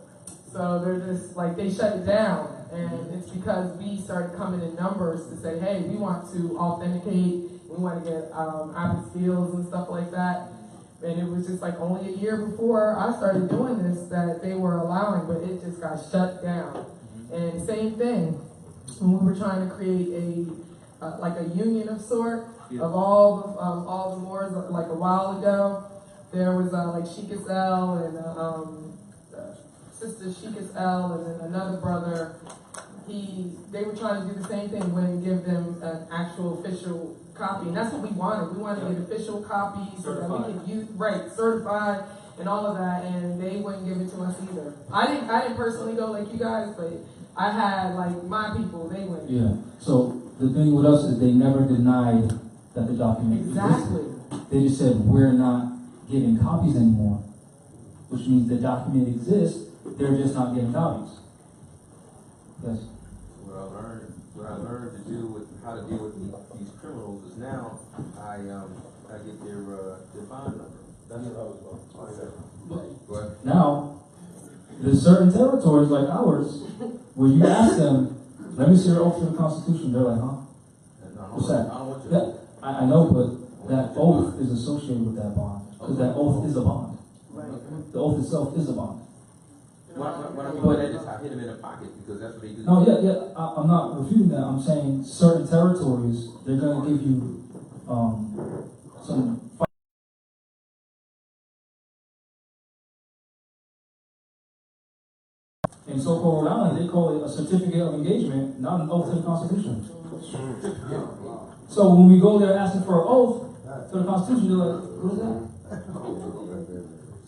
So they're just like, they shut it down. And it's because we started coming in numbers to say, hey, we want to authenticate. We want to get apostilles and stuff like that. And it was just like only a year before I started doing this that they were allowing, but it just got shut down. And same thing, when we were trying to create a union of sort of all the Moors, like a while ago, there was like Sheikh L and Sister Sheikh L and then another brother. They were trying to do the same thing, when give them an actual official copy, and that's what we wanted. We wanted to get official copies so that we could use certified and all of that, and they wouldn't give it to us either. I didn't personally go like you guys, but I had like my people, they wouldn't. Yeah. So the thing with us is they never denied that the document Exactly. existed. They just said we're not giving copies anymore, which means the document exists. They're just not giving copies. Yes. What I learned to do with how to deal with these criminals is now I get their bond number. That's what I was about. Go ahead. Now, there's certain territories like ours where you ask them, let me see your oath to the Constitution. They're like, huh? What's that? I don't want Yeah, I know, but that oath is associated with that bond. Because that oath is a bond. The oath itself is a bond. What I mean by that is I hit them in the pocket because that's what they do. No, yeah, I'm not refuting that. I'm saying certain territories, they're going to give you some. in so-called Rhode Island, they call it a certificate of engagement, not an oath to the Constitution. So when we go there asking for an oath to the Constitution, they're like, what is that?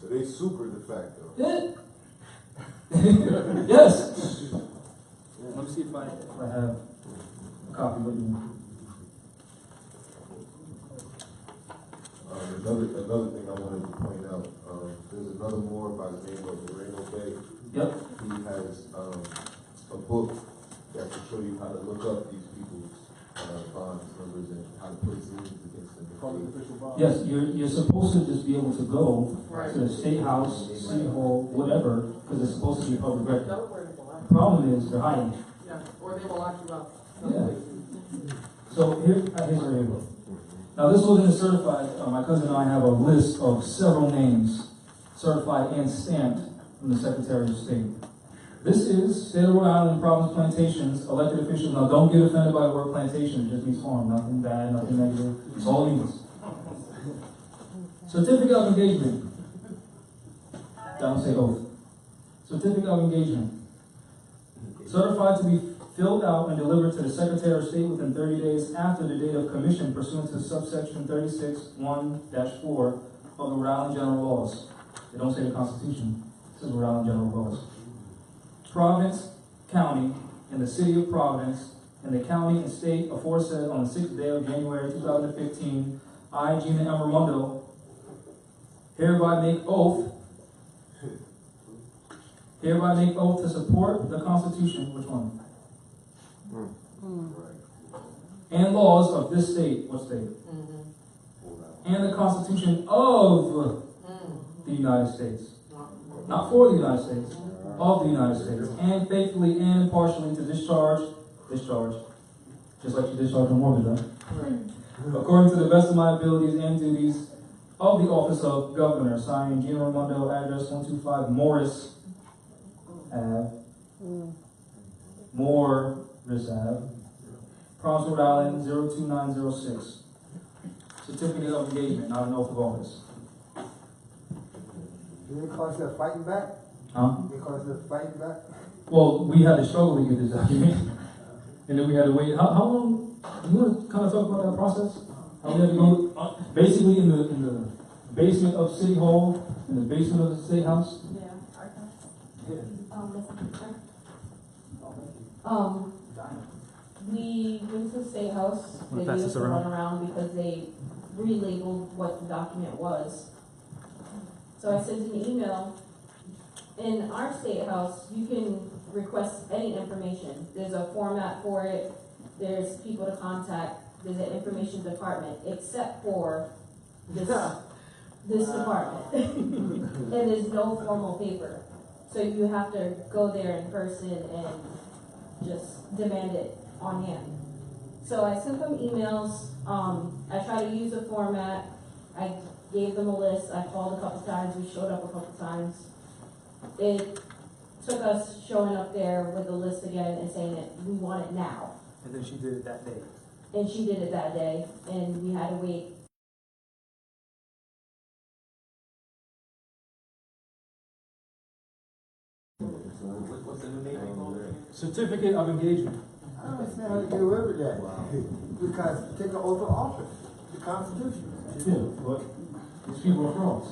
So they super de facto. Yeah. Yes. Let me see if I have a copy with me. Another thing I wanted to point out, there's another Moor by the name of Jahmal Bey. Yep. He has a book that will show you how to look up these people's bonds numbers and how to put liens against them. Yes, you're supposed to just be able to go to the state house, city hall, whatever, because it's supposed to be a public record. The problem is they're hiding. Yeah, or they will lock you up. Yeah. So here's where you go. Now this wasn't certified. My cousin and I have a list of several names certified and stamped from the Secretary of State. This is State of Rhode Island Province Plantations, elected officials. Now don't get offended by the word plantation. It just means farm. Nothing bad, nothing negative. It's all it means. Certificate of engagement. Don't say oath. Certificate of engagement. Certified to be filled out and delivered to the Secretary of State within 30 days after the date of commission pursuant to subsection 36(1)(4) of the Rhode Island General Laws. They don't say the Constitution. It says Rhode Island General Laws. Providence County and the City of Providence and the county and state aforesaid on the 6th day of January 2015, I, Gina M. Raimondo, hereby make oath to support the Constitution, which one? And laws of this state, what state? And the Constitution of the United States. Not for the United States, of the United States. And faithfully and impartially to discharge, just like you discharge a mortgage, right? According to the best of my abilities and duties of the office of Governor, signed Gina Raimondo, address 125 Morris Ave. Morris Ave. Province, Rhode Island, 02906. Certificate of engagement, not an oath of office. Did they call yourself fighting back? Huh? They call yourself fighting back? Well, we had to struggle to get this document. And then we had to wait. How long? You want to kind of talk about that process? How we had to go basically in the basement of City Hall, in the basement of the State House? Yeah, we went to the State House. They gave us a run around because they relabeled what the document was. So I sent an email. In our State House, you can request any information. There's a format for it. There's people to contact. There's an information department, except for this department. And there's no formal paper. So you have to go there in person and just demand it on hand. So I sent them emails. I tried to use a format. I gave them a list. I called a couple times. We showed up a couple times. It took us showing up there with the list again and saying that we want it now. And then she did it that day. And she did it that day, and we had to wait. What's the new name called? Certificate of engagement. I don't understand how to get away with that. Because take an oath of office, the Constitution. Yeah, but these people are frauds.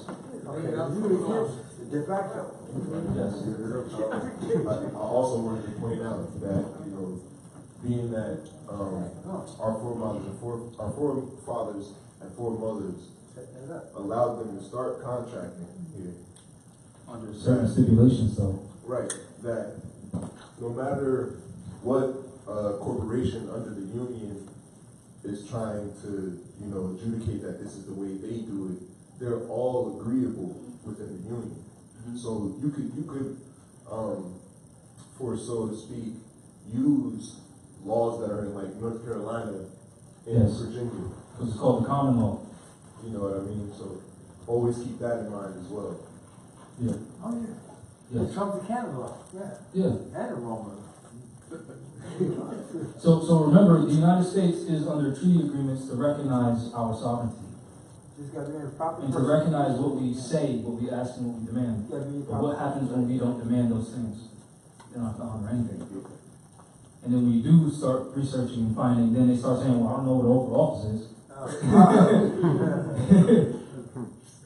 Okay, you against de facto. Yes. I also wanted to point out that, being that our forefathers and foremothers allowed them to start contracting here. Under certain stipulations, though. Right, that no matter what corporation under the union is trying to, adjudicate that this is the way they do it, they're all agreeable within the union. Mm-hmm. So you could, for so to speak, use laws that are in like North Carolina and Virginia. Because it's called the common law. You know what I mean? So always keep that in mind as well. Yeah. Oh, yeah. Yes. It comes to Canada law, yeah. Yeah. And the Roman. So remember, the United States is under treaty agreements to recognize our sovereignty. Just got to be in proper And to recognize what we say, what we ask, and what we demand. But what happens when we don't demand those things? they don't have to honor anything. And then when you do start researching and finding, then they start saying, well, I don't know what the oath of office is.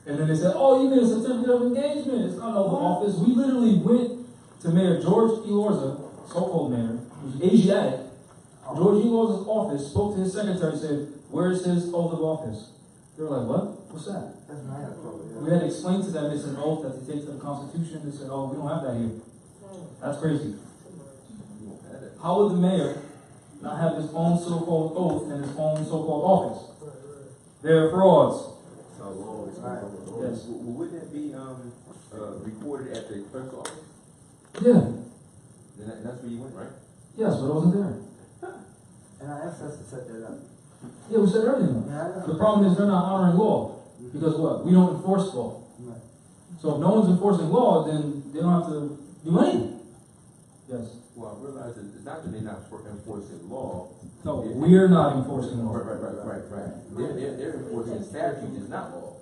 And then they said, oh, you mean a certificate of engagement? It's not an oath of office. We literally went to Mayor George Elorza, so-called mayor, who's Asiatic. George Elorza's office, spoke to his secretary, said, where's his oath of office? They were like, what? What's that? We had to explain to them it's an oath that they take to the Constitution. They said, oh, we don't have that here. That's crazy. How would the mayor not have his own so-called oath and his own so-called office? They're frauds. Yes. Would that be recorded at the clerk's office? Yeah. Then that's where you went, right? Yes, but it wasn't there. And I asked us to set that up. Yeah, we said everything. The problem is they're not honoring law. Because what? We don't enforce law. Right. So if no one's enforcing law, then they don't have to do anything. Yes. Well, I realize that it's not that they're not enforcing law. No, we're not enforcing law. Right. They're enforcing statute, it's not law.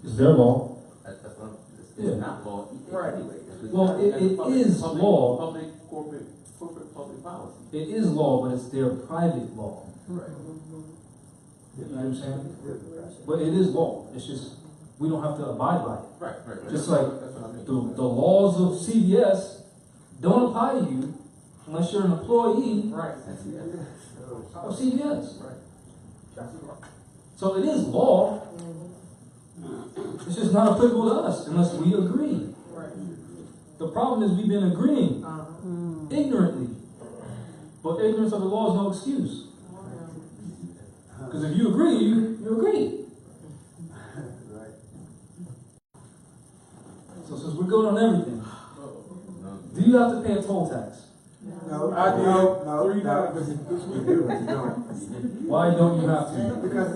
It's their law. It's not law anyway. Well, it is law. Corporate public policy. It is law, but it's their private law. Right. You know what I'm saying? But it is law. It's just we don't have to abide by it. Right. Just like the laws of CVS don't apply to you unless you're an employee of CVS. Right. So it is law. It's just not applicable to us unless we agree. The problem is we've been agreeing ignorantly. But ignorance of the law is no excuse. Because if you agree, you agree. So since we're good on everything, do you have to pay a toll tax? No, I do. No. Why don't you have to? Because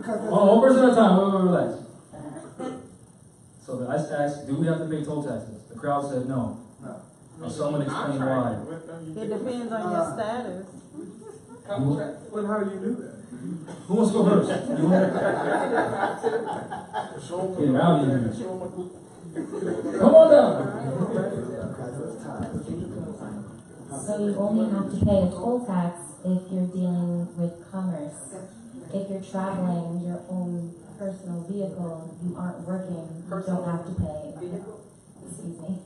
One person at a time. Wait, relax. So I asked, do we have to pay toll taxes? The crowd said no. And someone explained why. It depends on your status. Well, how do you do that? Who wants to go first? You want to? Get rowdy in here. Come on down. So you only have to pay a toll tax if you're dealing with commerce. If you're traveling your own personal vehicle, you aren't working, you don't have to pay. Excuse me.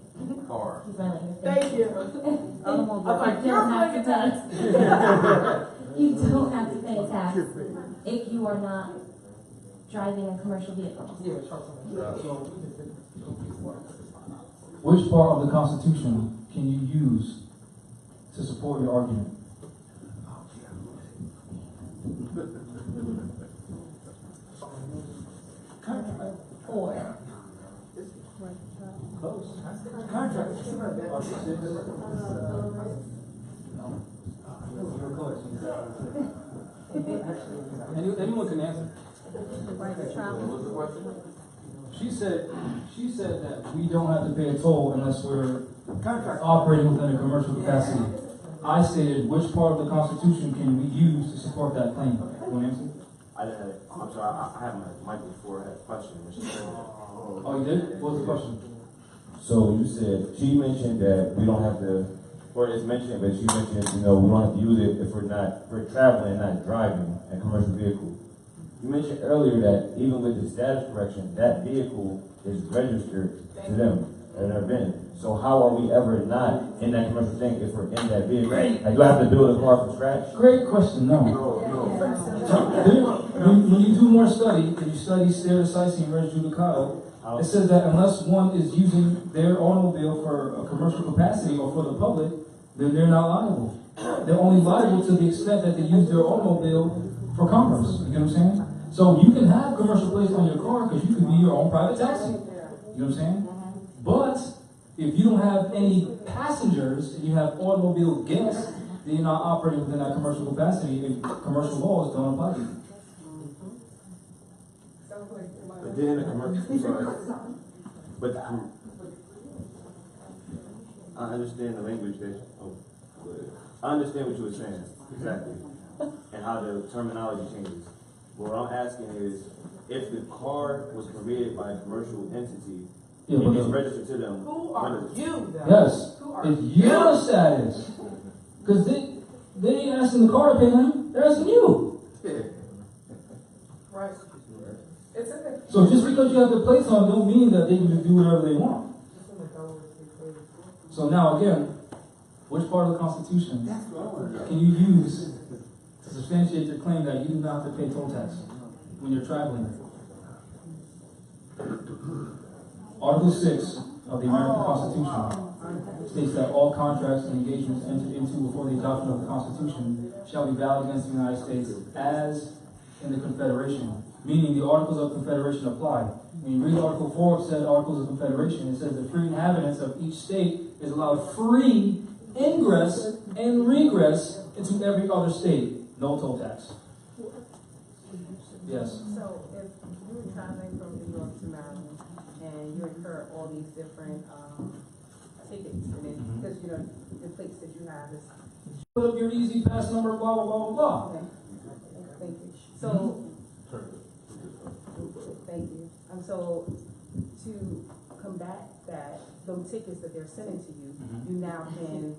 Car. He's smiling in your face. Thank you. You don't have to pay. You don't have to pay a tax if you are not driving a commercial vehicle. Which part of the Constitution can you use to support your argument? Four. Close. Anyone can answer. She said that we don't have to pay a toll unless we're operating within a commercial capacity. I stated which part of the Constitution can we use to support that claim? You want to answer? I'm sorry, I had my mic before, I had a question. Oh, you did? What was the question? So you said, she mentioned that we don't have to, or it's mentioned, but she mentioned, we don't have to use it if we're traveling, not driving a commercial vehicle. You mentioned earlier that even with the status correction, that vehicle is registered to them at their bin. So how are we ever not in that commercial thing if we're in that vehicle? Like, do I have to build a car from scratch? Great question. No. When you do more study, and you study stare decisis and res judicata, it says that unless one is using their automobile for a commercial capacity or for the public, then they're not liable. They're only liable to the extent that they use their automobile for commerce. You get what I'm saying? So you can have commercial plates on your car because you can be your own private taxi. You know what I'm saying? But if you don't have any passengers and you have automobile guests, then you're not operating within that commercial capacity and commercial laws don't apply to you. But then the commercial, I understand the language that, I understand what you were saying, exactly, and how the terminology changes. But what I'm asking is, if the car was created by a commercial entity, Yeah, If but it's registered to them. Who are you, though? yes, Who are it's you? your status. Because they ain't asking the car to pay them, they're asking you. Right. It's in the. So just because you have the plates on don't mean that they can just do whatever they want. It's in the Delaware State Code. So now again, which part of the Constitution can you use to substantiate your claim that you do not have to pay toll tax when you're traveling? Article 6 of the American Constitution states that all contracts and engagements entered into before the adoption of the Constitution shall be valid against the United States as in the Confederation, meaning the Articles of Confederation apply. When you read Article 4 of said Articles of Confederation, it says the free inhabitants of each state is allowed free ingress and regress into every other state. No toll tax. Yes. So if you were traveling from New York to Maryland and you incur all these different tickets, and then because you know the plates that you have is Put up your easy pass number, blah, blah, blah, blah, blah. okay. Thank you. So thank you. So to combat that, those tickets that they're sending to you, you now can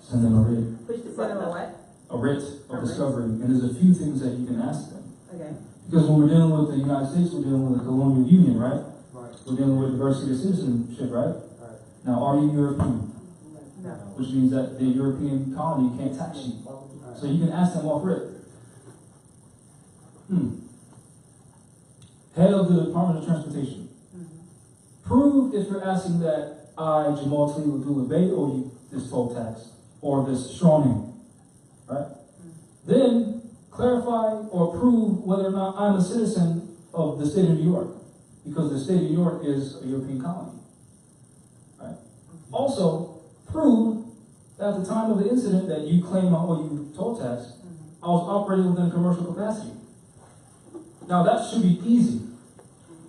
Send them a writ. push the button on what? A writ of discovery. And there's a few things that you can ask them. Okay. Because when we're dealing with the United States, we're dealing with the colonial union, right? Right. We're dealing with diversity of citizenship, right? Right. Now, are you European? No. Which means that the European colony can't tax you. So you can ask them off rip. Head of the Department of Transportation. Prove if you're asking that I, Jahmal Bey, owe you this toll tax or this straw name, right? Then clarify or prove whether or not I'm a citizen of the state of New York, because the state of New York is a European colony, right? Also, prove that at the time of the incident that you claim I owe you toll tax, I was operating within a commercial capacity. Now that should be easy.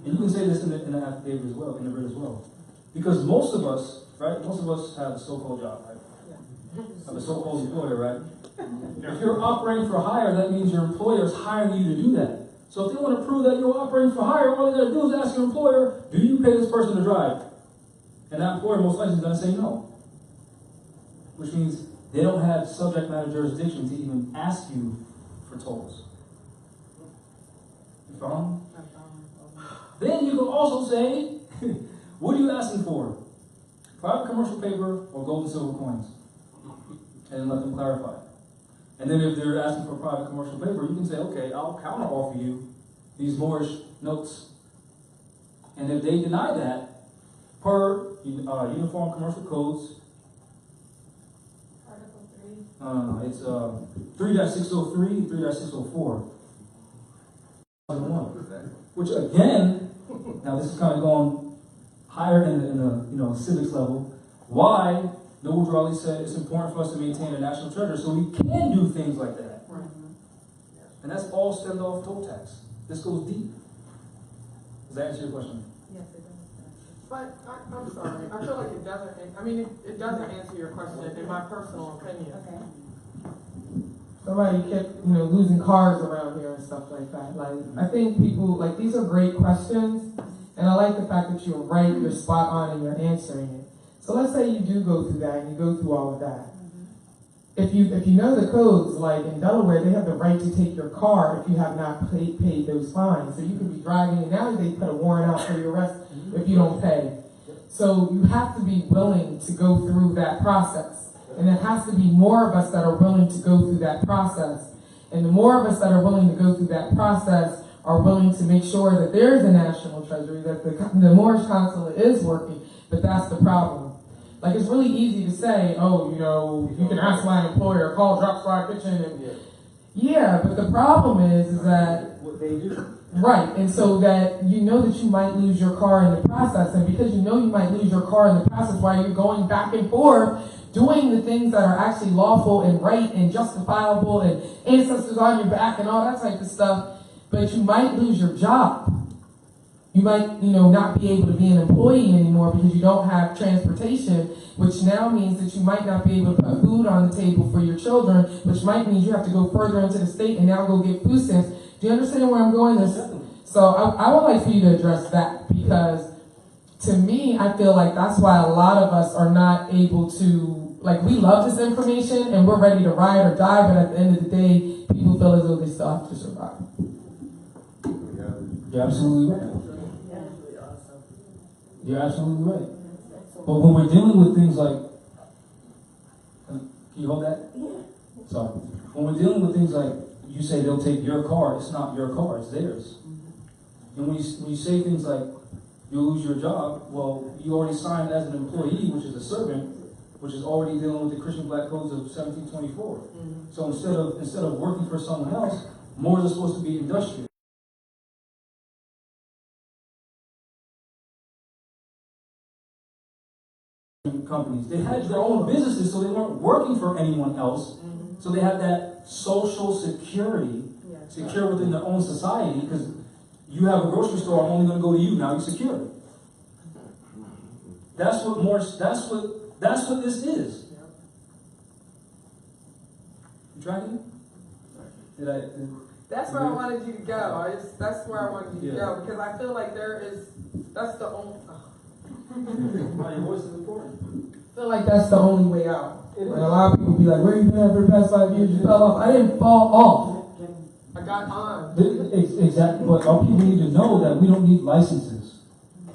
And you can say this in the affidavit as well, in the writ as well. Because most of us, right, most of us have a so-called job, right? Have a so-called employer, right? If you're operating for hire, that means your employer is hiring you to do that. So if they want to prove that you're operating for hire, all they got to do is ask your employer, do you pay this person to drive? And that employer most likely is going to say no. Which means they don't have subject matter jurisdiction to even ask you for tolls. You follow me? Then you can also say, what are you asking for? Private commercial paper or gold and silver coins? And let them clarify. And then if they're asking for private commercial paper, you can say, okay, I'll counter offer you these Moorish notes. And if they deny that, per Uniform Commercial Codes, Article 3. it's 3-603, 3-604. Which again, now this is kind of going higher in the civics level. Why Noble Drawley said it's important for us to maintain a national treasure so we can do things like that. And that's all stemmed off toll tax. This goes deep. Does that answer your question? Yes, it does. But I'm sorry. I feel like it doesn't. I mean, it doesn't answer your question, in my personal opinion. Okay. Somebody kept, losing cars around here and stuff like that. Like, I think people, these are great questions, and I like the fact that you're right, you're spot on, and you're answering it. So let's say you do go through that, and you go through all of that. If you know the codes, like in Delaware, they have the right to take your car if you have not paid those fines. So you could be driving, and now they put a warrant out for your arrest if you don't pay. So you have to be willing to go through that process. And it has to be more of us that are willing to go through that process. And the more of us that are willing to go through that process are willing to make sure that there is a national treasury, that the Moorish consulate is working, but that's the problem. Like, it's really easy to say, you can ask my employer, call Drop Squad Kitchen, and yeah, but the problem is that what they do. Right, and so that you know that you might lose your car in the process, and because you know you might lose your car in the process while you're going back and forth, doing the things that are actually lawful and right and justifiable and ancestors on your back and all that type of stuff, but you might lose your job. You might, not be able to be an employee anymore because you don't have transportation, which now means that you might not be able to put food on the table for your children, which might mean you have to go further into the state and now go get food stamps. Do you understand where I'm going? So I would like for you to address that, because to me, I feel like that's why a lot of us are not able to, like, we love this information and we're ready to ride or die, but at the end of the day, people feel as though they still have to survive. You're absolutely right. You're absolutely right. But when we're dealing with things like, can you hold that? Yeah. Sorry. When we're dealing with things like, you say they'll take your car, it's not your car, it's theirs. And when you say things like, you'll lose your job, well, you already signed as an employee, which is a servant, which is already dealing with the Christian Black Codes of 1724. So instead of working for someone else, more is supposed to be industrial. Companies, they had their own businesses, so they weren't working for anyone else. So they had that social security, secure within their own society, because you have a grocery store, I'm only going to go to you, now you're secure. That's what this is. You tracking? That's where I wanted you to go. That's where I wanted you to go, because I feel like that's the only. Your voice is important. I feel like that's the only way out. And a lot of people be like, where you been for the past 5 years? You fell off. I didn't fall off. I got on. Exactly, but our people need to know that we don't need licenses.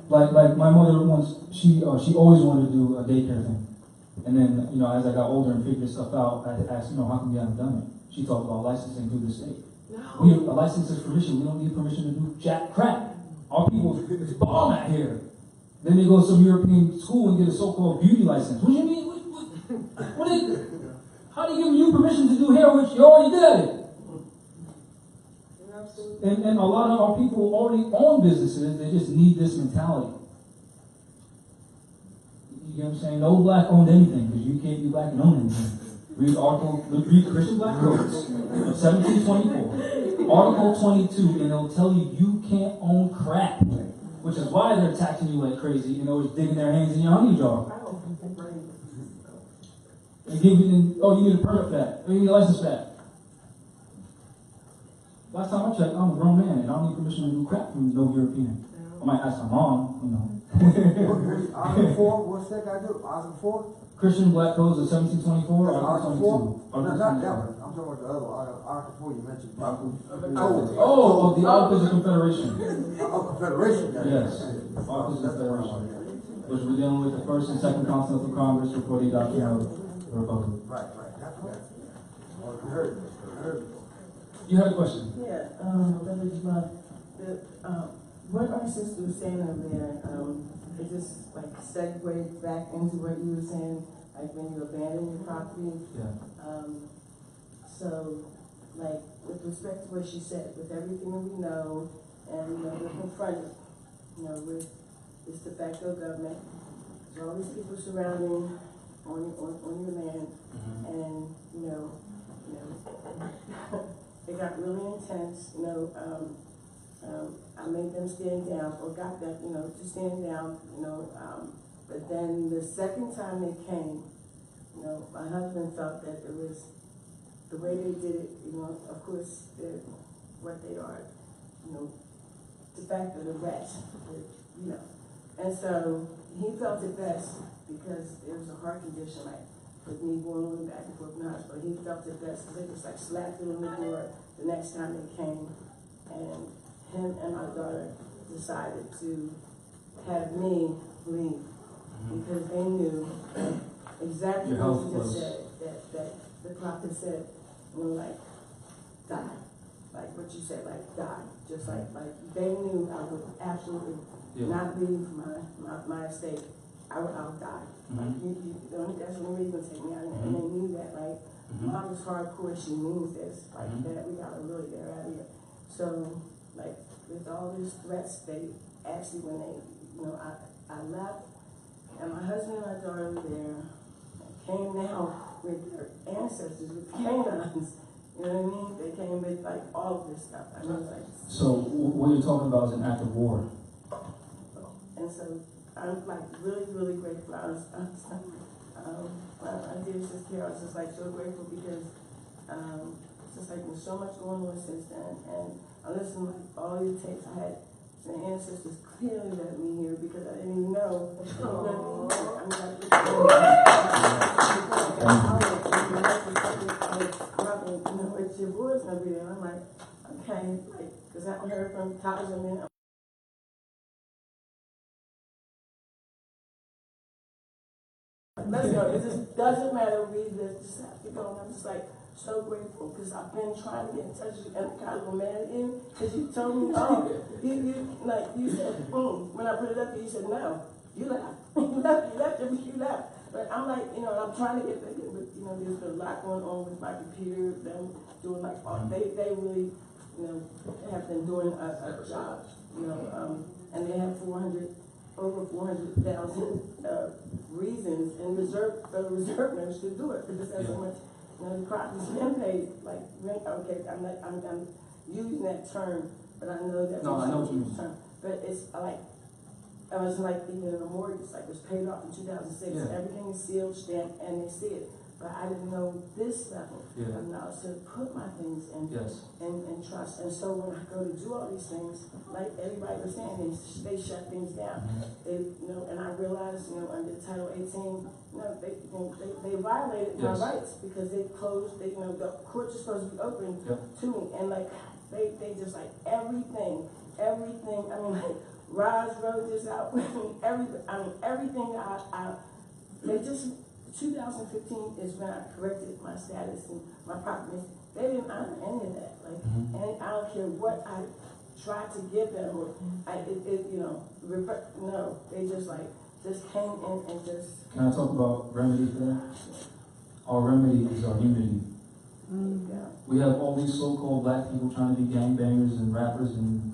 Like my mother once, she always wanted to do a daycare thing. And then, as I got older and figured stuff out, I asked, how come you haven't done it? She talked about licensing through the state. A license is permission. We don't need permission to do jack crap. Our people bomb out here. Then they go to some European school and get a so-called beauty license. What do you mean? How do you give you permission to do hair, which you already did? And a lot of our people already own businesses. They just need this mentality. You know what I'm saying? No black owned anything, because you can't be black and own anything. Read Christian Black Codes of 1724. Article 22, and it'll tell you you can't own crap. Which is why they're taxing you like crazy, always digging their hands in your honey jar. And give you, you need a permit for that. You need a license for that. Last time I checked, I'm a grown man, and I don't need permission to do crap from no European. I might ask my mom, Article 4, what's that guy do? Article 4? Christian Black Codes of 1724, Article 22. No, not that one. I'm talking about the other one. Article 4 you mentioned. The Articles of Confederation. Confederation. Yes, Articles of Confederation. Which we're dealing with the First and Second Continental Congress before they adopted the Republic. Right. I heard. You had a question? Yeah, Brother Jahmal, what our sister was saying over there, it just like segues back into what you were saying, like when you abandon your property. Yeah. So, like, with respect to what she said, with everything that we know, and we're confronted, with this de facto government, there's all these people surrounding on your land, and it got really intense. I made them stand down, or got them, to stand down. But then the second time they came, my husband felt that it was the way they did it. Of course, they're what they are. The fact of the rest, and so he felt it best because there was a heart condition, like with me going back and forth in the hospital. He felt it best because they just like slapped him on the door the next time they came, and him and my daughter decided to have me leave because they knew exactly what you just said, that the prophet said, like, die. Like what you said, like, die. Just like they knew I would absolutely not leave my estate. I would die. That's the only way you're going to take me out of here. And they knew that, like, Mom is hardcore, she means this. Like, that we got to really get her out of here. So, like, with all these threats, they actually, when they, I left, and my husband and my daughter were there, came now with their ancestors, with canines. You know what I mean? They came with, like, all of this stuff. I mean, like. So, what you're talking about is an act of war. And so, I'm, like, really, really grateful. My dear sister Carol, I was just, like, so grateful because, it's just, like, there's so much going on since then. And I listened to, like, all these tapes. I had the ancestors clearly let me here because I didn't even know. It's your boys gonna be there. I'm like, okay, like, because I heard from college and then. Let's go. It just doesn't matter. We just have to go. And I'm just like so grateful because I've been trying to get in touch with you and kind of mad at you because you told me, oh, you said, when I put it up, you said no. You left. you left. But I'm like, I'm trying to get back in, but there's a lot going on with my computer. Them doing like they really, have been doing a job, and they have over 400,000 reasons and federal reserve members to do it because that's so much. The crop is been paid. Like, okay, I'm using that term, but I know that. No, I know what you mean. But it's like. I was like, even a mortgage, like, was paid off in 2006. Yeah. Everything is sealed, stamped, and they see it. But I didn't know this level Yeah. of knowledge to put my things in and trust. And so when I go to do all these things, like everybody was saying, they shut things down. They, and I realized, under Title 18, they violated my rights because they closed. The courts are supposed to be open to me, and like they just like everything. I mean, like. Roz wrote this out. Everything they just 2015 is when I corrected my status and my property. They didn't honor any of that. And I don't care what I tried to give them or no, they just came in and just. Can I talk about remedy for that? Our remedy is our unity. We have all these so-called black people trying to be gangbangers and rappers and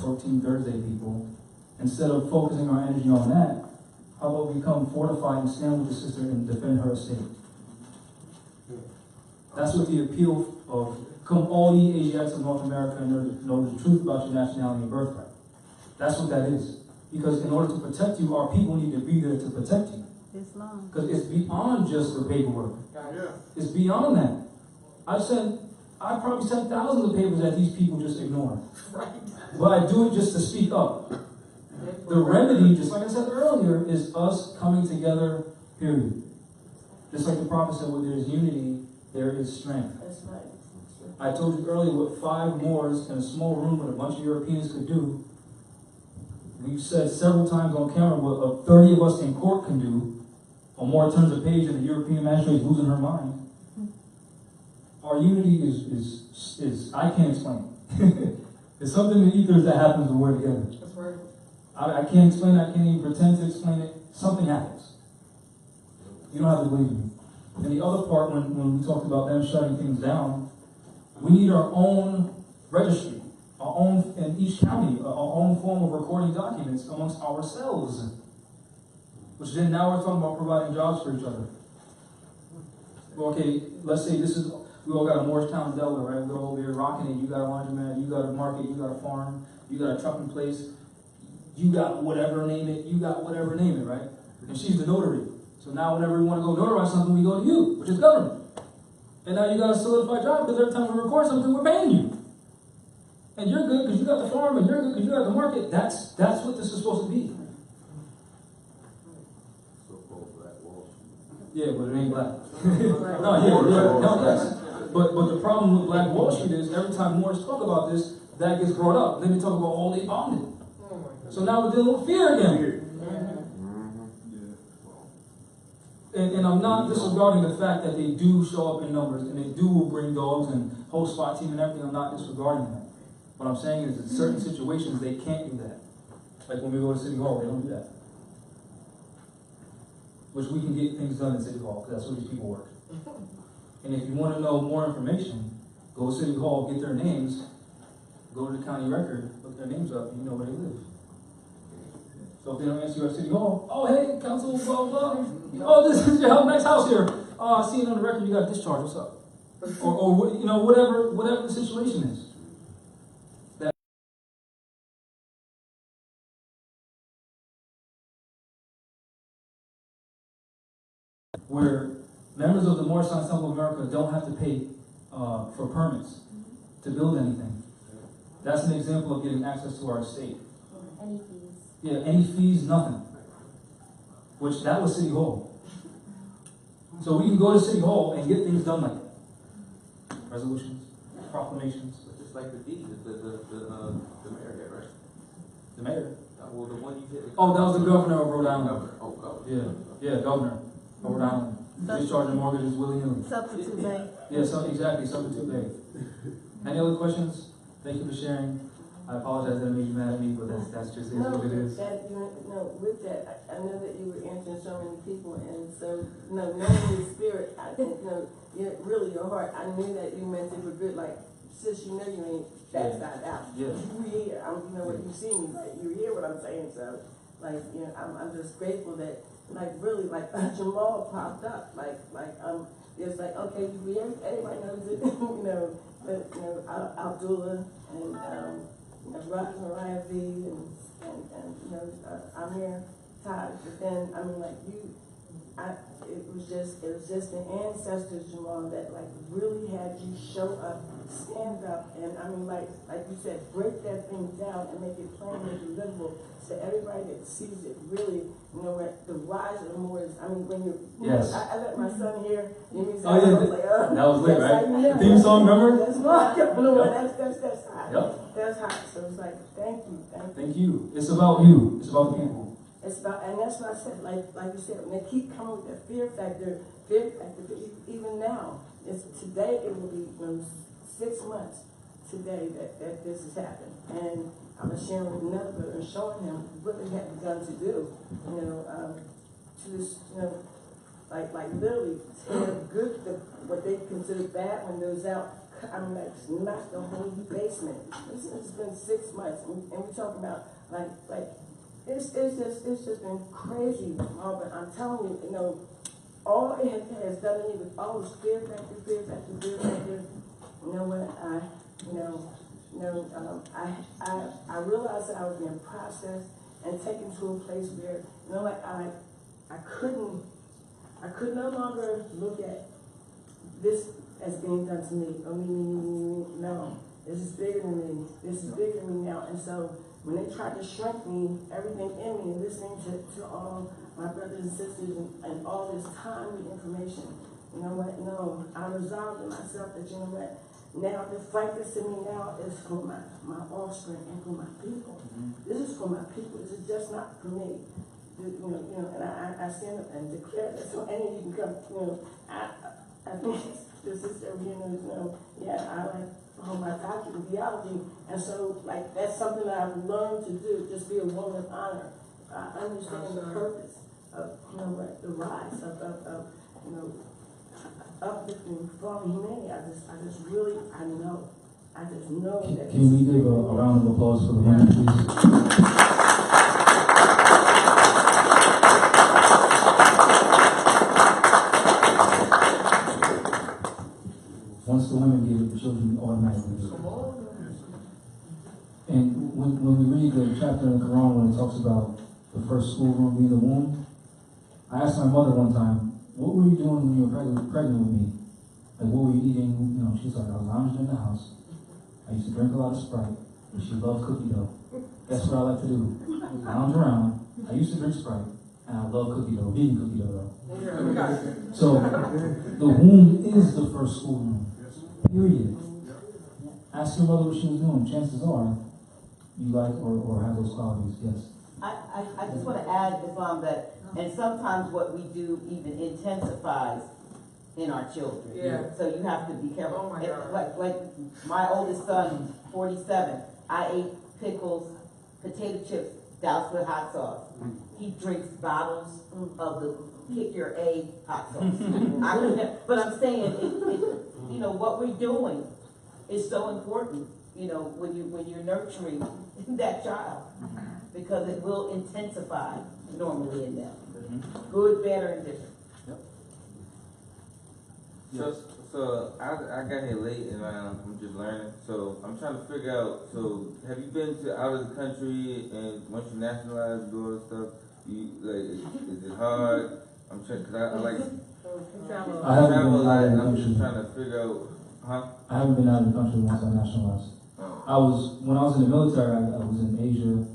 14 Thursday people. Instead of focusing our energy on that, how about we come fortified and stand with the sister and defend her estate? That's what the appeal of come all ye Asiatics of North America and know the truth about your nationality and birthright. That's what that is. Because in order to protect you, our people need to be there to protect you. Because it's beyond just the paperwork. It's beyond that. I probably sent thousands of papers that these people just ignore. But I do it just to speak up. The remedy, just like I said earlier, is us coming together, period. Just like the prophet said, where there is unity, there is strength. That's right. I told you earlier what 5 Moors in a small room with a bunch of Europeans could do. We've said several times on camera what 30 of us in court can do. A Moor turns a page and the European magistrate is losing her mind. Our unity is I can't explain it. It's something in the ethers that happens when we're together. That's right. I can't explain it. I can't even pretend to explain it. Something happens. You don't have to believe me. And the other part, when we talked about them shutting things down, we need our own registry, our own in each county, our own form of recording documents amongst ourselves. Which then now we're talking about providing jobs for each other. Well, okay, let's say we all got a Morristown in Delaware, right? We're all over here rocking it. You got a laundromat, you got a market, you got a farm, you got a trucking place, you got whatever, name it, right? And she's the notary. So now whenever we want to go notarize something, we go to you, which is government. And now you got a solidified job because every time we record something, we're paying you. And you're good because you got the farm, and you're good because you got the market. That's what this is supposed to be. Yeah, but it ain't black. Yes. But the problem with Black Wall Street is every time Moors talk about this, that gets brought up. Then they talk about all they bombed it. So now we're dealing with fear again. And I'm not disregarding the fact that they do show up in numbers and they do bring dogs and whole SWAT team and everything. I'm not disregarding that. What I'm saying is in certain situations they can't do that. Like when we go to City Hall, they don't do that. Which we can get things done in City Hall because that's where these people work. And if you want to know more information, go to City Hall, get their names, go to the county record, look their names up, and you know where they live. So if they don't answer you at City Hall, oh hey, council, blah blah. Oh, this is your nice house here. Oh, I see it on the record. You got discharged. What's up? Or whatever the situation is. Where members of the Morristown Temple of America don't have to pay for permits to build anything. That's an example of getting access to our estate. Any fees? Yeah, any fees, nothing. Which, that was City Hall. So we can go to City Hall and get things done like that. Resolutions, proclamations. Just like the deed, the mayor had, right? The mayor. Well, the one you did. Oh, that was the governor of Rhode Island. Governor. Oh, governor. Yeah, governor of Rhode Island. Discharging mortgages willy-nilly. Substitute bank. Yeah, so exactly, substitute bank. Any other questions? Thank you for sharing. I apologize that I made you mad at me, but that's just what it is. That, with that, I know that you were answering so many people, and so, knowing your spirit, I think, really your heart, I knew that you meant it for good, like, sis, you ain't backside out. Yeah. You hear, what you see me, you hear what I'm saying, so, like, I'm just grateful that, like, really, like, Jahmal popped up, it's like, okay, everybody knows it, but, Abdullah, and, Rock Mariah V, and Amir Todd, but then, it was just the ancestors, Jahmal, that really had you show up, stand up, and like you said, break that thing down and make it plain and deliverable so everybody that sees it really, the rise of the Moors. When you, yes. I let my son hear the music. Oh yeah, I was like, that was lit, right? The theme song, remember? That's hot. That's hot. Yep. That's hot. So it's like, thank you. Thank you. It's about you. It's about the people. It's about, and that's what I said, like you said, when they keep coming with that fear factor, even now, today it will be 6 months today that this has happened. And I was sharing with another brother and showing him what they had begun to do, to this, like literally tear what they consider bad windows out. Knock the whole basement. This has been 6 months, and we talk about it's just been crazy, but I'm telling you, all it has done to me with all this fear factor. You know what? I realized that I was being processed and taken to a place where, I could no longer look at this as being done to me. No, this is bigger than me. This is bigger than me now. And so when they tried to shrink me, everything in me, and listening to all my brothers and sisters and all this timely information, you know what? No, I resolved in myself that, now the fight that's in me now is for my offspring and for my people. This is for my people. This is just not for me. And I stand up and declare that. So any of you can come, I think the sister, I hold my doctorate in theology, and so that's something that I've learned to do. Just be a woman of honor. I understand the purpose of the rise of uplifting fallen humanity. I just know that. Can we give a round of applause for the women, please? Once the women give it, the children automatically give it. And when we read the chapter in the Quran when it talks about the first schoolroom being the womb, I asked my mother one time, what were you doing when you were pregnant with me? What were you eating? She's like, I was lounging in the house. I used to drink a lot of Sprite. And she loved cookie dough. That's what I like to do. Lounge around. I used to drink Sprite. And I love cookie dough. Vegan cookie dough, though. So, the womb is the first schoolroom. Period. Ask your mother what she was doing. Chances are, you like or have those qualities. Yes. I just want to add, Islam, that, and sometimes what we do even intensifies in our children. Yeah. So you have to be careful. Oh my God. Like my oldest son, 47, I ate pickles, potato chips, doused with hot sauce. He drinks bottles of the kick your egg hot sauce. But I'm saying, what we're doing is so important, when you're nurturing that child, because it will intensify normally in them. Good, better, and different. So I got here late and I'm just learning. So I'm trying to figure out. So have you been to out of the country and once you nationalize, do all this stuff? Is it hard? I'm trying because I like. I haven't been out of the I'm country. just trying to figure out. I haven't been out of the country once I nationalized. When I was in the military, I was in Asia,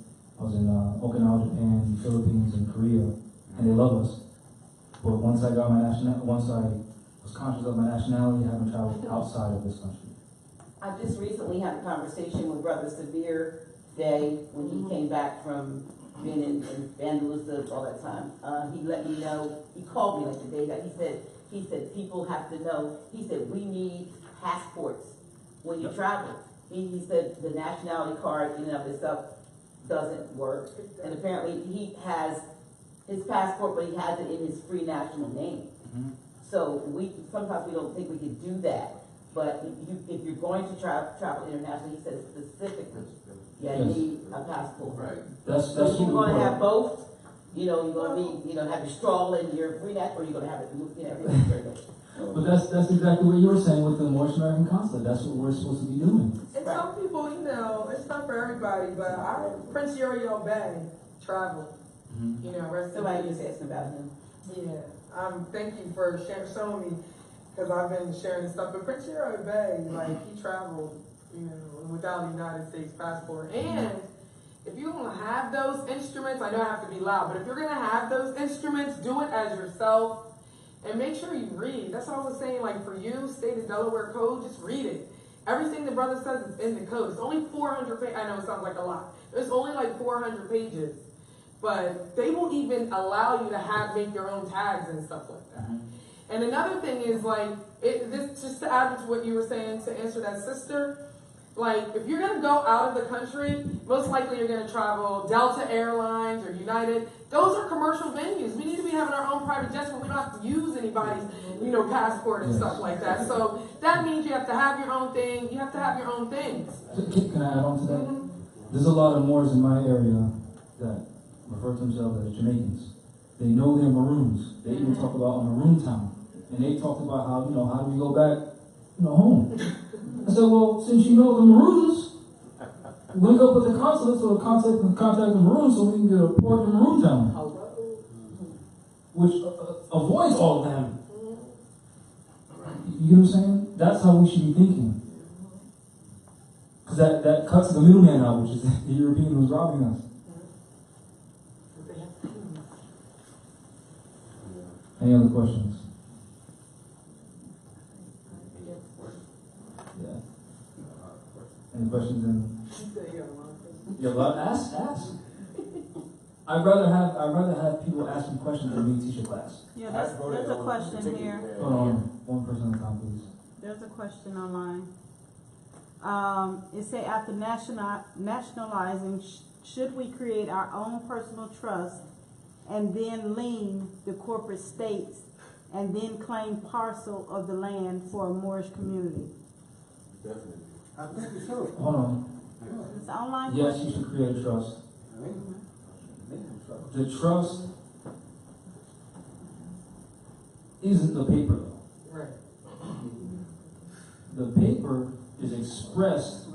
I was in Okinawa, Japan, Philippines, and Korea, and they love us. But once I was conscious of my nationality, I haven't traveled outside of this country. I just recently had a conversation with Brother Severe Day when he came back from being in Vandalism all that time. He let me know, he called me like the day that he said people have to know, he said we need passports when you travel. He said the nationality card in and of itself doesn't work. And apparently he has his passport, but he has it in his free national name. So sometimes we don't think we can do that. But if you're going to travel internationally, he said specifically, you need a passport. Right. That's so you're what going to we're have both. You know, you're going to be, have your straw and your free national, or you're going to have it, But that's exactly what you were saying with the Moorish American Consulate. That's what we're supposed to be doing. And some people, it's not for everybody, but Prince Uriel Bey traveled. Somebody just asking about him. Yeah. Thank you for showing me, because I've been sharing this stuff. But Prince Uriel Bey, he traveled, without a United States passport. And if you're going to have those instruments, I know I have to be loud, but if you're going to have those instruments, do it as yourself. And make sure you read. That's what I was saying, for you, State of Delaware Code, just read it. Everything the brother says is in the code. It's only 400 pages. I know it sounds like a lot. It's only 400 pages. But they will even allow you to make your own tags and stuff like that. And another thing is, this just to add to what you were saying to answer that sister, if you're going to go out of the country, most likely you're going to travel Delta Airlines or United. Those are commercial venues. We need to be having our own private jets where we don't have to use anybody's, passport and stuff like that. So that means you have to have your own thing. You have to have your own things. Can I add on to that? There's a lot of Moors in my area that refer to themselves as Jamaicans. They know they're Maroons. They even talk about a Maroon town. And they talked about how do we go back, home? I said, well, since you know the Maroons, link up with the consulate so contact the Maroons so we can get a port in Maroon town. Which avoids all of them. You know what I'm saying? That's how we should be thinking. Because that cuts the middleman out, which is the European who's robbing us. Any other questions? Yeah. Any questions? Ask. I'd rather have people asking questions than me teach a class. Yeah, there's a question here. Hold on, one person at a time, please. There's a question online. It say after nationalizing, should we create our own personal trust and then lien the corporate states and then claim parcel of the land for a Moorish community? Definitely. I think we should. Hold on. It's an online Yes, question. you should create a trust. The trust isn't the paper, though. Right. The paper is expressed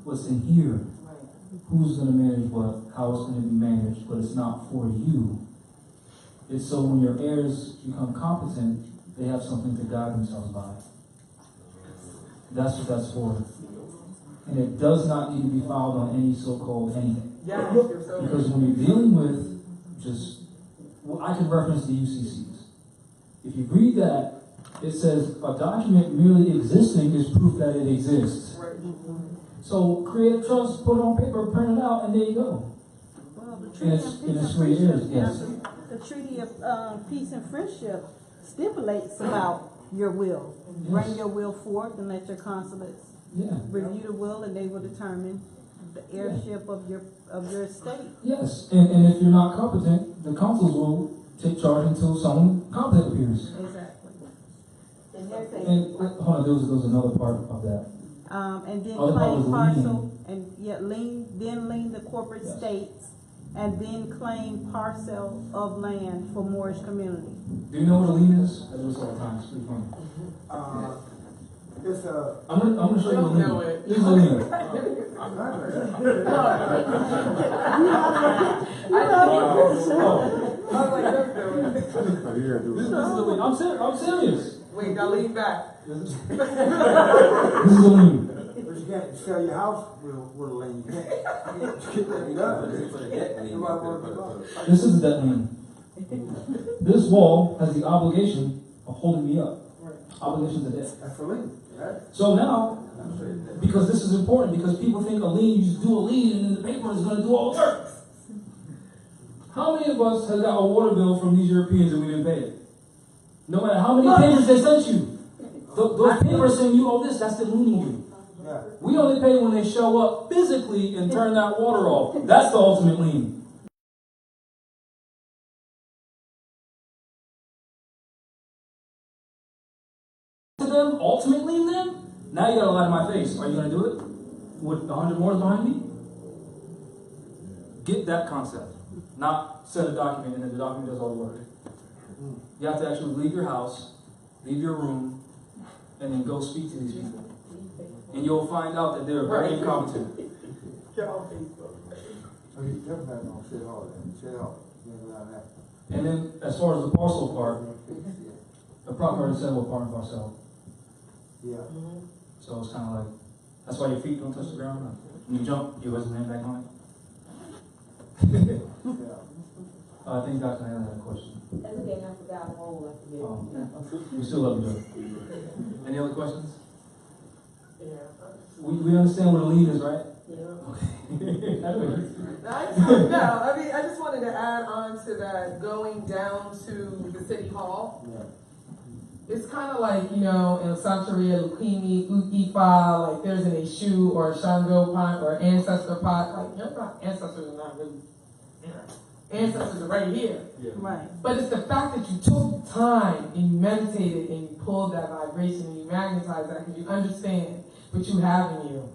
what's in here. Who's going to manage what, how it's going to be managed, but it's not for you. It's so when your heirs become competent, they have something to guide themselves by. That's what that's for. And it does not need to be filed on any so-called anything. Yeah, you're so Because when you're dealing with I can reference the UCCs. If you read that, it says a document merely existing is proof that it exists. Right. So create a trust, put it on paper, print it out, and there you go. Well, the Treaty of Peace and Friendship, the Treaty of Peace and Friendship stipulates about your will. Yes. Bring your will forth and let your consulates review the will, and they will determine the heirship of your estate. Yes, and if you're not competent, the councils will take charge until someone competent appears. Exactly. And hold on, there was another part of that. And then Other part was claim parcel, leaning. and lien the corporate states, and then claim parcel of land for Moorish community. Do you know what a lien is? I do this all the time. It's pretty funny. It's I'm gonna show you a lien. Here's a lien. I'm serious. Wait, now lean back. This is a lien. can't sell your house with a lien. You can't get that done. This is a debt lien. This wall has the obligation of holding me up. Obligations of debt. That's a lien. Right? So now, because this is important, because people think a lien, you just do a lien and then the paper is going to do all the work. How many of us have got a water bill from these Europeans and we didn't pay it? No matter how many papers they sent you. Those papers saying you owe this, that's the lien you. Yeah. We only pay when they show up physically and turn that water off. That's the ultimate lien. To them, ultimate lien them? Now you got a lie to my face. Are you going to do it? With 100 more behind me? Get that concept. Not send a document and then the document does all the work. You have to actually leave your house, leave your room, and then go speak to these people. And you'll find out that they're very incompetent. And then, as far as the parcel part, the property said what part and parcel. Yeah. So it's kind of like, that's why your feet don't touch the ground. Like, when you jump, you always land back on it. I think Dr. Naylor had a question. That's okay, I forgot the whole, I forget. We still love you. Any other questions? Yeah. We understand what a lien is, right? Yeah. Okay. I just wanted to add on to that, going down to the city hall. Yeah. It's kind of like, in Santeria, Lukimi, Ukifa, like there's an Eshu or a Shango pot or ancestor pot. Like, ancestors are not really, ancestors are right here. Yeah. Right. But it's the fact that you took time and you meditated and you pulled that vibration and you magnetized that because you understand what you have in you.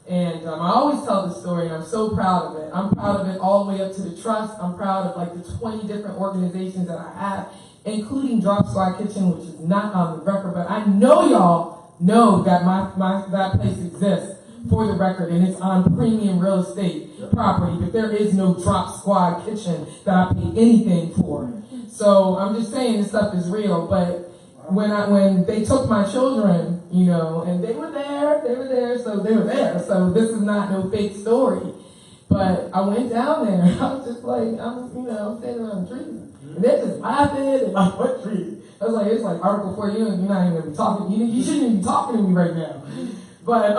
And I always tell this story and I'm so proud of it. I'm proud of it all the way up to the trust. I'm proud of like the 20 different organizations that I have, including Drop Squad Kitchen, which is not on the record, but I know y'all know that that place exists for the record, and it's on premium real estate property, but there is no Drop Squad Kitchen that I pay anything for. So I'm just saying this stuff is real, but when they took my children, and they were there, so they were there. So this is not no fake story. But I went down there, and I was just like, I'm standing on the trees. And they're just laughing, and like, what trees? I was like, it's like Article 4, you're not even gonna be talking, you shouldn't even be talking to me right now. But,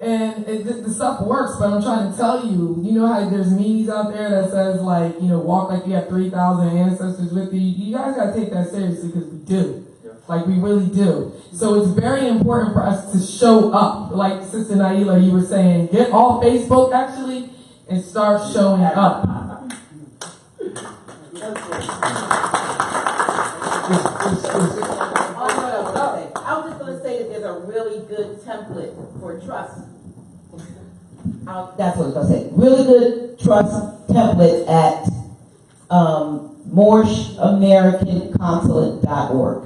and the stuff works, but I'm trying to tell you, you know how there's memes out there that says like, walk like you have 3,000 ancestors with you. You guys gotta take that seriously because we do. Like we really do. So it's very important for us to show up. Like Sister Naila, you were saying, get off Facebook actually and start showing up. I was just going to say that there's a really good template for trust. That's what I was going to say. Really good trust template at MoorishamericanConsulate.org.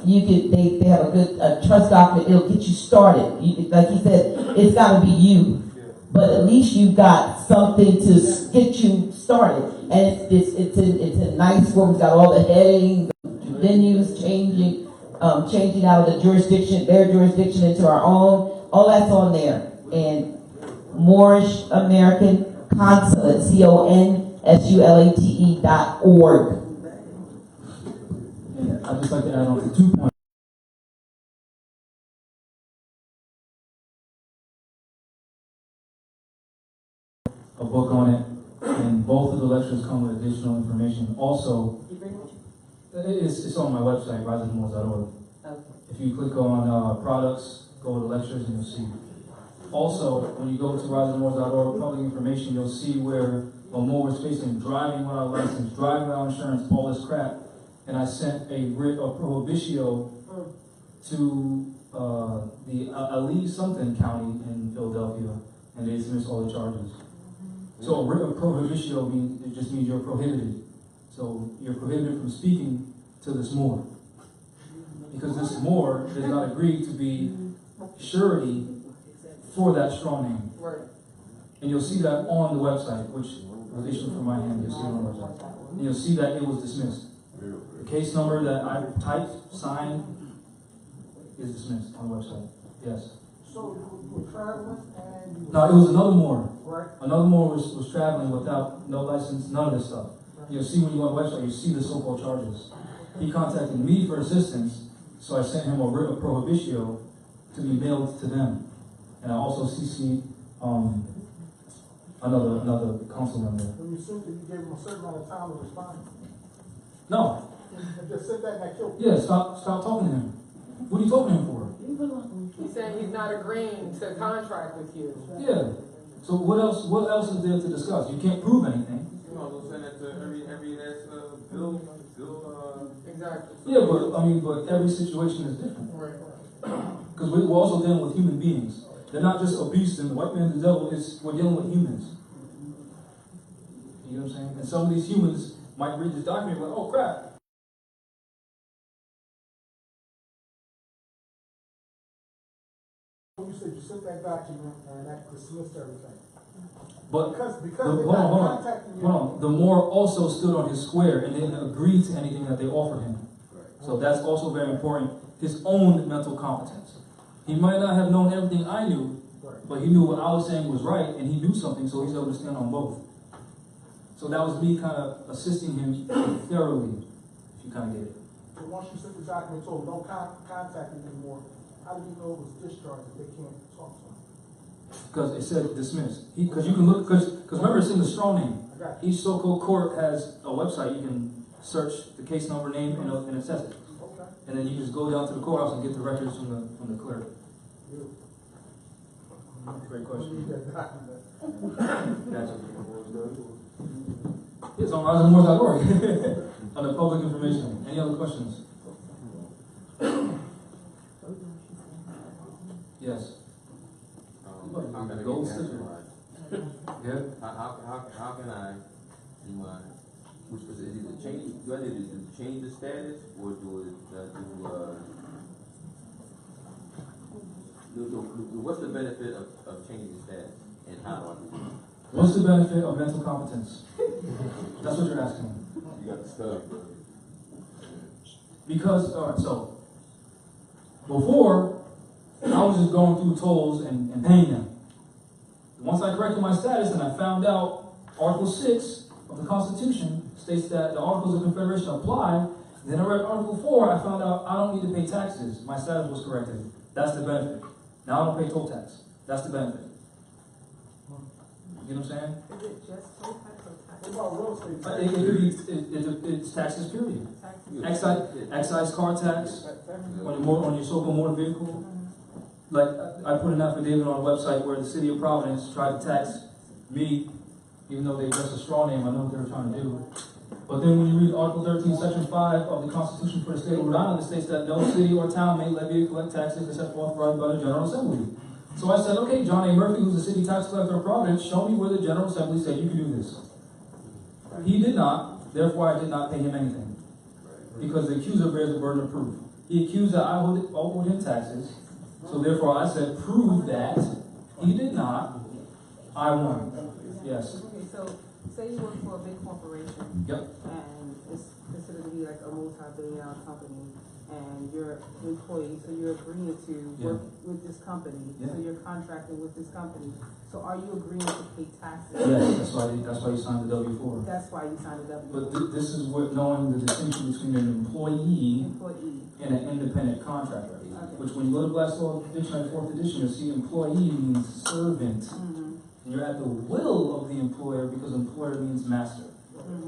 They have a good trust document. It'll get you started. Like he said, it's got to be you, but at least you've got something to get you started. And it's a nice one. We've got all the headings, venues changing out of the jurisdiction, their jurisdiction into our own. All that's on there. And Moorish American Consulate, CONSULATE.org. I'd just like to add on to 2 points. A book on it, and both of the lectures come with additional information. Also, it's on my website, riseandmores.org. Okay. If you click on products, go to lectures, and you'll see. Also, when you go to riseandmores.org, public information, you'll see where a Moore is facing driving without a license, driving without insurance, all this crap. And I sent a writ of prohibitio to the Ali something county in Philadelphia, and they dismissed all the charges. So a writ of prohibitio just means you're prohibited. So you're prohibited from speaking to this Moor, because this Moor did not agree to be surety for that straw name. And you'll see that on the website, which was issued from my hand. You'll see it on the website. And you'll see that it was dismissed. The case number that I typed, signed, is dismissed on the website. Yes. So you were traveling and you. No, it was another Moor. Right. Another Moor was traveling without no license, none of this stuff. You'll see when you go on the website, you see the so-called charges. He contacted me for assistance, so I sent him a writ of prohibitio to be mailed to them. And I also CC'd another council member. When you sent it, you gave them a certain amount of time to respond. No. And just sit back and killed. Yeah, stop talking to him. What are you talking to him for? He's saying he's not agreeing to contract with you. Yeah. So what else is there to discuss? You can't prove anything. You might as well send that to every that's bill. Exactly. Yeah, but every situation is different. Right. Because we're also dealing with human beings. They're not just a beast and the white man the devil. We're dealing with humans. You know what I'm saying? And some of these humans might read this document and go, oh crap. You said you sent that document and that dismissed everything. But because hold on. The Moor also stood on his square and didn't agree to anything that they offered him. So that's also very important. His own mental competence. He might not have known everything I knew, but he knew what I was saying was right, and he knew something, so he's able to stand on both. So that was me kind of assisting him thoroughly, if you kind of get it. So once you sent the document, told no contact anymore, how do you know it was discharged if they can't talk to him? Because it said dismissed. Because you can look, because remember it's in the straw name. Each so-called court has a website. You can search the case number, name, and it says it. Okay. And then you just go down to the courthouse and get the records from the clerk. Great question. Gotcha. It's on riseandmore.org under public information. Any other questions? Yes. Gold sticker. Yeah. How can I do my, which was it either change, do I need to change the status or what's the benefit of changing the status and how do I do it? What's the benefit of mental competence? That's what you're asking. You got the stuff. Because, alright, so before I was just going through tolls and paying them. Once I corrected my status and I found out Article 6 of the Constitution states that the Articles of Confederation apply, then I read Article 4, I found out I don't need to pay taxes. My status was corrected. That's the benefit. Now I don't pay toll tax. That's the benefit. You know what I'm saying? Is it just toll tax or tax? What about real estate tax? It's taxes, period. Excise car tax, on your so-called motor vehicle. Like, I put an affidavit on a website where the city of Providence tried to tax me, even though they just a straw name, I know what they were trying to do. But then when you read Article 13, Section 5 of the Constitution for the state of Rhode Island, it states that no city or town may levy or collect taxes except authorized by the General Assembly. So I said, okay, John A. Murphy, who's the city tax collector of Providence, show me where the General Assembly said you can do this. He did not, therefore I did not pay him anything. Because the accuser bears the burden of proof. He accused that I owed him taxes, so therefore I said, prove that. He did not. I won. Yes. Okay, so say you work for a big corporation. Yep. And it's considered to be like a multi-billion-dollar company, and you're an employee, so you're agreeing to work with this company. Yeah. So you're contracting with this company. So are you agreeing to pay taxes? Yes, that's why you signed the W-4. That's why you signed a W-4. But this is what knowing the distinction between an employee and an independent contractor. Which when you go to Black's Law Dictionary 4th edition, you'll see employee means servant. And you're at the will of the employer because employer means master.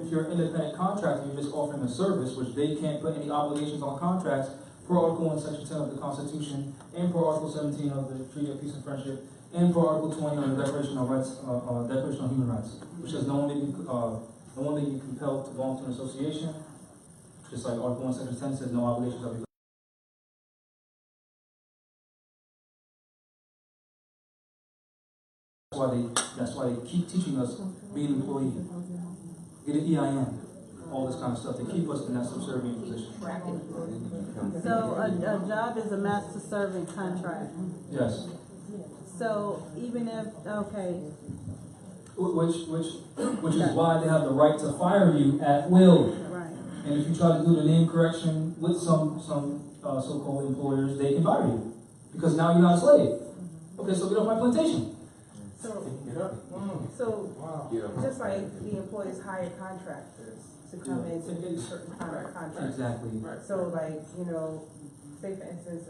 If you're an independent contractor, you're just offering a service which they can't put any obligations on contracts per Article 1, Section 10 of the Constitution, and per Article 17 of the Treaty of Peace and Friendship, and per Article 20 of the Declaration of Rights, Declaration of Human Rights, which says no one may be compelled to belong to an association. Just like Article 1, Section 10 says no obligations are. That's why they keep teaching us being an employee. Get an EIN, all this kind of stuff. They keep us in that subservient position. So a job is a master servant contract. Yes. So even if, okay. Which is why they have the right to fire you at will. Right. And if you try to do the name correction with some so-called employers, they can fire you because now you're not a slave. Okay, so get off my plantation. So, just like the employers hire contractors to come in to do certain kind of contracts. Exactly. So like, say for instance,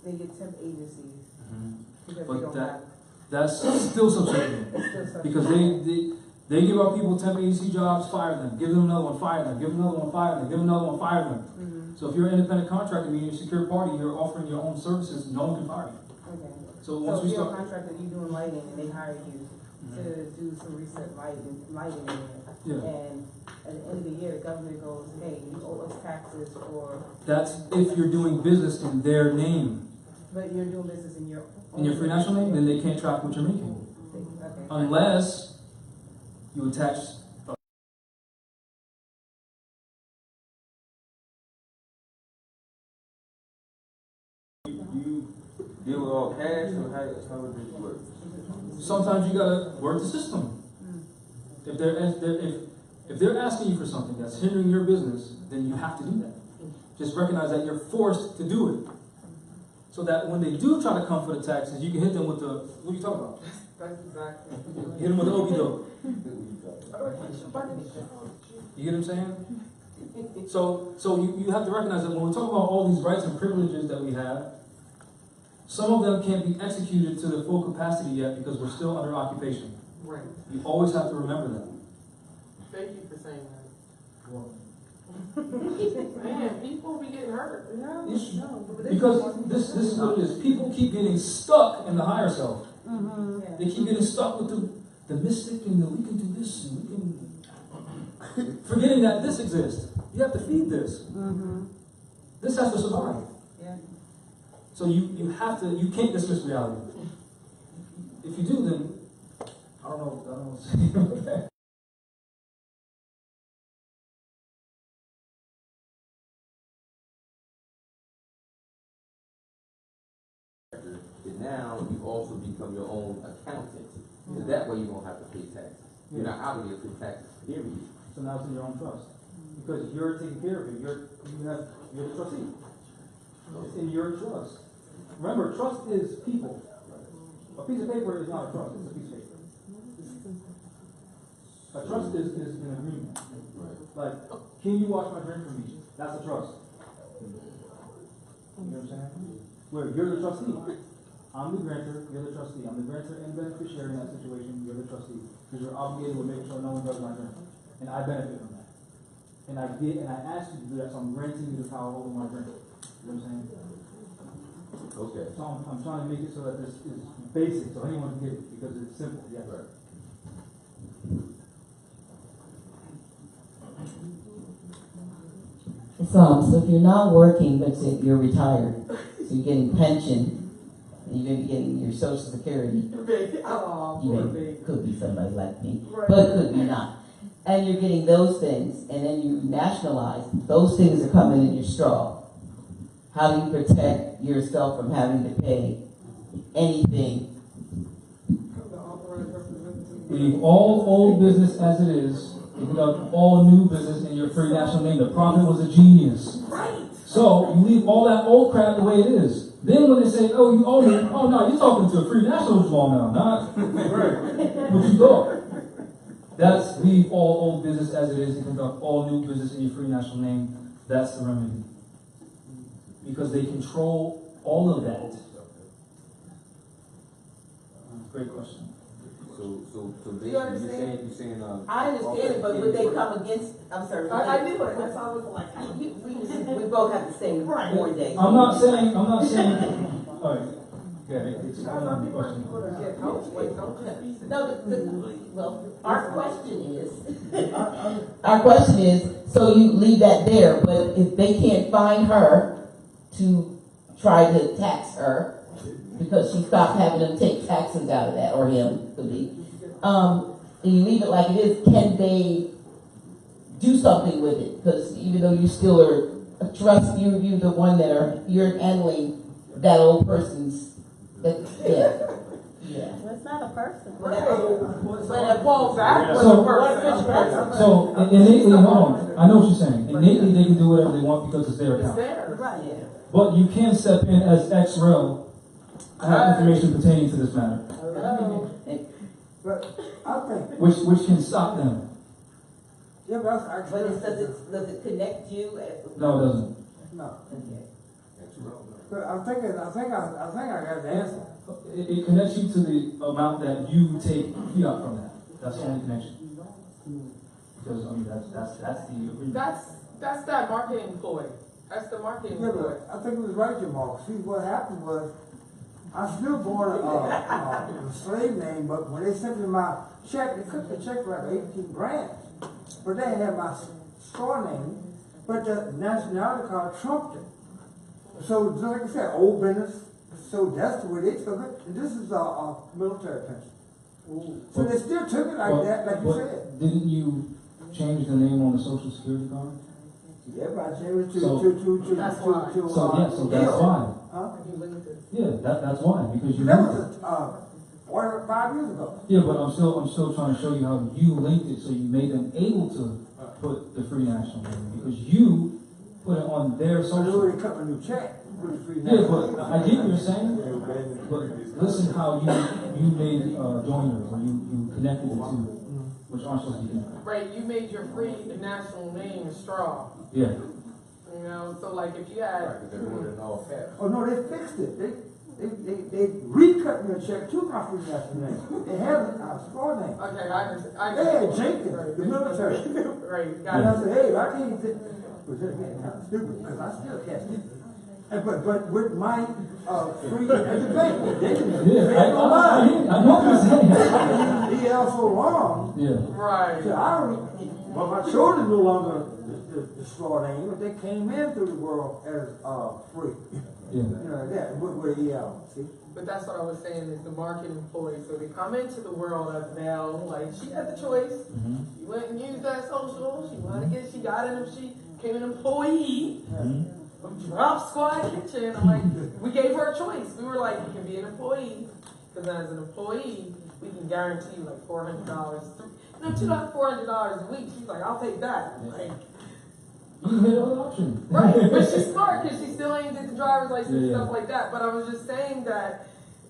they get temp agencies because they don't have. That's still subservient. It's still subservient. Because they give our people temp agency jobs, fire them. Give them another one, fire them. Give them another one, fire them. Give them another one, fire them. So if you're an independent contractor, meaning you're a secure party, you're offering your own services, no one can fire you. Okay. So once if we you're start, a contractor, you're doing lighting, and they hire you to do some recent lighting in it. And at the end of the year, the government goes, hey, you owe us taxes for. that's if you're doing business in their name. But you're doing business in your In your free national name, then they can't track what you're making. Okay. Unless you attach You deal with all cash, or how does this work? sometimes you gotta work the system. If they're asking you for something that's hindering your business, then you have to do that. Just recognize that you're forced to do it. So that when they do try to come for the taxes, you can hit them with the, what are you talking about? That's exactly. Hit them with the okey doke. You get what I'm saying? So you have to recognize that when we're talking about all these rights and privileges that we have, some of them can't be executed to the full capacity yet because we're still under occupation. Right. You always have to remember that. Thank you for saying that. Man, people be getting hurt. Because this is what it is. People keep getting stuck in the higher self. They keep getting stuck with the mystic and we can do this and we can, forgetting that this exists. You have to feed this. This has to survive. Yeah. So you can't dismiss reality. If you do, then I don't know what to say. And now you also become your own accountant. So that way you won't have to pay taxes. You're not obligated to pay taxes, period. So now it's in your own trust. Because you're taking care of it. You're the trustee. It's in your trust. Remember, trust is people. A piece of paper is not a trust, it's a piece of paper. A trust is an agreement. Like, can you wash my drink for me? That's a trust. You know what I'm saying? Where you're the trustee. I'm the grantor, you're the trustee. I'm the grantor and beneficiary in that situation, you're the trustee. Because you're obligated with making sure no one does my drink. And I benefit from that. And I ask you to do that, so I'm granting you the power over my drink. You know what I'm saying? Okay. So I'm trying to make it so that this is basic, so anyone can get it, because it's simple, yes. Right. So if you're not working, but say you're retired, so you're getting pension, and you're going to be getting your Social Security. Could be somebody like me, but could be not. And you're getting those things, and then you nationalize. Those things are coming in your straw. How do you protect yourself from having to pay anything? Leave all old business as it is. You conduct all new business in your free national name. The prophet was a genius. So you leave all that old crap the way it is. Then when they say, oh, you own it, oh no, you're talking to a free nationalist law now, not what you thought. That's leave all old business as it is and conduct all new business in your free national name. That's the remedy. Because they control all of that. Great question. So basically you're saying I understand it, but would they come against? I'm sorry. I knew it. That's all I was like. We both have the same one day. I'm not saying. All right. Okay. Well, our question is, so you leave that there, but if they can't find her to try to tax her, because she stopped having them take taxes out of that, or him, could be, and you leave it like it is, can they do something with it? Because even though you still are a trust, you're the one you're handling that old person's. Well, it's not a person. But it falls back with the person. So innately, hold on. I know what you're saying. Innately, they can do whatever they want because it's their account. It's there. Right. But you can step in as ex-rel I have information pertaining to this matter, But I think, which can stop them. yeah, but I But does it connect you? No, it doesn't. no. Okay. But I think I got the answer. It connects you to the amount that you take fiat from that. That's the only connection. Because I mean that's the agreement. That's that marketing ploy. That's the marketing Yeah, ploy. but I think it was right, Jamal. See, what happened was, I still bore a slave name, but when they sent me my check, they cut the check for like 18 grand. But they had my store name, but the nationality card trumped it. So, just like I said, old business, so that's the way they took it, and this is a military pension. So they still took it like that, like you said. Didn't you change the name on the Social Security card? Yeah, but I changed it So that's why. Huh? Yeah, that's why, because you That linked it. was 5 years ago. Yeah, but I'm still trying to show you how you linked it, so you made them able to put the free national name, because you put it on their So they social. already cut my new check. Yeah, but I get what you're saying, but listen how you made joiners, or you connected the two, which aren't supposed to be connected. Right, you made your free national name straw. Yeah. You know, so like if you had. Oh no, they fixed it. They recut me a check to my free national name. They have a store name. Okay, I They had Jenkins, the military. Right, And I said, hey, I can't fit. But then again, kind of stupid because I still can't fit. But with my free at the bank, they don't mind. I know what you're saying. I used EL so long. Yeah. Right. So I already, but my children no longer the store name, but they came in through the world as free. Yeah. You know, that with EL. See? But that's what I was saying is the marketing ploy. So they come into the world of now, like she had the choice. She went and used that social. She wanted to get, she got in, she became an employee. Drop Squad Kitchen. I'm like, we gave her a choice. We were like, you can be an employee, because as an employee, we can guarantee you like $400. No, $400 a week. She's like, I'll take that. Like, you made another option. right, but she's smart because she still ain't get the driver's license and stuff like that. But I was just saying that.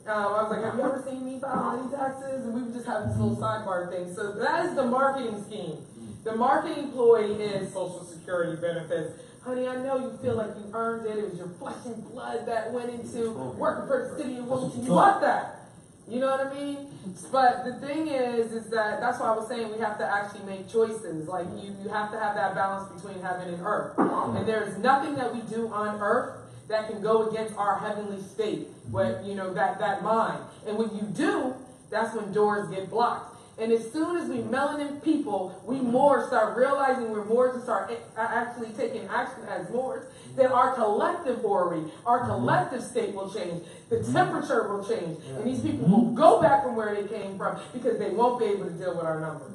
I was like, have you ever seen me file any taxes? And we were just having this little sidebar thing. So that is the marketing scheme. The marketing ploy is Social Security benefits. Honey, I know you feel like you earned it. It was your flesh and blood that went into working for the city of Wilmington. You want that. You know what I mean? But the thing is that that's why I was saying we have to actually make choices. Like you have to have that balance between heaven and earth. And there is nothing that we do on earth that can go against our heavenly state, what you know, that mind. And when you do, that's when doors get blocked. And as soon as we melanin people, we more start realizing we're more to start actually taking action as more, then our collective worry, our collective state will change. The temperature will change. And these people will go back from where they came from because they won't be able to deal with our numbers.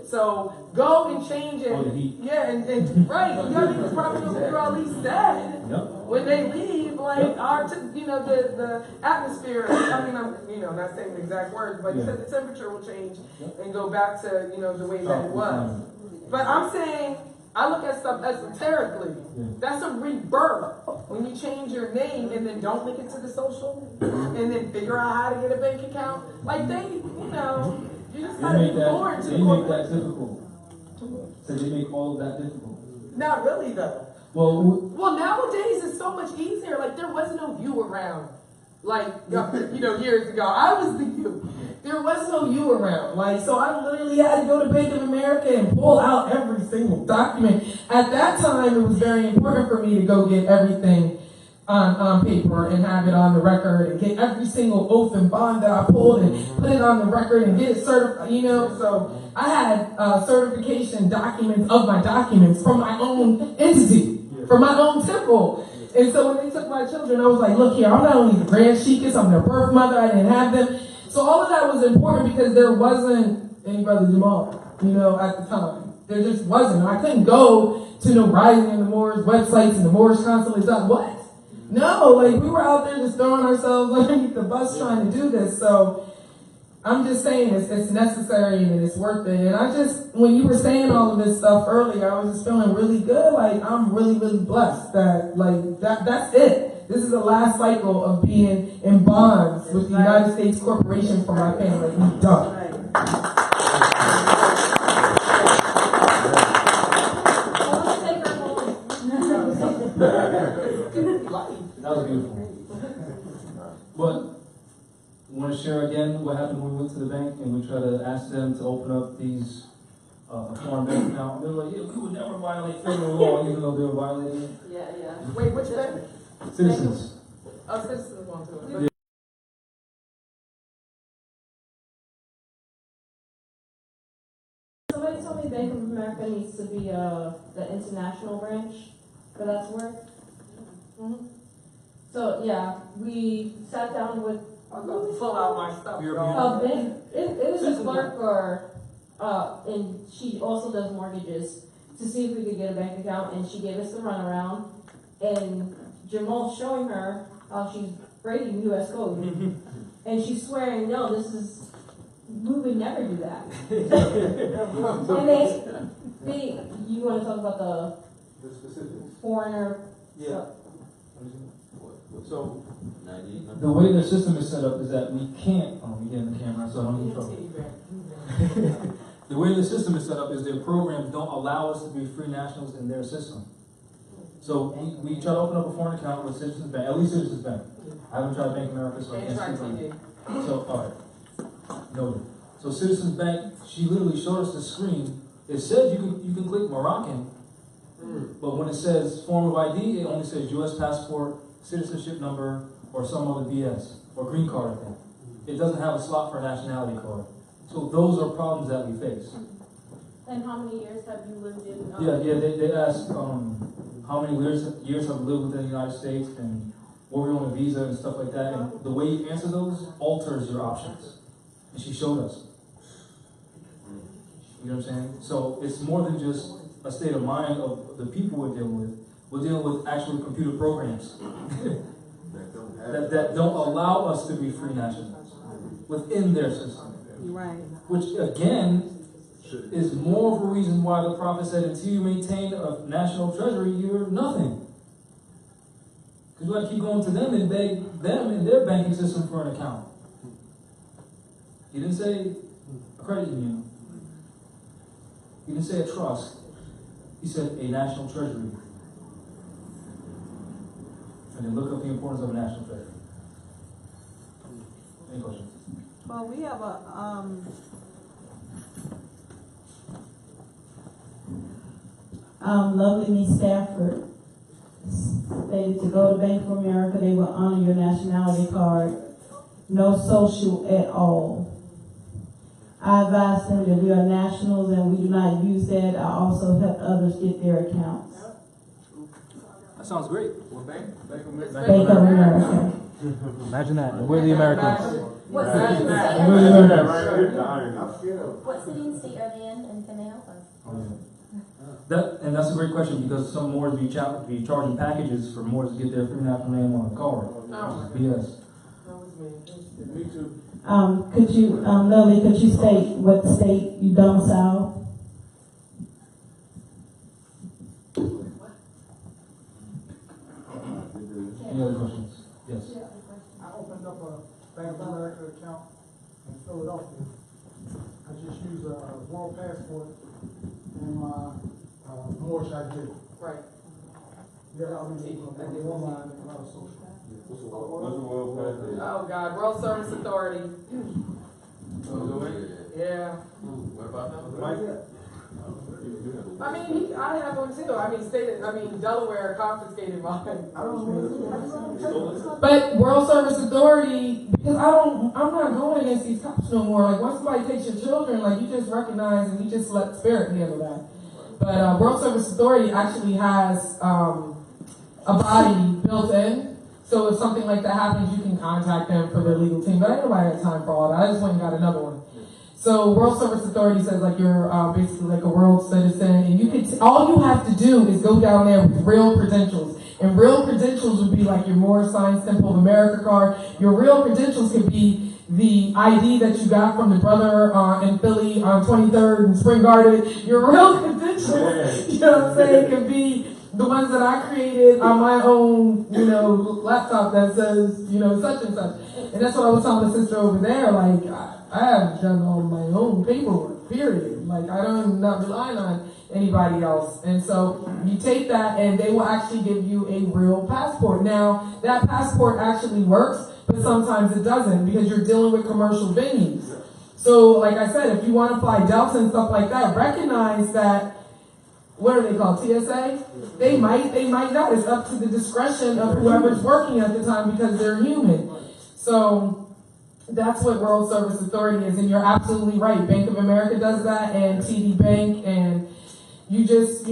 So go and change it. Yeah, and right. You gotta be probably what you at least said when they leave, like our the atmosphere, I mean I'm not saying the exact words, but you said the temperature will change and go back to the way that it was. But I'm saying I look at stuff esoterically. That's a rebirth. When you change your name and then don't link it to the social and then figure out how to get a bank account. Like you just gotta be born to the make that difficult. So they make all of that difficult. Not really though. Well, nowadays it's so much easier. Like there was no you around. Like years ago, I was the you. There was no you around. Like so, I literally had to go to Bank of America and pull out every single document. At that time, it was very important for me to go get everything on paper and have it on the record and get every single oath and bond that I pulled and put it on the record and get it certified, so I had certification documents of my documents from my own entity, from my own temple. And so when they took my children, I was like, look here, I'm not only the grand sheikess, I'm their birth mother, I didn't have them. So all of that was important because there wasn't any Brother Jahmal, at the time. There just wasn't. I couldn't go to no Rising in the Moors websites and the Moorish consulates. What? No, we were out there just throwing ourselves underneath the bus trying to do this. So I'm just saying it's necessary and it's worth it. And when you were saying all of this stuff earlier, I was just feeling really good. I'm really, really blessed that that's it. This is the last cycle of being in bonds with the United States Corporation for my family. We done. That was beautiful. But want to share again what happened when we went to the bank and we tried to ask them to open up these a foreign bank account. They were like, yeah, we would never violate federal law, even though they were violating it. Yeah. Wait, which bank? Citizens. Oh, Citizens want to. Somebody told me Bank of America needs to be the international branch for that to work. Mm-hmm. So yeah, we sat down with. I'm going to pull out my stuff. It was a clerk and she also does mortgages to see if we could get a bank account, and she gave us the runaround. And Jahmal's showing her how she's breaking U.S. code, and she's swearing, no, we would never do that. And you want to talk about The specifics. foreigner? Yeah. So, the way the system is set up is that we can't, we get in the camera, so I don't get in trouble. The way the system is set up is their programs don't allow us to be free nationals in their system. So we try to open up a foreign account with Citizens Bank, at least Citizens Bank. I haven't tried Bank of America, so I can't speak on it. So, all right. Noted. So Citizens Bank, she literally showed us the screen. It says you can click Moroccan, but when it says form of ID, it only says U.S. passport, citizenship number, or some other BS, or green card, I think. It doesn't have a slot for a nationality card. So those are problems that we face. And how many years have you lived in? They asked how many years have you lived within the United States and were we on a visa and stuff like that. And the way you answer those alters your options. And she showed us. You know what I'm saying? So it's more than just a state of mind of the people we're dealing with. We're dealing with actual computer programs that don't allow us to be free nationals within their system. Right. Which again is more of a reason why the prophet said, until you maintain a national treasury, you're nothing. Because you got to keep going to them and beg them in their banking system for an account. He didn't say a credit union. He didn't say a trust. He said a national treasury. And then look up the importance of a national treasury. Any questions? Well, we have a lovely Miss Stafford stated to go to Bank of America, they will honor your nationality card. No social at all. I advise them that we are nationals and we do not use that. I also help others get their accounts. That sounds great. What bank? Bank of America. Imagine that. And we're the Americans. What We're city the and Americans. state are they in, and can they help us? That's a great question, because some Moors be charging packages for Moors to get their free national name on a card. BS. Me too. Could you, Lily, could you state what state you domicile? Any other questions? Yes. I opened up a Bank of America account in Philadelphia. I just used a world passport and my Moorish ID. Right. Yeah, I mean, online and a lot of social. What's the world passport? Oh God, World Service Authority. Yeah. What about that? I mean, I have one too. Delaware confiscated mine. But World Service Authority, because I'm not going against these cops no more. Like, once somebody takes your children, like, you just recognize and you just let spirit handle that. But World Service Authority actually has a body built in. So if something like that happens, you can contact them for their legal team. But I ain't nobody got time for all that. I just went and got another one. So World Service Authority says like you're basically like a world citizen, and you can all you have to do is go down there with real credentials. And real credentials would be like your Moorish Sign Symbol of America card. Your real credentials could be the ID that you got from the brother in Philly on 23rd and Spring Garden. Your real credentials, you know what I'm saying, could be the ones that I created on my own, laptop that says, such and such. And that's what I was telling the sister over there, like, I have done all my own paperwork, period. Like, I'm not relying on anybody else. And so you take that and they will actually give you a real passport. Now, that passport actually works, but sometimes it doesn't because you're dealing with commercial venues. So, like I said, if you want to fly Delta and stuff like that, recognize that, what are they called, TSA? They might not. It's up to the discretion of whoever's working at the time because they're human. So that's what World Service Authority is, and you're absolutely right. Bank of America does that, and TD Bank, and you just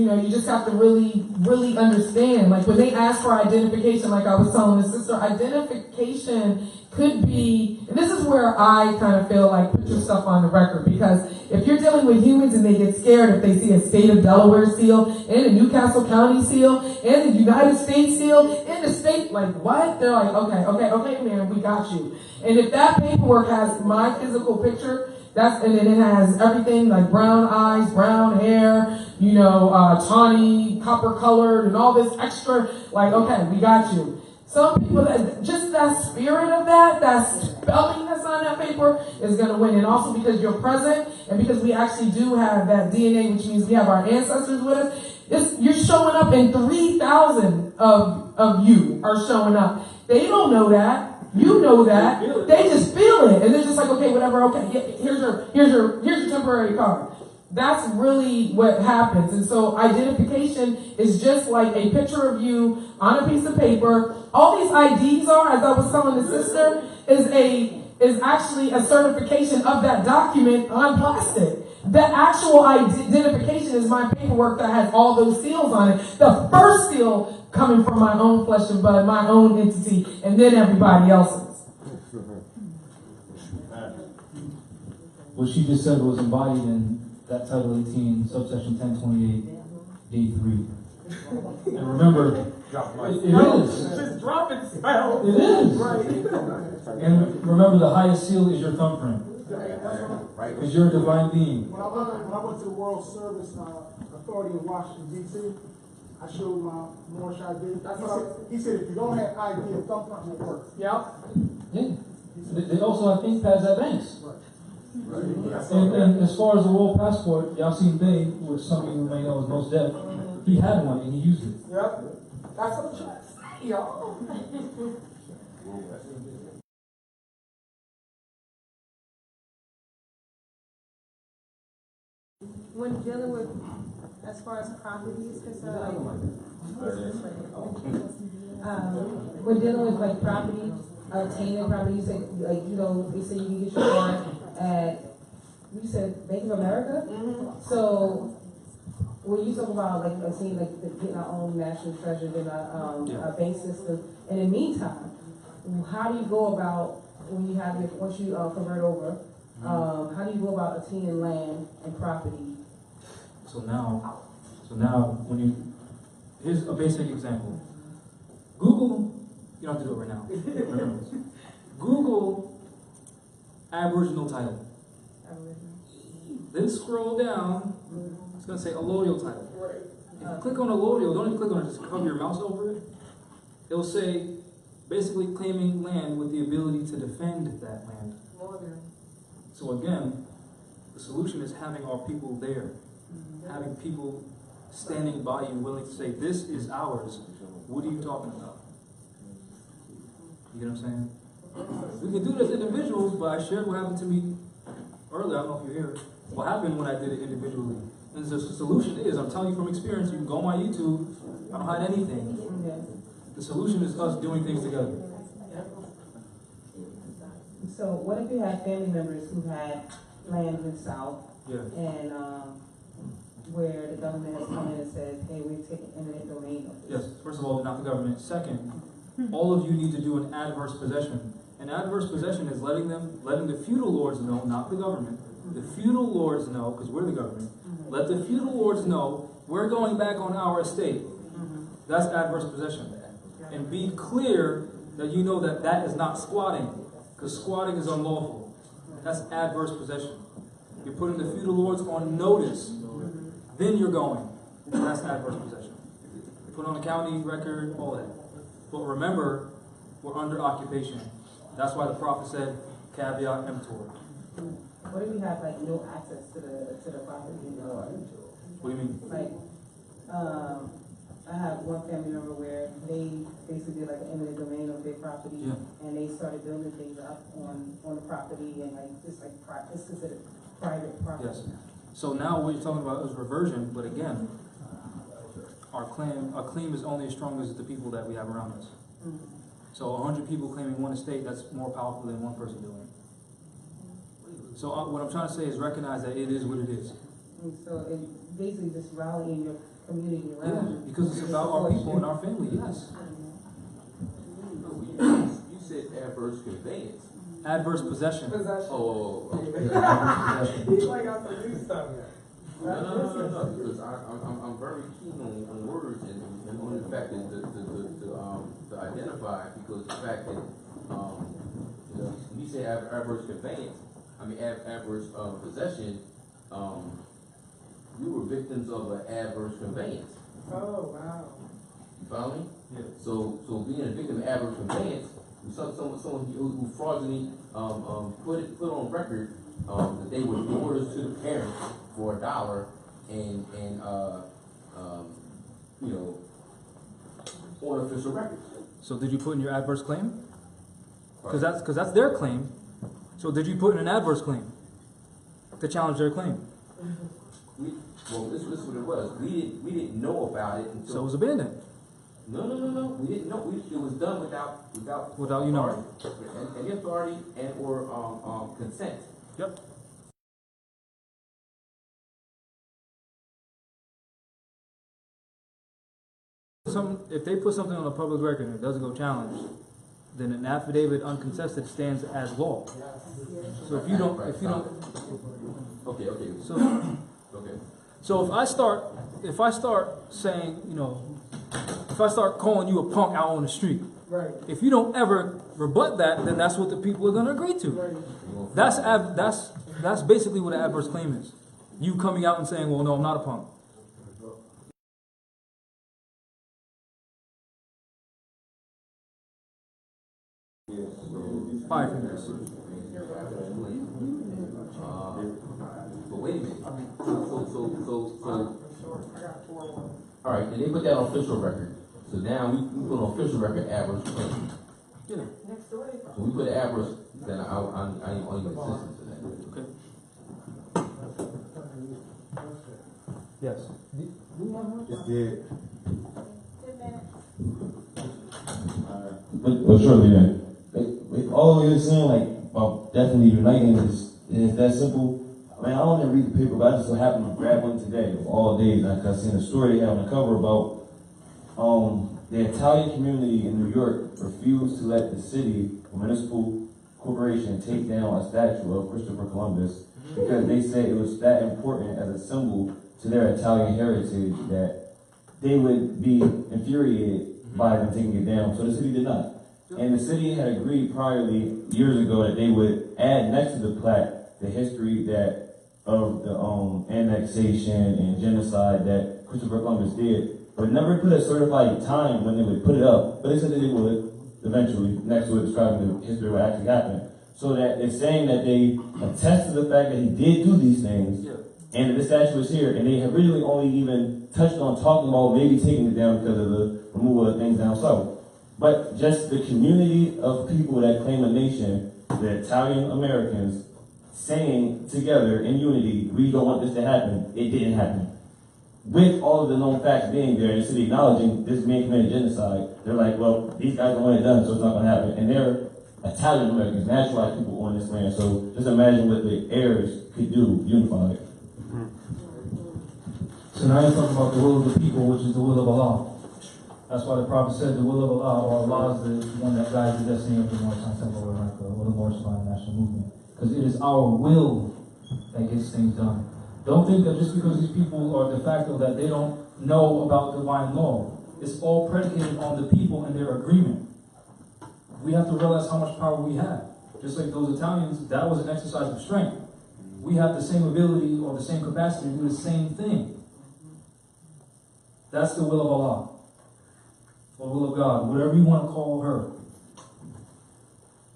have to really, really understand. Like when they ask for identification, like I was telling the sister, identification could be, and this is where I kind of feel like put your stuff on the record, because if you're dealing with humans and they get scared if they see a state of Delaware seal and a Newcastle County seal and a United States seal and the state, like what? They're like, okay, man, we got you. And if that paperwork has my physical picture, and then it has everything like brown eyes, brown hair, tawny, copper colored, and all this extra, like, okay, we got you. Some people, just that spirit of that spelling that's on that paper is going to win. And also because you're present and because we actually do have that DNA, which means we have our ancestors with us, you're showing up and 3,000 of you are showing up. They don't know that. You know that. They just feel it. And they're just like, okay, whatever, okay, here's your temporary card. That's really what happens. And so identification is just like a picture of you on a piece of paper. All these IDs are, as I was telling the sister, is actually a certification of that document on plastic. The actual identification is my paperwork that has all those seals on it. The first seal coming from my own flesh and blood, my own entity, and then everybody else's. What she just said was embodied in that Title 18, subsection 1028, D3. And remember, it is. Just drop it, spell. It is. Right. And remember, the highest seal is your thumbprint. Is your divine being. When I went to the World Service Authority in Washington, D.C., I showed my Moorish ID. He said, if you don't have ID, a thumbprint won't work. Yeah. They also have ink pads at banks. And as far as the world passport, Yasin Bey, which some of you may know is most deaf, he had one and he used it. Yep. That's what I'm trying to say, y'all. When dealing with, as far as property is concerned, when dealing with like property, obtaining property, you say like they say you can get your card at, you said Bank of America. So when you talk about like getting our own national treasure, then our bank system, in the meantime, how do you go about when you have once you convert over? How do you go about obtaining land and property? So now here's a basic example. Google, you don't have to do it right now. Remember this. Google Aboriginal title. Then scroll down, it's going to say allodial title. If you click on allodial, don't even click on it, just hover your mouse over it. It'll say, basically claiming land with the ability to defend that land. So again, the solution is having our people there. Having people standing by you willing to say, this is ours. What are you talking about? You get what I'm saying? We can do this as individuals, but I shared what happened to me earlier. I don't know if you're here. What happened when I did it individually. And the solution is, I'm telling you from experience, you can go on my YouTube, I don't hide anything. The solution is us doing things together. So what if you have family members who had land in the South and where the government has come in and said, hey, we've taken eminent domain of this? Yes, first of all, not the government. Second, all of you need to do an adverse possession. An adverse possession is letting the feudal lords know, not the government. The feudal lords know, because we're the government. Let the feudal lords know we're going back on our estate. That's adverse possession. And be clear that you know that that is not squatting, because squatting is unlawful. That's adverse possession. You're putting the feudal lords on notice. Then you're going. That's adverse possession. You're put on a county record, all that. But remember, we're under occupation. That's why the prophet said, caveat emptor. What if we have like no access to the property anymore? What do you mean? Like, I have one family member where they basically did like an eminent domain of their property, and they started building things up on the property, and like it's considered private property. Yes. So now what you're talking about is reversion, but again, our claim is only as strong as the people that we have around us. So 100 people claiming one estate, that's more powerful than one person doing it. So what I'm trying to say is recognize that it is what it is. And so it basically just rallying your community around. Yeah, because it's about our people and our family, yes. You said adverse conveyance. Adverse possession. Oh, okay. He's like out the new stuff here. No, because I'm very keen on words and on the fact that to identify, because the fact that when you say adverse conveyance, I mean adverse possession, we were victims of an adverse conveyance. Oh, wow. You follow me? Yeah. So being a victim of adverse conveyance, someone who fraudulently put on record that they would give orders to the parents for $1 and on official records. So did you put in your adverse claim? Because that's their claim. So did you put in an adverse claim to challenge their claim? This is what it was. We didn't know about it until. So it was abandoned. No. We didn't know. It was done without you knowing. And authority and or consent. Yep. If they put something on a public record and it doesn't go challenged, then an affidavit uncontested stands as law. So if you don't. Okay. So if I start saying, if I start calling you a punk out on the street, Right. if you don't ever rebut that, then that's what the people are going to agree to. Right. That's basically what an adverse claim is. You coming out and saying, well, no, I'm not a punk. Five fingers. But wait a minute. So. All right, and they put that on official record. So now we put on official record adverse claim. Yeah. So we put adverse. Then I ain't only consistent to that. Okay. Yes. It's dead. But shortly then, all you're saying, like, about definitely uniting is that simple. I mean, I don't even read the paper, but I just so happened to grab one today of all days. Like I seen a story they had on the cover about the Italian community in New York refused to let the city or municipal corporation take down a statue of Christopher Columbus because they said it was that important as a symbol to their Italian heritage that they would be infuriated by them taking it down. So the city did not. And the city had agreed priorly years ago that they would add next to the plaque the history of the annexation and genocide that Christopher Columbus did, but never put a certified time when they would put it up. But they said that they would eventually next to it describing the history of what actually happened. So that it's saying that they attest to the fact that he did do these things, and that the statue is here, and they have really only even touched on talking about maybe taking it down because of the removal of things down south. But just the community of people that claim a nation, the Italian Americans, saying together in unity, we don't want this to happen, it didn't happen. With all of the known facts being there and the city acknowledging this man committed genocide, they're like, well, these guys don't want it done, so it's not going to happen. And they're Italian Americans, naturalized people on this land. So just imagine what the heirs could do unified. So now you're talking about the will of the people, which is the will of Allah. That's why the prophet said the will of Allah, or Allah is the one that guides the destiny of the Morris Temple of America, or the Morris National Movement. Because it is our will that gets things done. Don't think that just because these people are de facto that they don't know about divine law. It's all predicated on the people and their agreement. We have to realize how much power we have. Just like those Italians, that was an exercise of strength. We have the same ability or the same capacity to do the same thing. That's the will of Allah. or the will of God, whatever you want to call her,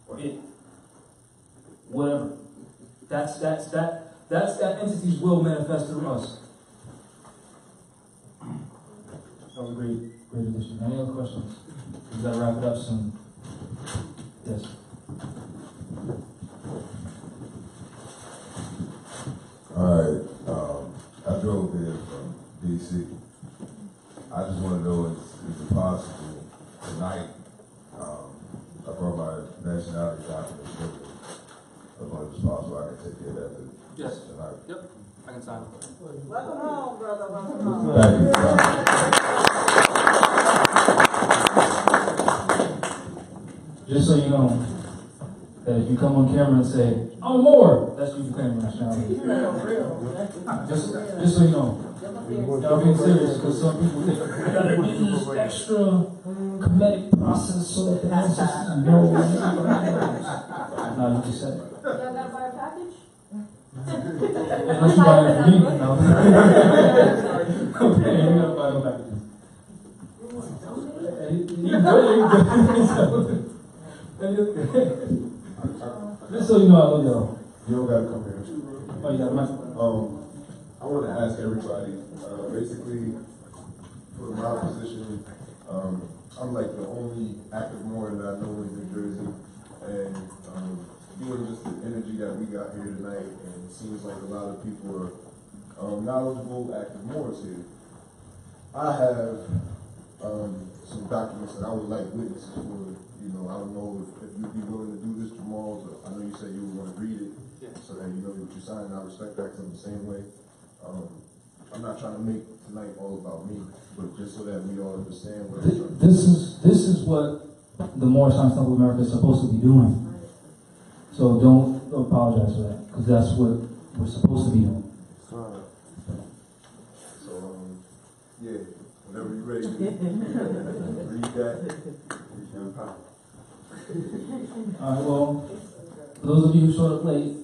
or it, whatever. That's that entity's will manifest through us. That was a great addition. Any other questions? We gotta wrap it up soon. Yes. All right. I drove here from DC. I just want to know is it possible tonight? I brought my nationality documents with me. As long as it's possible, I can take care of that. Yes. Tonight. Yep. I can sign it. Welcome home, brother, welcome home. Thank you. Just so you know, that if you come on camera and say, I'm more, that's you claiming nationality. Just so you know. Y'all being serious, because some people think, I gotta use extra comedic process so that the ancestors know. No, you just said it. Y'all gotta buy a package? Unless you buy it for me, no. Okay, you gotta buy no package. Just so you know, I love y'all. You don't gotta come here. Oh, you got a mic? I want to ask everybody, basically, for my position, I'm like the only active Mormon that I know in New Jersey, and given just the energy that we got here tonight, and it seems like a lot of people are knowledgeable, active Mormons here. I have some documents that I would like witnesses for. You know, I don't know if you'd be willing to do this, Jamal. I know you said you would want to read it, so that you know what you're signing. I respect that in the same way. I'm not trying to make tonight all about me, but just so that we all understand what I'm trying to do. This is what the Moorish Science Temple of America is supposed to be doing. So don't apologize for that, because that's what we're supposed to be doing. So, yeah, whenever you're ready to read that, it's your power. Alright, well, for those of you who showed up late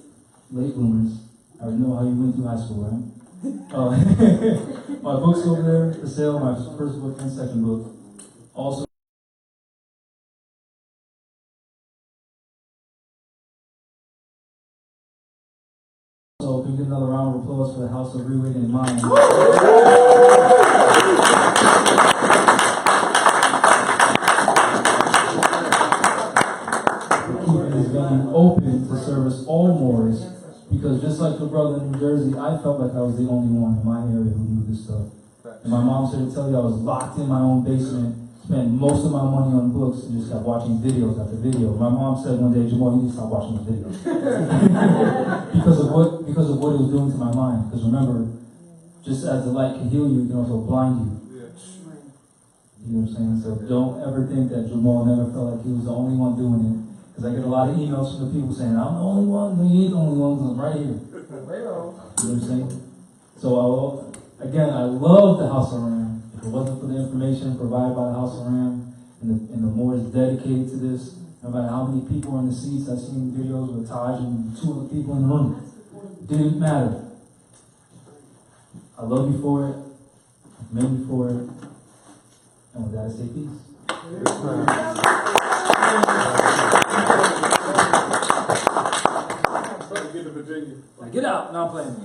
bloomers, I already know how you went through high school, right? My book's over there for sale, my first book and second book. Also, so can we get another round of applause for the House of Reawakening Mind? Keeping this vein open to service all Moors, because just like your brother in New Jersey, I felt like I was the only one in my area who knew this stuff. And my mom said to tell you I was locked in my own basement, spent most of my money on books, and just kept watching videos after video. My mom said one day, Jamal, you need to stop watching the videos. because of what it was doing to my mind. Because remember, just as the light can heal you, it can also blind you. You know what I'm saying? So don't ever think that Jamal never felt like he was the only one doing it. Because I get a lot of emails from the people saying, I'm the only one. No, you ain't the only one, because I'm right here. You know what I'm saying? So, again, I love the House of Ram. If it wasn't for the information provided by the House of Ram, and the Moors dedicated to this, no matter how many people are in the seats, I've seen videos with Taj and 2 other people in the room. Didn't matter. I love you for it. I commend you for it. And with that, I say peace. Get to Virginia. Now get out. Now I'm playing.